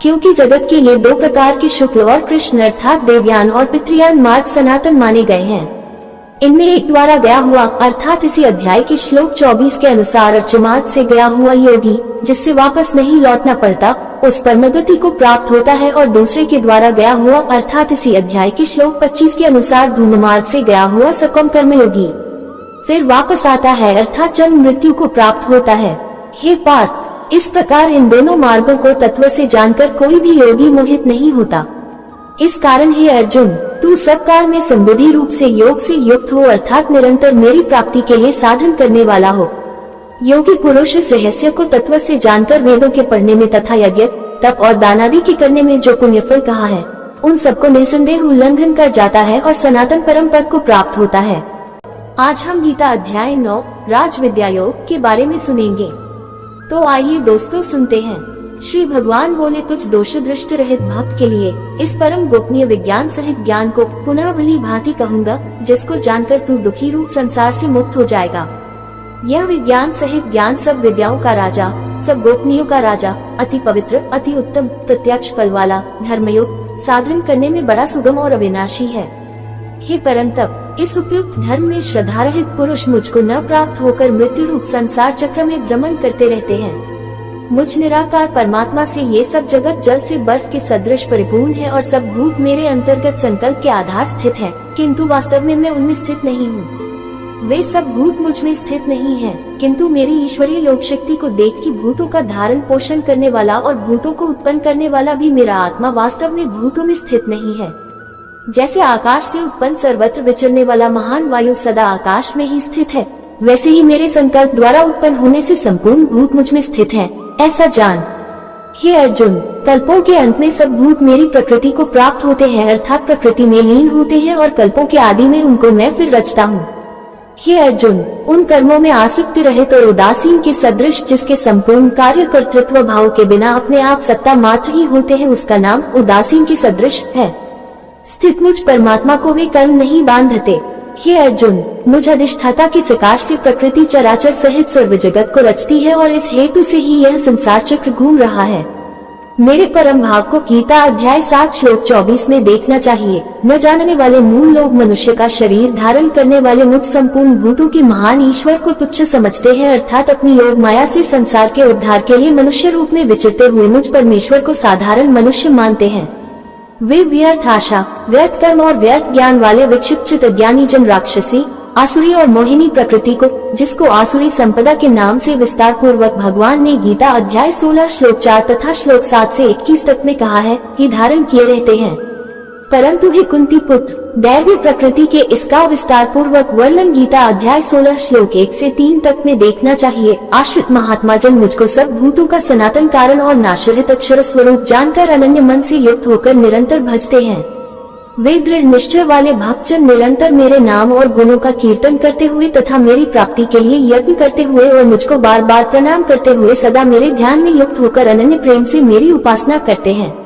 क्योंकि जगत के ये 2 प्रकार के शुक्ल और कृष्ण अर्थात देवयान और पितृयान मार्ग सनातन माने गए हैं। इनमें एक द्वारा गया हुआ अर्थात इसी अध्याय के श्लोक 24 के अनुसार अर्चमार्ग से गया हुआ योगी जिससे वापस नहीं लौटना पड़ता, उस परमगति को प्राप्त होता है और दूसरे के द्वारा गया हुआ अर्थात इसी अध्याय के श्लोक 25 के अनुसार धूम मार्ग से गया हुआ सकौम कर्मयोगी फिर वापस आता है अर्थात जन्म मृत्यु को प्राप्त होता है। हे पार्थ, इस प्रकार इन दोनों मार्गों को तत्व से जानकर कोई भी योगी मोहित नहीं होता। इस कारण हे अर्जुन, तू सब काल में संबुद्धि रूप से योग से युक्त हो अर्थात निरंतर मेरी प्राप्ति के लिए साधन करने वाला हो। योगी पुरुष इस रहस्य को तत्व से जानकर वेदों के पढ़ने में तथा यज्ञ तप और दान आदि के करने में जो पुण्य फल कहा है, उन सबको निसंदेह उल्लंघन कर जाता है और सनातन परम पद को प्राप्त होता है। आज हम गीता अध्याय 9 राज विद्या योग के बारे में सुनेंगे। तो आइए दोस्तों सुनते हैं। श्री भगवान बोले, तुझ दोष दृष्टि रहित भक्त के लिए इस परम गोपनीय विज्ञान सहित ज्ञान को पुनः भली भांति कहूँगा, जिसको जानकर तू दुखी रूप संसार से मुक्त हो जाएगा। यह विज्ञान सहित ज्ञान सब विद्याओं का राजा, सब गोपनीयों का राजा, अति पवित्र, अति उत्तम, प्रत्यक्ष फल वाला, धर्मयुक्त, साधन करने में बड़ा सुगम और अविनाशी है। हे परंतप, इस उपयुक्त धर्म में श्रद्धा रहित पुरुष मुझको न प्राप्त होकर मृत्यु रूप संसार चक्र में भ्रमण करते रहते हैं। मुझ निराकार परमात्मा से ये सब जगत जल से बर्फ के सदृश परिपूर्ण है और सब भूत मेरे अंतर्गत संकल्प के आधार स्थित है, किंतु वास्तव में मैं उनमें स्थित नहीं हूँ। वे सब भूत मुझ में स्थित नहीं हैं, किंतु मेरी ईश्वरीय योग शक्ति को देख कि भूतों का धारण पोषण करने वाला और भूतों को उत्पन्न करने वाला भी मेरा आत्मा वास्तव में भूतों में स्थित नहीं है। जैसे आकाश से उत्पन्न सर्वत्र विचरने वाला महान वायु सदा आकाश में ही स्थित है, वैसे ही मेरे संकल्प द्वारा उत्पन्न होने से संपूर्ण भूत मुझ में स्थित है, ऐसा जान। हे अर्जुन, कल्पों के अंत में सब भूत मेरी प्रकृति को प्राप्त होते हैं, अर्थात प्रकृति में लीन होते हैं और कल्पों के आदि में उनको मैं फिर रचता हूँ। हे अर्जुन, उन कर्मों में आसक्ति रहित और उदासीन के सदृश जिसके संपूर्ण कार्य कर्तृत्व भाव के बिना अपने आप सत्ता मात्र ही होते हैं, उसका नाम उदासीन के सदृश है। स्थित मुझ परमात्मा को वे कर्म नहीं बांधते। हे अर्जुन, मुझ अधिष्ठाता के सकाश से प्रकृति चराचर सहित सर्व जगत को रचती है और इस हेतु से ही यह संसार चक्र घूम रहा है। मेरे परम भाव को गीता अध्याय 7 श्लोक 24 में देखना चाहिए। न जानने वाले मूल लोग मनुष्य का शरीर धारण करने वाले मुझ संपूर्ण भूतों के महान ईश्वर को तुच्छ समझते हैं, अर्थात अपनी योग माया से संसार के उद्धार के लिए मनुष्य रूप में विचरते हुए मुझ परमेश्वर को साधारण मनुष्य मानते हैं। वे व्यर्थ आशा, व्यर्थ कर्म और व्यर्थ ज्ञान वाले विक्षिप्त अज्ञानी जन राक्षसी, आसुरी और मोहिनी प्रकृति को, जिसको आसुरी संपदा के नाम से विस्तार पूर्वक भगवान ने गीता अध्याय 16 श्लोक 4 तथा श्लोक 7 से 21 तक में कहा है कि धारण किए रहते हैं। परंतु हे कुंती पुत्र, दैवी प्रकृति के इसका विस्तार पूर्वक वर्णन गीता अध्याय 16 श्लोक 1 से 3 तक में देखना चाहिए। आश्रित महात्मा जन मुझको सब भूतों का सनातन कारण और नाशरहित अक्षर स्वरूप जानकर अनन्य मन से युक्त होकर निरंतर भजते हैं। वे दृढ़ निश्चय वाले भक्तजन निरंतर मेरे नाम और गुणों का कीर्तन करते हुए तथा मेरी प्राप्ति के लिए यत्न करते हुए और मुझको बार बार प्रणाम करते हुए सदा मेरे ध्यान में युक्त होकर अनन्य प्रेम से मेरी उपासना करते हैं।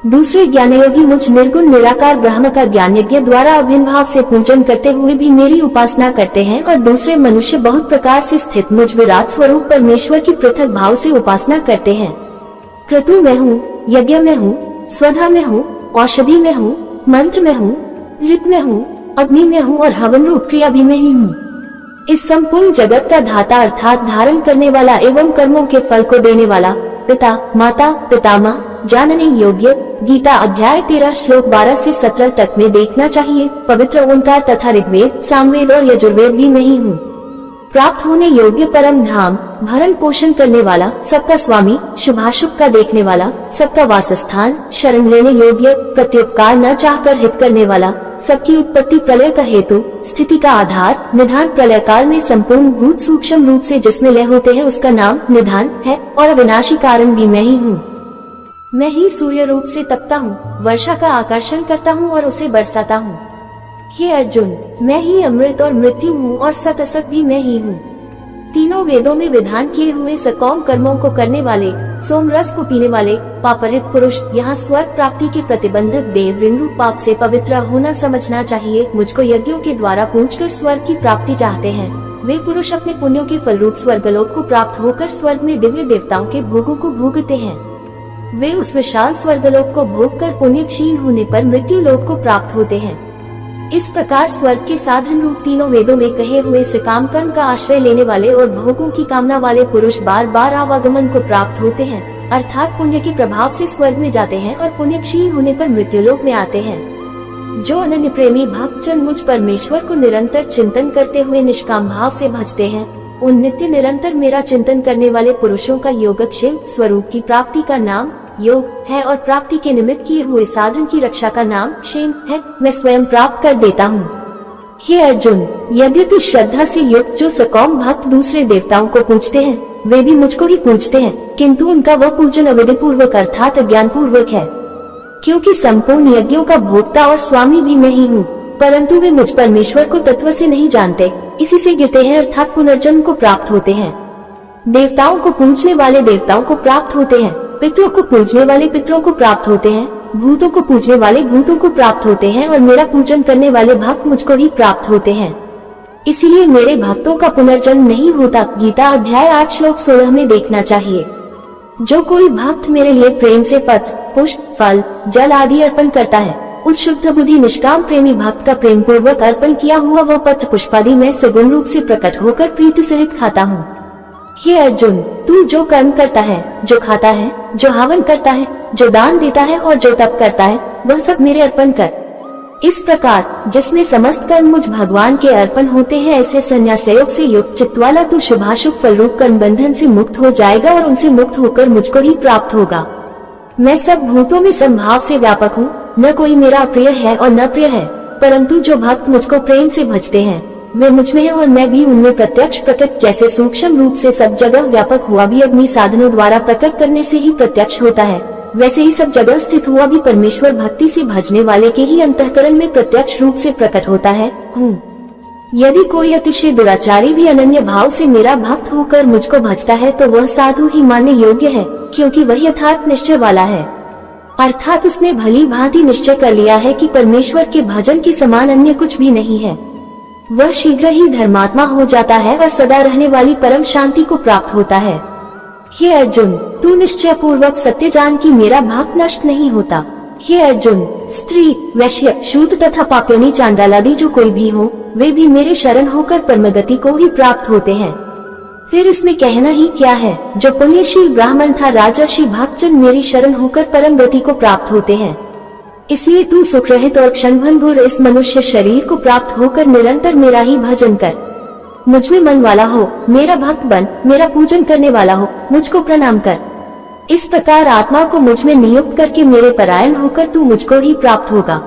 दूसरे ज्ञानयोगी मुझ निर्गुण निराकार ब्रह्म का ज्ञान यज्ञ द्वारा अभिन्न भाव से पूजन करते हुए भी मेरी उपासना करते हैं, और दूसरे मनुष्य बहुत प्रकार से स्थित मुझ विराट स्वरूप परमेश्वर की पृथक भाव से उपासना करते हैं। क्रतु में हूँ, यज्ञ में हूँ, स्वधा में हूँ, औषधि में हूँ, मंत्र में हूँ, ऋत में हूँ, अग्नि में हूँ और हवन रूप क्रिया भी में ही हूँ। इस संपूर्ण जगत का धाता अर्थात धारण करने वाला एवं कर्मों के फल को देने वाला पिता, माता, पितामह, जानने योग्य गीता अध्याय 13 श्लोक 12 से 17 तक में देखना चाहिए। पवित्र ओंकार तथा ऋग्वेद, सामवेद और यजुर्वेद भी मैं ही हूँ। प्राप्त होने योग्य परम धाम, भरण पोषण करने वाला, सबका स्वामी, शुभाशुभ का देखने वाला, सबका वासस्थान, शरण लेने योग्य, प्रत्युपकार न चाहकर हित करने वाला, सबकी उत्पत्ति प्रलय का हेतु, स्थिति का आधार, निधान, प्रलय काल में संपूर्ण भूत सूक्ष्म रूप से जिसमें लय होते हैं उसका नाम निधान है, और अविनाशी कारण भी मैं ही हूँ। मैं ही सूर्य रूप से तपता हूँ, वर्षा का आकर्षण करता हूँ और उसे बरसाता हूँ। हे अर्जुन, मैं ही अमृत और मृत्यु हूँ और सत असत भी मैं ही हूँ। तीनों वेदों में विधान किए हुए सकौम कर्मों को करने वाले, सोम रस को पीने वाले, पापरहित पुरुष यहाँ स्वर्ग प्राप्ति के प्रतिबंधक देव ऋण रूप पाप से पवित्र होना समझना चाहिए। मुझको यज्ञों के द्वारा पूजकर स्वर्ग की प्राप्ति चाहते हैं। वे पुरुष अपने पुण्यों के फलरूप स्वर्गलोक को प्राप्त होकर स्वर्ग में दिव्य देवताओं के भोगों को भोगते हैं। वे उस विशाल स्वर्गलोक को भोग कर पुण्य क्षीण होने पर मृत्यु लोक को प्राप्त होते हैं। इस प्रकार स्वर्ग के साधन रूप तीनों वेदों में कहे हुए सकाम कर्म का आश्रय लेने वाले और भोगों की कामना वाले पुरुष बार बार आवागमन को प्राप्त होते हैं, अर्थात पुण्य के प्रभाव से स्वर्ग में जाते हैं और पुण्य क्षीण होने पर मृत्युलोक में आते हैं। जो अनन्य प्रेमी भक्तजन मुझ परमेश्वर को निरंतर चिंतन करते हुए निष्काम भाव से भजते हैं, उन नित्य निरंतर मेरा चिंतन करने वाले पुरुषों का योगक्षेम स्वरूप की प्राप्ति का नाम योग है और प्राप्ति के निमित्त किए हुए साधन की रक्षा का नाम क्षेम है। मैं स्वयं प्राप्त कर देता हूँ। हे अर्जुन, यद्यपि श्रद्धा से युक्त जो सकौम भक्त दूसरे देवताओं को पूजते हैं, वे भी मुझको ही पूजते हैं, किंतु उनका वह पूजन अविधि पूर्वक अर्थात अज्ञान पूर्वक है। क्योंकि संपूर्ण यज्ञों का भोक्ता और स्वामी भी मैं ही हूँ, परंतु वे मुझ परमेश्वर को तत्व से नहीं जानते, इसी से गिरते हैं अर्थात पुनर्जन्म को प्राप्त होते हैं। देवताओं को पूजने वाले देवताओं को प्राप्त होते हैं, पितरों को पूजने वाले पितरों को प्राप्त होते हैं, भूतों को पूजने वाले भूतों को प्राप्त होते हैं और मेरा पूजन करने वाले भक्त मुझको ही प्राप्त होते हैं। इसीलिए मेरे भक्तों का पुनर्जन्म नहीं होता। गीता अध्याय 8 श्लोक 16 में देखना चाहिए। जो कोई भक्त मेरे लिए प्रेम से पत्र, पुष्प, फल, जल आदि अर्पण करता है, उस शुद्ध बुद्धि निष्काम प्रेमी भक्त का प्रेम पूर्वक अर्पण किया हुआ वह पत्र पुष्पादि में सगुण रूप से प्रकट होकर प्रीति सहित खाता हूँ। हे अर्जुन, तू जो कर्म करता है, जो खाता है, जो हवन करता है, जो दान देता है और जो तप करता है, वह सब मेरे अर्पण कर। इस प्रकार जिसमें समस्त कर्म मुझ भगवान के अर्पण होते हैं, ऐसे संन्यास योग से युक्त चित्त वाला तू शुभाशुभ फल रूप कर्म बंधन से मुक्त हो जाएगा और उनसे मुक्त होकर मुझको ही प्राप्त होगा। मैं सब भूतों में संभाव से व्यापक हूँ, न कोई मेरा अप्रिय है और न प्रिय है, परंतु जो भक्त मुझको प्रेम से भजते हैं वे मुझ में है और मैं भी उनमें प्रत्यक्ष प्रकट। जैसे सूक्ष्म रूप से सब जगह व्यापक हुआ भी अपनी साधनों द्वारा प्रकट करने से ही प्रत्यक्ष होता है, वैसे ही सब जगह स्थित हुआ भी परमेश्वर भक्ति से भजने वाले के ही अंतःकरण में प्रत्यक्ष रूप से प्रकट होता है। यदि कोई अतिशय दुराचारी भी अनन्य भाव से मेरा भक्त होकर मुझको भजता है तो वह साधु ही मानने योग्य है, क्योंकि वह यथार्थ निश्चय वाला है, अर्थात उसने भली भांति निश्चय कर लिया है कि परमेश्वर के भजन के समान अन्य कुछ भी नहीं है। वह शीघ्र ही धर्मात्मा हो जाता है और सदा रहने वाली परम शांति को प्राप्त होता है। हे अर्जुन, तू निश्चय पूर्वक सत्य जान कि मेरा भक्त नष्ट नहीं होता। हे अर्जुन, स्त्री, वैश्य, शूद्र तथा पापिनी चांडालादि जो कोई भी हो, वे भी मेरे शरण होकर परमगति को ही प्राप्त होते हैं। फिर इसमें कहना ही क्या है, जो पुण्यशील ब्राह्मण था राजर्षि भक्तजन मेरी शरण होकर परम गति को प्राप्त होते हैं। इसलिए तू सुख रहित और क्षणभंगुर इस मनुष्य शरीर को प्राप्त होकर निरंतर मेरा ही भजन कर। मुझ में मन वाला हो, मेरा भक्त बन, मेरा पूजन करने वाला हो, मुझको प्रणाम कर। इस प्रकार आत्मा को मुझ में नियुक्त करके मेरे परायण होकर तू मुझको ही प्राप्त होगा।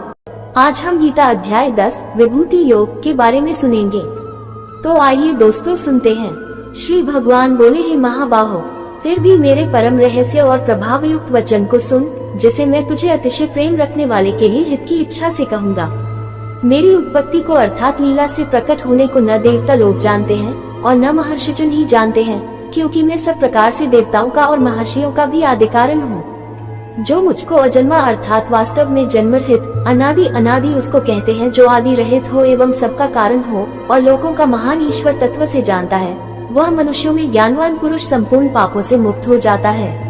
आज हम गीता अध्याय 10 विभूति योग के बारे में सुनेंगे। तो आइए दोस्तों सुनते हैं। श्री भगवान बोले, हे महाबाहो, फिर भी मेरे परम रहस्य और प्रभावयुक्त वचन को सुन, जिसे मैं तुझे अतिशय प्रेम रखने वाले के लिए हित की इच्छा से कहूँगा। मेरी उत्पत्ति को अर्थात लीला से प्रकट होने को न देवता लोग जानते हैं और न महर्षिजन ही जानते हैं, क्योंकि मैं सब प्रकार से देवताओं का और महर्षियों का भी आदि कारण हूँ। जो मुझको अजन्मा अर्थात वास्तव में जन्म रहित अनादि अनादि उसको कहते हैं, जो आदि रहित हो एवं सबका कारण हो और लोगों का महान ईश्वर तत्व से जानता है, वह मनुष्यों में ज्ञानवान पुरुष संपूर्ण पापों से मुक्त हो जाता है।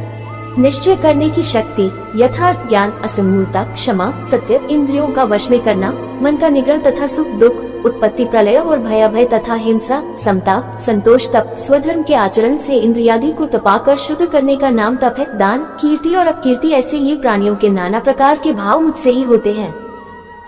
निश्चय करने की शक्ति, यथार्थ ज्ञान, असमूलता, क्षमा, सत्य, इंद्रियों का वश में करना, मन का निग्रह तथा सुख दुख, उत्पत्ति प्रलय और भयाभय तथा हिंसा, समता, संतोष, तप, स्वधर्म के आचरण से इंद्रियादि को तपाकर शुद्ध करने का नाम तप है। दान, कीर्ति और अपकीर्ति, ऐसे ये प्राणियों के नाना प्रकार के भाव मुझसे ही होते हैं।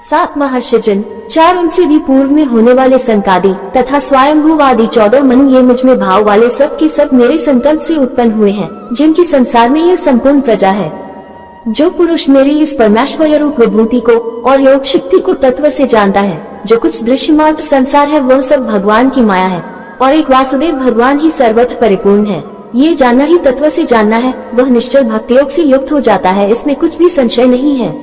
7 महर्षिजन, 4 उनसे भी पूर्व में होने वाले संकादि तथा स्वयंभुव आदि 14 मनु, ये मुझ में भाव वाले सब के सब मेरे संकल्प से उत्पन्न हुए हैं, जिनकी संसार में यह संपूर्ण प्रजा है। जो पुरुष मेरी इस परमेश्वर रूप विभूति को और योग शक्ति को तत्व से जानता है, जो कुछ दृश्य मात्र संसार है वह सब भगवान की माया है और एक वासुदेव भगवान ही सर्वत्र परिपूर्ण है, ये जानना ही तत्व से जानना है, वह निश्चल भक्ति योग से युक्त हो जाता है, इसमें कुछ भी संशय नहीं है।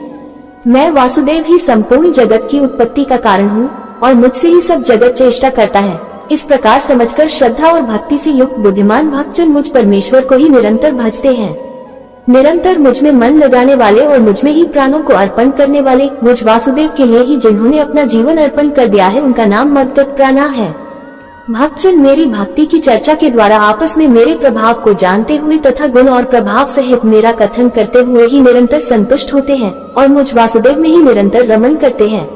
मैं वासुदेव ही संपूर्ण जगत की उत्पत्ति का कारण हूँ और मुझसे ही सब जगत चेष्टा करता है। इस प्रकार समझकर श्रद्धा और भक्ति से युक्त बुद्धिमान भक्तजन मुझ परमेश्वर को ही निरंतर भजते हैं। निरंतर मुझ में मन लगाने वाले और मुझ में ही प्राणों को अर्पण करने वाले, मुझ वासुदेव के लिए ही जिन्होंने अपना जीवन अर्पण कर दिया है, उनका नाम मद्गत प्राणा है। भक्तजन मेरी भक्ति की चर्चा के द्वारा आपस में मेरे प्रभाव को जानते हुए तथा गुण और प्रभाव सहित मेरा कथन करते हुए ही निरंतर संतुष्ट होते हैं और मुझ वासुदेव में ही निरंतर रमन करते हैं।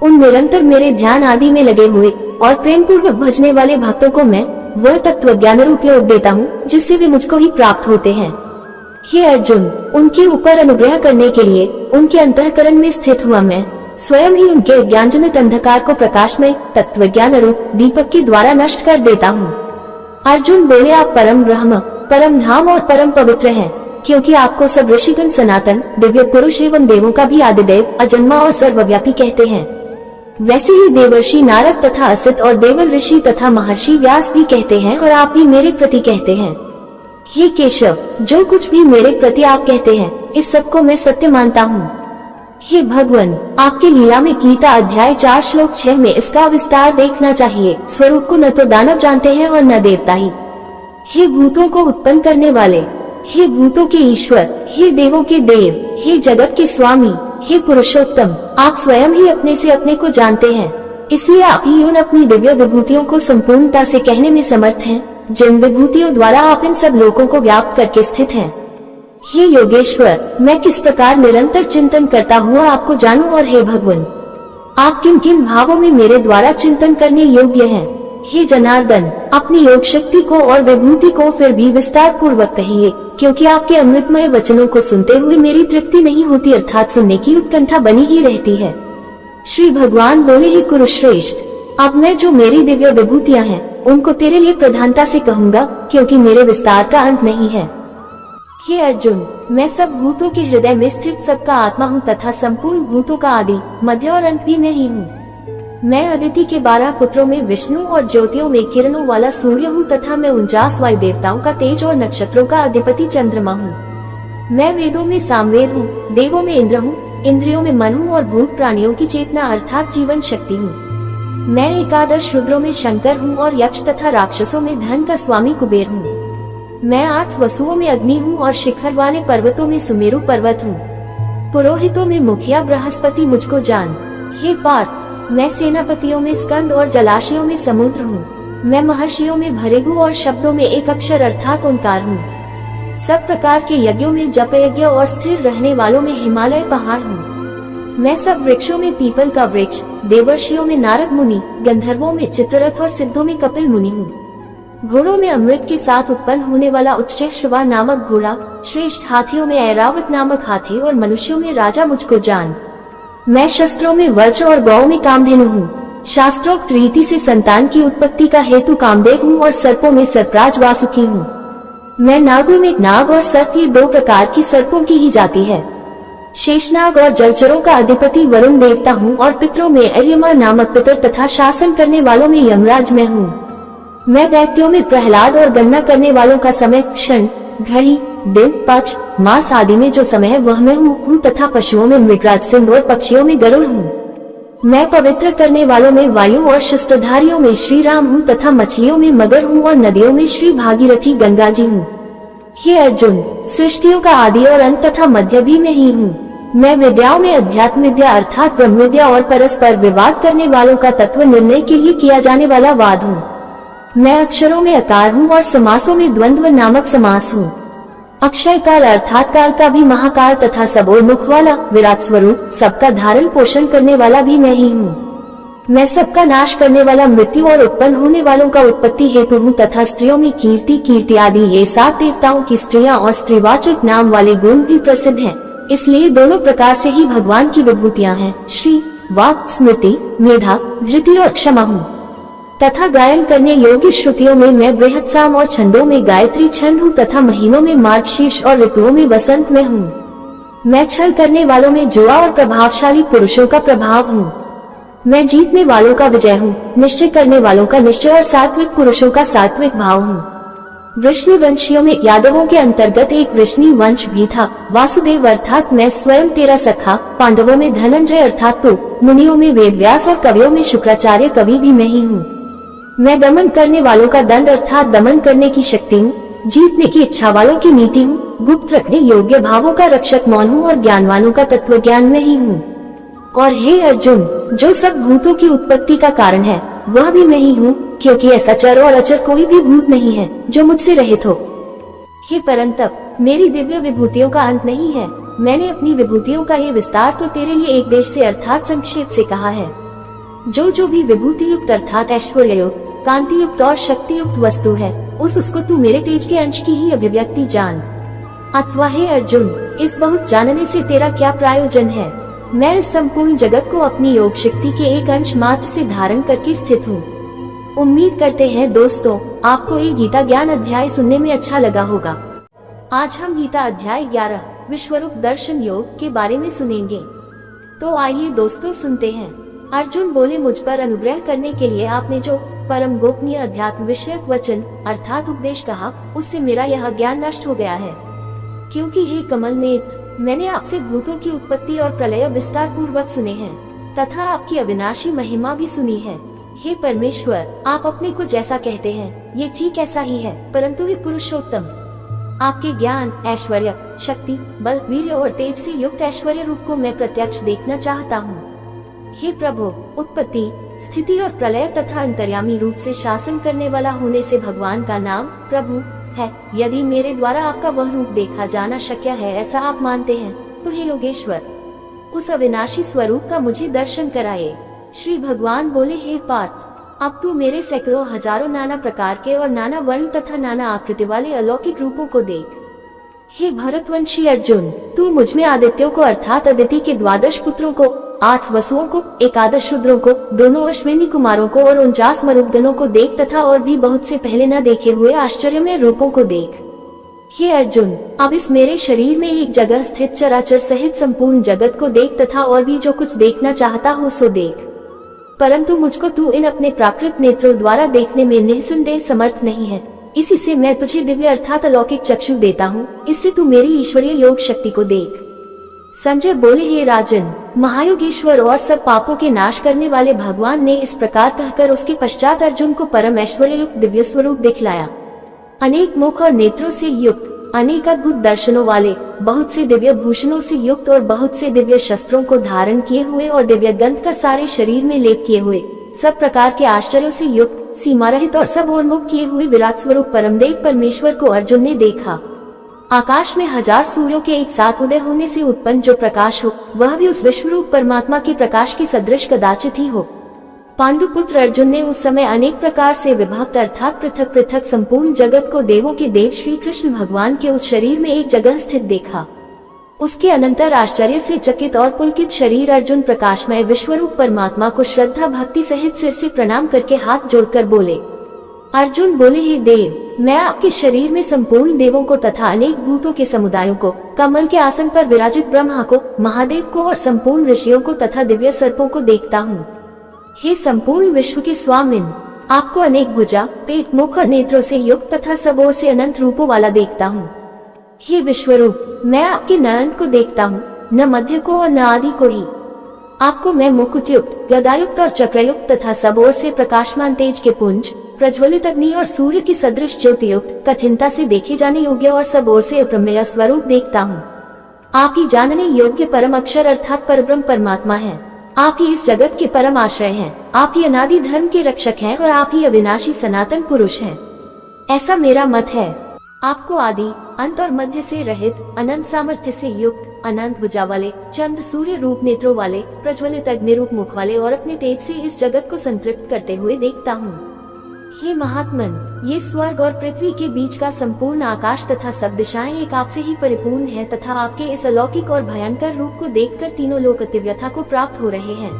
उन निरंतर मेरे ध्यान आदि में लगे हुए और प्रेम पूर्वक भजने वाले भक्तों को मैं वह तत्व ज्ञान रूप योग देता हूँ, जिससे वे मुझको ही प्राप्त होते हैं। हे अर्जुन, उनके ऊपर अनुग्रह करने के लिए उनके अंतःकरण में स्थित हुआ मैं स्वयं ही उनके ज्ञानजनित अंधकार को प्रकाशमय तत्व ज्ञान रूप दीपक के द्वारा नष्ट कर देता हूँ। अर्जुन बोले, आप परम ब्रह्म, परम धाम और परम पवित्र हैं, क्योंकि आपको सब ऋषिगण सनातन दिव्य पुरुष एवं देवों का भी आदिदेव, अजन्मा और सर्वव्यापी कहते हैं। वैसे ही देवर्षि नारद तथा असित और देवल ऋषि तथा महर्षि व्यास भी कहते हैं और आप भी मेरे प्रति कहते हैं। हे केशव, जो कुछ भी मेरे प्रति आप कहते हैं, इस सब को मैं सत्य मानता हूँ। हे भगवान, आपकी लीला में गीता अध्याय 4 श्लोक 6 में इसका विस्तार देखना चाहिए। स्वरूप को न तो दानव जानते हैं और न देवता ही। हे भूतों को उत्पन्न करने वाले, हे भूतों के ईश्वर, हे देवों के देव, हे जगत के स्वामी, हे पुरुषोत्तम, आप स्वयं ही अपने से अपने को जानते हैं। इसलिए आप ही उन अपनी दिव्य विभूतियों को संपूर्णता से कहने में समर्थ हैं, जिन विभूतियों द्वारा आप इन सब लोगों को व्याप्त करके स्थित हैं। हे योगेश्वर, मैं किस प्रकार निरंतर चिंतन करता हुआ आपको जानूं, और हे भगवान, आप किन किन भावों में मेरे द्वारा चिंतन करने योग्य हैं। हे जनार्दन, अपनी योग शक्ति को और विभूति को फिर भी विस्तार पूर्वक कहिए, क्योंकि आपके अमृतमय वचनों को सुनते हुए मेरी तृप्ति नहीं होती, अर्थात सुनने की उत्कंठा बनी ही रहती है। श्री भगवान बोले, हे कुरुश्रेष्ठ, अब मैं जो मेरी दिव्य विभूतियाँ हैं उनको तेरे लिए प्रधानता से कहूँगा, क्योंकि मेरे विस्तार का अंत नहीं है। हे अर्जुन, मैं सब भूतों के हृदय में स्थित सबका आत्मा हूँ तथा संपूर्ण भूतों का आदि मध्य और अंत भी मैं ही हूँ। मैं अदिति के 12 पुत्रों में विष्णु और ज्योतियों में किरणों वाला सूर्य हूँ तथा मैं 49 वायु देवताओं का तेज और नक्षत्रों का अधिपति चंद्रमा हूँ। मैं वेदों में सामवेद हूँ, देवों में इंद्र हूँ, इंद्रियों में मन हूँ और भूत प्राणियों की चेतना अर्थात जीवन शक्ति हूँ। मैं 11 रुद्रों में शंकर हूँ और यक्ष तथा राक्षसों में धन का स्वामी कुबेर हूँ। मैं 8 वसुओं में अग्नि हूँ और शिखर वाले पर्वतों में सुमेरु पर्वत हूँ। पुरोहितों में मुखिया बृहस्पति मुझको जान। हे पार्थ, मैं सेनापतियों में स्कंद और जलाशयों में समुद्र हूँ। मैं महर्षियों में भृगु और शब्दों में एक अक्षर अर्थात ओंकार हूँ। सब प्रकार के यज्ञों में जप यज्ञ और स्थिर रहने वालों में हिमालय पहाड़ हूँ। मैं सब वृक्षों में पीपल का वृक्ष, देवर्षियों में नारद मुनि, गंधर्वों में चित्ररथ और सिद्धों में कपिल मुनि हूँ। घोड़ों में अमृत के साथ उत्पन्न होने वाला उच्चैःश्रवा नामक घोड़ा, श्रेष्ठ हाथियों में ऐरावत नामक हाथी और मनुष्यों में राजा मुझको जान। मैं शस्त्रों में वज्र और गौ में कामधेनु हूँ। शास्त्रोक्त रीति से संतान की उत्पत्ति का हेतु कामदेव हूँ और सर्पों में सर्पराज वासुकी हूँ। मैं नागों में नाग और सर्प, ये 2 प्रकार की सर्पों की ही जाति है। शेषनाग और जलचरों का अधिपति वरुण देवता हूँ और पितरों में अर्यमा नामक पितर तथा शासन करने वालों में यमराज मैं हूँ। मैं दैत्यों में प्रहलाद और गणना करने वालों का समय, क्षण, घड़ी, दिन, पक्ष, मास आदि में जो समय है वह मैं हूँ तथा पशुओं में मृगराज सिंह और पक्षियों में गरुड़ हूँ। मैं पवित्र करने वालों में वायु और शस्त्रधारियों में श्री राम हूँ तथा मछलियों में मगर हूँ और नदियों में श्री भागीरथी गंगा जी हूँ। हे अर्जुन, सृष्टियों का आदि और अंत तथा मध्य भी मैं ही हूँ। मैं विद्याओं में अध्यात्म विद्या अर्थात ब्रह्म विद्या और परस्पर विवाद करने वालों का तत्व निर्णय के लिए किया जाने वाला वाद हूँ। मैं अक्षरों में अकार हूँ और समासों में द्वंद्व नामक समास हूँ। अक्षय काल अर्थात काल का भी महाकाल तथा सबोर मुख वाला विराट स्वरूप, सबका धारण पोषण करने वाला भी मैं ही हूँ। मैं सबका नाश करने वाला, मृत्यु और उत्पन्न होने वालों का उत्पत्ति हेतु हूँ तथा स्त्रियों में कीर्ति, कीर्ति आदि ये 7 देवताओं की स्त्रियाँ और स्त्रीवाचक नाम वाले गुण भी प्रसिद्ध हैं। इसलिए दोनों प्रकार से ही भगवान की विभूतियाँ हैं, श्री, वाक, स्मृति, मेधा, धृति और क्षमा हूँ। तथा गायन करने योग्य श्रुतियों में मैं बृहत्साम और छंदों में गायत्री छंद हूँ तथा महीनों में मार्गशीर्ष और ऋतुओं में वसंत में हूँ। मैं छल करने वालों में जुआ और प्रभावशाली पुरुषों का प्रभाव हूँ। मैं जीतने वालों का विजय हूँ, निश्चय करने वालों का निश्चय और सात्विक पुरुषों का सात्विक भाव हूँ। वृष्णि वंशियों में यादवों के अंतर्गत एक वृष्णि वंश भी था। वासुदेव अर्थात मैं स्वयं तेरा सखा, पांडवों में धनंजय अर्थात तू, मुनियों में वेदव्यास और कवियों में शुक्राचार्य कवि भी मैं ही हूँ। मैं दमन करने वालों का दंड अर्थात दमन करने की शक्ति हूँ। जीतने की इच्छा वालों की नीति हूँ। गुप्त रखने योग्य भावों का रक्षक मौन हूँ और ज्ञानवानों का तत्व ज्ञान में ही हूँ। और हे अर्जुन, जो सब भूतों की उत्पत्ति का कारण है वह भी मैं ही हूँ, क्योंकि ऐसा चर और अचर कोई भी भूत नहीं है जो मुझसे रहित हो। हे परंतप, मेरी दिव्य विभूतियों का अंत नहीं है। मैंने अपनी विभूतियों का ये विस्तार तो तेरे लिए एक देश से अर्थात संक्षेप से कहा है। जो भी विभूति युक्त अर्थात ऐश्वर्य युक्त, कांति युक्त और शक्ति युक्त वस्तु है, उसको तू मेरे तेज के अंश की ही अभिव्यक्ति जान। अथवा हे अर्जुन, इस बहुत जानने से तेरा क्या प्रयोजन है? मैं इस संपूर्ण जगत को अपनी योग शक्ति के एक अंश मात्र से धारण करके स्थित हूँ। उम्मीद करते हैं दोस्तों, आपको ये गीता ज्ञान अध्याय सुनने में अच्छा लगा होगा। आज हम गीता अध्याय 11 विश्वरूप दर्शन योग के बारे में सुनेंगे। तो आइए दोस्तों सुनते हैं। अर्जुन बोले, मुझ पर अनुग्रह करने के लिए आपने जो परम गोपनीय अध्यात्म विषयक वचन अर्थात उपदेश कहा, उससे मेरा यह ज्ञान नष्ट हो गया है। क्योंकि हे कमल नेत्र, मैंने आपसे भूतों की उत्पत्ति और प्रलय विस्तार पूर्वक सुने हैं तथा आपकी अविनाशी महिमा भी सुनी है। हे परमेश्वर, आप अपने को जैसा कहते हैं ये ठीक ऐसा ही है, परंतु हे पुरुषोत्तम, आपके ज्ञान, ऐश्वर्य, शक्ति, बल, वीर्य और तेज से युक्त ऐश्वर्य रूप को मैं प्रत्यक्ष देखना चाहता हूँ। हे प्रभु, उत्पत्ति, स्थिति और प्रलय तथा अंतर्यामी रूप से शासन करने वाला होने से भगवान का नाम प्रभु है। यदि मेरे द्वारा आपका वह रूप देखा जाना शक्य है ऐसा आप मानते हैं, तो हे योगेश्वर, उस अविनाशी स्वरूप का मुझे दर्शन कराए। श्री भगवान बोले, हे पार्थ, अब तू मेरे सैकड़ों हजारों नाना प्रकार के और नाना वर्ण तथा नाना आकृति वाले अलौकिक रूपों को देख। हे भरतवंशी अर्जुन, तू मुझमें आदित्यों को अर्थात अदिति के 12 पुत्रों को, 8 वसुओं को, 11 शूद्रों को, 2 अश्विनी कुमारों को और 49 मरुद्गणों को देख तथा और भी बहुत से पहले न देखे हुए आश्चर्यमय रूपों को देख। हे अर्जुन, अब इस मेरे शरीर में एक जगह स्थित चराचर सहित संपूर्ण जगत को देख तथा और भी जो कुछ देखना चाहता हो सो देख, परंतु मुझको तू इन अपने प्राकृत नेत्रों द्वारा देखने में निःसंदेह समर्थ नहीं है। इसी से मैं तुझे दिव्य अर्थात अलौकिक चक्षु देता हूँ, इससे तू मेरी ईश्वरीय योग शक्ति को देख। संजय बोले, हे राजन, महायोगेश्वर और सब पापों के नाश करने वाले भगवान ने इस प्रकार कहकर उसके पश्चात अर्जुन को परम ऐश्वर्य युक्त दिव्य स्वरूप दिखलाया। अनेक मुख और नेत्रों से युक्त, अनेक अद्भुत दर्शनों वाले, बहुत से दिव्य भूषणों से युक्त और बहुत से दिव्य शस्त्रों को धारण किए हुए और दिव्य गंध का सारे शरीर में लेप किए हुए, सब प्रकार के आश्चर्यों से युक्त, सीमा रहित और सब ओर मुख किए हुए विराट स्वरूप परमदेव परमेश्वर को अर्जुन ने देखा। आकाश में 1000 सूर्यों के एक साथ उदय होने से उत्पन्न जो प्रकाश हो, वह भी उस विश्वरूप परमात्मा के प्रकाश के सदृश कदाचित ही हो। पांडुपुत्र अर्जुन ने उस समय अनेक प्रकार से विभक्त अर्थात पृथक पृथक संपूर्ण जगत को देवों के देव श्री कृष्ण भगवान के उस शरीर में एक जगह स्थित देखा। उसके अनंतर आश्चर्य से चकित और पुलकित शरीर अर्जुन प्रकाशमय विश्वरूप परमात्मा को श्रद्धा भक्ति सहित सिर से प्रणाम करके हाथ जोड़कर बोले। अर्जुन बोले, हे देव, मैं आपके शरीर में संपूर्ण देवों को तथा अनेक भूतों के समुदायों को, कमल के आसन पर विराजित ब्रह्मा को, महादेव को और संपूर्ण ऋषियों को तथा दिव्य सर्पों को देखता हूँ। हे संपूर्ण विश्व के स्वामिन, आपको अनेक भुजा, पेट, मुख और नेत्रों से युक्त तथा सब ओर से अनंत रूपों वाला देखता हूँ। हे विश्वरूप, मैं आपके न अंत को देखता हूँ, न मध्य को और न आदि को ही। आपको मैं मुकुटयुक्त, गदायुक्त और चक्रयुक्त तथा सब ओर से प्रकाशमान तेज के पुंज, प्रज्वलित अग्नि और सूर्य की सदृश ज्योतियुक्त, कठिनता से देखे जाने योग्य और सब ओर से अप्रमेय स्वरूप देखता हूँ। आप ही जानने योग्य परम अक्षर अर्थात परब्रह्म परमात्मा है। आप ही इस जगत के परम आश्रय हैं। आप ही अनादि धर्म के रक्षक हैं और आप ही अविनाशी सनातन पुरुष हैं। ऐसा मेरा मत है। आपको आदि, अंत और मध्य से रहित, अनंत सामर्थ्य से युक्त, अनंत भुजा वाले, चंद्र सूर्य रूप नेत्रों वाले, प्रज्वलित अग्नि रूप मुख वाले और अपने तेज से इस जगत को संतृप्त करते हुए देखता हूँ। हे महात्मन, ये स्वर्ग और पृथ्वी के बीच का संपूर्ण आकाश तथा सब दिशाएं एक आपसे ही परिपूर्ण है तथा आपके इस अलौकिक और भयंकर रूप को देखकर तीनों लोक अतिव्यथा को प्राप्त हो रहे हैं।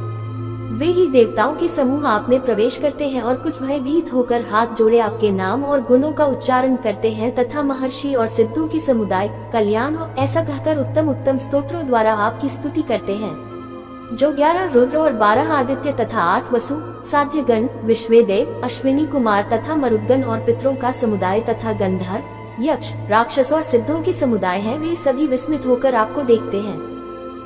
वे ही देवताओं के समूह आप में प्रवेश करते हैं और कुछ भयभीत होकर हाथ जोड़े आपके नाम और गुणों का उच्चारण करते हैं तथा महर्षि और सिद्धों की समुदाय कल्याण हो ऐसा कहकर उत्तम उत्तम स्तोत्रों द्वारा आपकी स्तुति करते हैं। जो 11 रुद्र और 12 आदित्य तथा 8 वसु, साध्यगण, विश्वेदेव, अश्विनी कुमार तथा मरुद्गण और पितरों का समुदाय तथा गंधर्व, यक्ष, राक्षस और सिद्धों के समुदाय हैं, वे सभी विस्मित होकर आपको देखते हैं।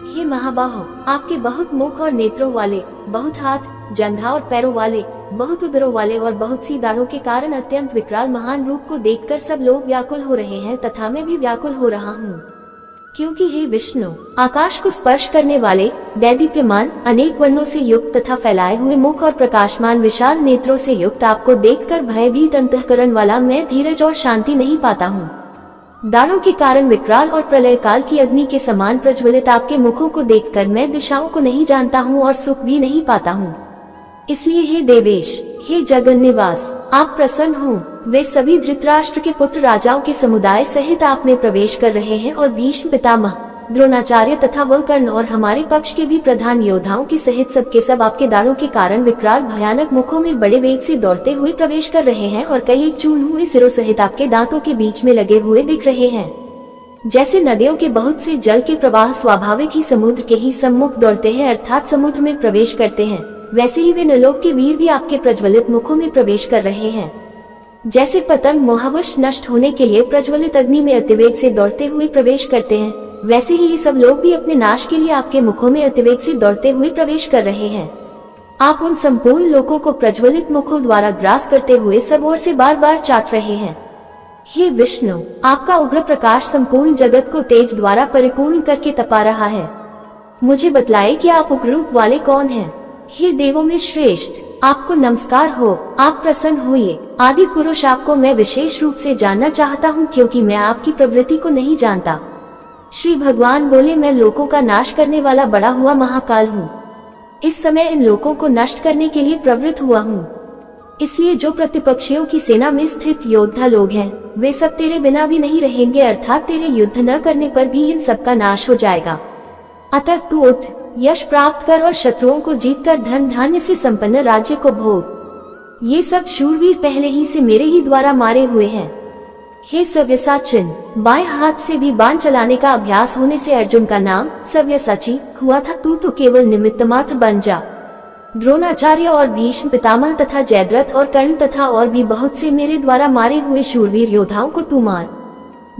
हे महाबाहो, आपके बहुत मुख और नेत्रों वाले, बहुत हाथ, जंघा और पैरों वाले, बहुत उदरों वाले और बहुत सी दाढ़ों के कारण अत्यंत विकराल महान रूप को देखकर सब लोग व्याकुल हो रहे हैं तथा मैं भी व्याकुल हो रहा हूँ। क्योंकि हे विष्णु, आकाश को स्पर्श करने वाले, दैदीप्यमान, अनेक वर्णों से युक्त तथा फैलाए हुए मुख और प्रकाशमान विशाल नेत्रों से युक्त आपको देखकर भयभीत अंतःकरण वाला मैं धीरज और शांति नहीं पाता हूँ। दाढ़ों के कारण विकराल और प्रलय काल की अग्नि के समान प्रज्वलित आपके मुखों को देखकर मैं दिशाओं को नहीं जानता हूँ और सुख भी नहीं पाता हूँ। इसलिए हे देवेश, हे जगन निवास, आप प्रसन्न हो। वे सभी धृतराष्ट्र के पुत्र राजाओं के समुदाय सहित आप में प्रवेश कर रहे हैं और भीष्म पितामह, द्रोणाचार्य तथा वलकर्ण और हमारे पक्ष के भी प्रधान योद्धाओं के सहित सबके सब आपके दाढ़ों के कारण विकराल भयानक मुखों में बड़े वेग से दौड़ते हुए प्रवेश कर रहे हैं और कई एक चूर्ण हुए सिरों सहित आपके दांतों के बीच में लगे हुए दिख रहे हैं। जैसे नदियों के बहुत से जल के प्रवाह स्वाभाविक ही समुद्र के ही सम्मुख दौड़ते हैं अर्थात समुद्र में प्रवेश करते हैं, वैसे ही वे नलोक के वीर भी आपके प्रज्वलित मुखों में प्रवेश कर रहे हैं। जैसे पतंग मोहवश नष्ट होने के लिए प्रज्वलित अग्नि में अतिवेग से दौड़ते हुए प्रवेश करते हैं, वैसे ही ये सब लोग भी अपने नाश के लिए आपके मुखों में अतिवेग से दौड़ते हुए प्रवेश कर रहे हैं। आप उन संपूर्ण लोगों को प्रज्वलित मुखों द्वारा ग्रास करते हुए सब ओर से बार बार चाट रहे हैं। हे विष्णु, आपका उग्र प्रकाश संपूर्ण जगत को तेज द्वारा परिपूर्ण करके तपा रहा है। मुझे बतलाए कि आप उग्र रूप वाले कौन हैं। हे देवों में श्रेष्ठ, आपको नमस्कार हो, आप प्रसन्न होइए। आदि पुरुष, आपको मैं विशेष रूप से जानना चाहता हूँ क्योंकि मैं आपकी प्रवृत्ति को नहीं जानता। श्री भगवान बोले, मैं लोकों का नाश करने वाला बड़ा हुआ महाकाल हूँ। इस समय इन लोकों को नष्ट करने के लिए प्रवृत्त हुआ हूँ। इसलिए जो प्रतिपक्षियों की सेना में स्थित योद्धा लोग हैं, वे सब तेरे बिना भी नहीं रहेंगे, अर्थात तेरे युद्ध न करने पर भी इन सब का नाश हो जाएगा। अतः तू उठ, यश प्राप्त कर और शत्रुओं को जीतकर धन धान्य से संपन्न राज्य को भोग। ये सब शूरवीर पहले ही से मेरे ही द्वारा मारे हुए हैं। हे सव्यसाची, बाएं हाथ से भी बाण चलाने का अभ्यास होने से अर्जुन का नाम सव्यसाची हुआ था। तू तो केवल निमित्त मात्र बन जा। द्रोणाचार्य और भीष्म पितामह तथा जयद्रथ और कर्ण तथा और भी बहुत से मेरे द्वारा मारे हुए शूरवीर योद्धाओं को तू मार।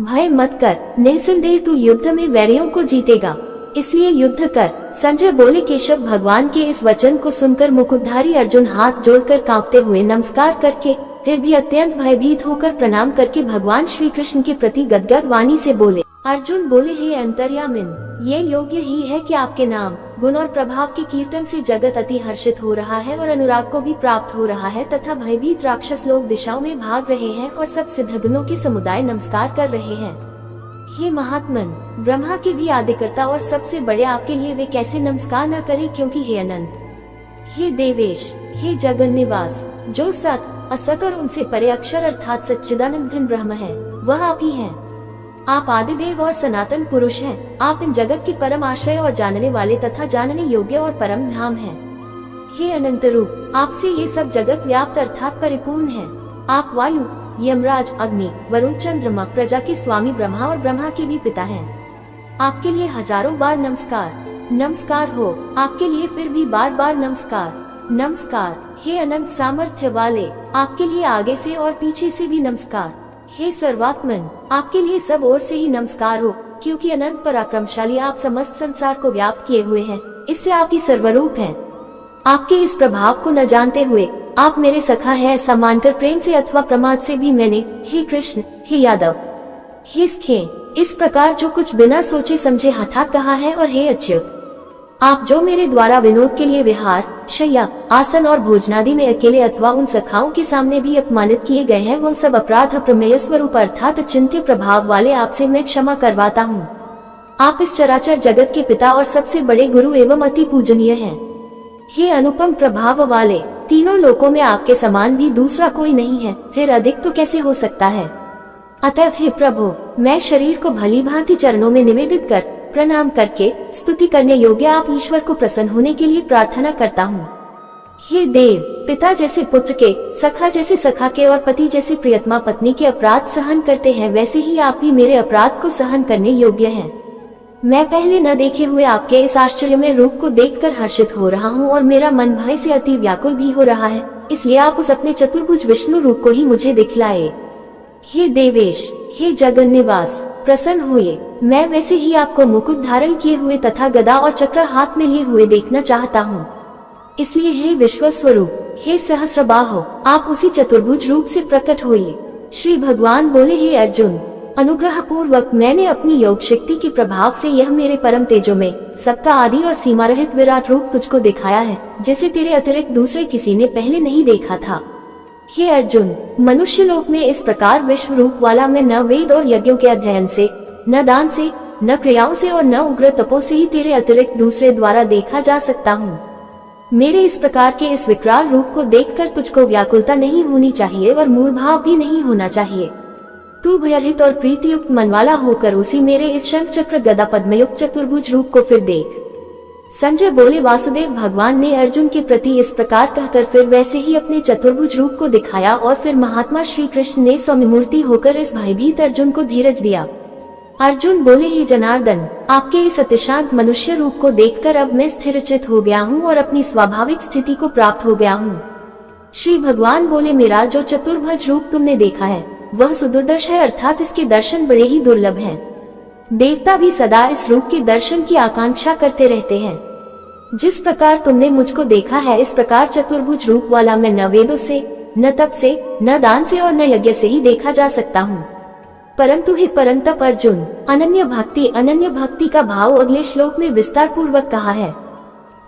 भय मत कर, निसंदेह तू युद्ध में वैरियों को जीतेगा, इसलिए युद्ध कर। संजय बोले, केशव भगवान के इस वचन को सुनकर मुकुटधारी अर्जुन हाथ जोड़कर कांपते हुए नमस्कार करके फिर भी अत्यंत भयभीत होकर प्रणाम करके भगवान श्री कृष्ण के प्रति गदगद वाणी से बोले। अर्जुन बोले, हे अंतर्यामिन, ये योग्य ही है कि आपके नाम गुण और प्रभाव के कीर्तन से जगत अति हर्षित हो रहा है और अनुराग को भी प्राप्त हो रहा है तथा भयभीत राक्षस लोग दिशाओं में भाग रहे हैं और सब सिद्धगणों के समुदाय नमस्कार कर रहे हैं। हे महात्मन, ब्रह्मा के भी आदिकर्ता और सबसे बड़े आपके लिए वे कैसे नमस्कार न करें, क्योंकि हे अनंत, हे देवेश, हे जगन निवास, जो सत असत और उनसे परे अक्षर अर्थात सच्चिदानंद घन ब्रह्म है, वह आप ही हैं। आप आदिदेव और सनातन पुरुष हैं। आप इन जगत के परम आश्रय और जानने वाले तथा जानने योग्य और परम धाम हैं। हे अनंत रूप, आपसे ये सब जगत व्याप्त अर्थात परिपूर्ण है। आप वायु, यमराज, अग्नि, वरुण, चंद्रमा, प्रजा के स्वामी ब्रह्मा और ब्रह्मा के भी पिता हैं। आपके लिए हजारों बार नमस्कार, नमस्कार हो। आपके लिए फिर भी बार बार नमस्कार, नमस्कार। हे अनंत सामर्थ्य वाले, आपके लिए आगे से और पीछे से भी नमस्कार। हे सर्वात्मन, आपके लिए सब ओर से ही नमस्कार हो, क्योंकि अनंत पराक्रमशाली आप समस्त संसार को व्याप्त किए हुए हैं, इससे आप ही सर्वरूप हैं। आपके इस प्रभाव को न जानते हुए आप मेरे सखा है ऐसा मानकर प्रेम से अथवा प्रमाद से भी मैंने हे कृष्ण, हे यादव, हे स्खे, इस प्रकार जो कुछ बिना सोचे समझे हठात कहा है। और हे अच्युत, आप जो मेरे द्वारा विनोद के लिए विहार, शय्या, आसन और भोजनादि में अकेले अथवा उन सखाओं के सामने भी अपमानित किए गए हैं, वो सब अपराध प्रमेय स्वरूप अर्थात अचिंत्य प्रभाव वाले आपसे मैं क्षमा करवाता हूँ। आप इस चराचर जगत के पिता और सबसे बड़े गुरु एवं अति पूजनीय हैं। हे अनुपम प्रभाव वाले, तीनों लोकों में आपके समान भी दूसरा कोई नहीं है, फिर अधिक तो कैसे हो सकता है। अतः हे प्रभु, मैं शरीर को भली भांति चरणों में निवेदित कर प्रणाम करके स्तुति करने योग्य आप ईश्वर को प्रसन्न होने के लिए प्रार्थना करता हूँ। हे देव, पिता जैसे पुत्र के, सखा जैसे सखा के और पति जैसे प्रियतमा पत्नी के अपराध सहन करते हैं, वैसे ही आप भी मेरे अपराध को सहन करने योग्य हैं। मैं पहले न देखे हुए आपके इस आश्चर्यमय रूप को देखकर हर्षित हो रहा हूँ और मेरा मन भय से अति व्याकुल भी हो रहा है, इसलिए आप उस अपने चतुर्भुज विष्णु रूप को ही मुझे दिखलाए। हे देवेश, हे जगन निवास, प्रसन्न होइए। मैं वैसे ही आपको मुकुट धारण किए हुए तथा गदा और चक्र हाथ में लिए हुए देखना चाहता हूँ। इसलिए हे विश्व स्वरूप, हे सहस्रबाहो, आप उसी चतुर्भुज रूप से प्रकट होइए। श्री भगवान बोले, हे अर्जुन, अनुग्रह पूर्वक मैंने अपनी योग शक्ति के प्रभाव से यह मेरे परम तेजो में सबका आदि और सीमा रहित विराट रूप तुझको दिखाया है, जिसे तेरे अतिरिक्त दूसरे किसी ने पहले नहीं देखा था। हे अर्जुन, मनुष्य लोक में इस प्रकार विश्व रूप वाला मैं न वेद और यज्ञों के अध्ययन से, न दान से, न क्रियाओं से और न उग्र तपो से ही तेरे अतिरिक्त दूसरे द्वारा देखा जा सकता हूँ। मेरे इस प्रकार के इस विकराल रूप को देखकर तुझको व्याकुलता नहीं होनी चाहिए और मूढ़ भाव भी नहीं होना चाहिए। तू भयरहित और प्रीतियुक्त मन वाला होकर उसी मेरे इस शंख चक्र गदा पद्मयुक्त चतुर्भुज रूप को फिर देख। संजय बोले, वासुदेव भगवान ने अर्जुन के प्रति इस प्रकार कहकर फिर वैसे ही अपने चतुर्भुज रूप को दिखाया और फिर महात्मा श्री कृष्ण ने सौम्यमूर्ति होकर इस भयभीत अर्जुन को धीरज दिया। अर्जुन बोले, हे जनार्दन, आपके इस अतिशांत मनुष्य रूप को देखकर अब मैं स्थिरचित हो गया हूँ और अपनी स्वाभाविक स्थिति को प्राप्त हो गया हूँ। श्री भगवान बोले, मेरा जो चतुर्भुज रूप तुमने देखा है वह सुदुर्दर्श है, अर्थात इसके दर्शन बड़े ही दुर्लभ हैं। देवता भी सदा इस रूप के दर्शन की आकांक्षा करते रहते हैं। जिस प्रकार तुमने मुझको देखा है, इस प्रकार चतुर्भुज रूप वाला मैं न वेदों से, न तप से, न दान से और न यज्ञ से ही देखा जा सकता हूँ। परंतु हे परंतप अर्जुन, अनन्य भक्ति का भाव अगले श्लोक में विस्तार पूर्वक कहा है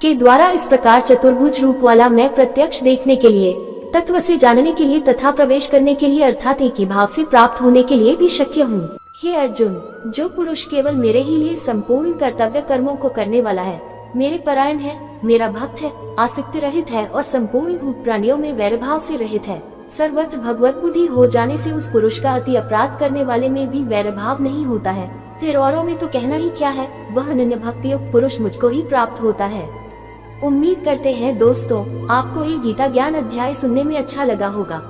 के द्वारा इस प्रकार चतुर्भुज रूप वाला मैं प्रत्यक्ष देखने के लिए, तत्व से जानने के लिए तथा प्रवेश करने के लिए अर्थात एक ही भाव से प्राप्त होने के लिए भी शक्य हूँ। हे अर्जुन, जो पुरुष केवल मेरे ही लिए संपूर्ण कर्तव्य कर्मों को करने वाला है, मेरे परायण है, मेरा भक्त है, आसक्ति रहित है और संपूर्ण भूत प्राणियों में वैर भाव से रहित है, सर्वत्र भगवत बुद्धि हो जाने से उस पुरुष का अति अपराध करने वाले में भी वैर भाव नहीं होता है, फिर औरों में तो कहना ही क्या है, वह अनन्य भक्ति युक्त पुरुष मुझको ही प्राप्त होता है। उम्मीद करते हैं दोस्तों आपको ये गीता ज्ञान अध्याय सुनने में अच्छा लगा होगा।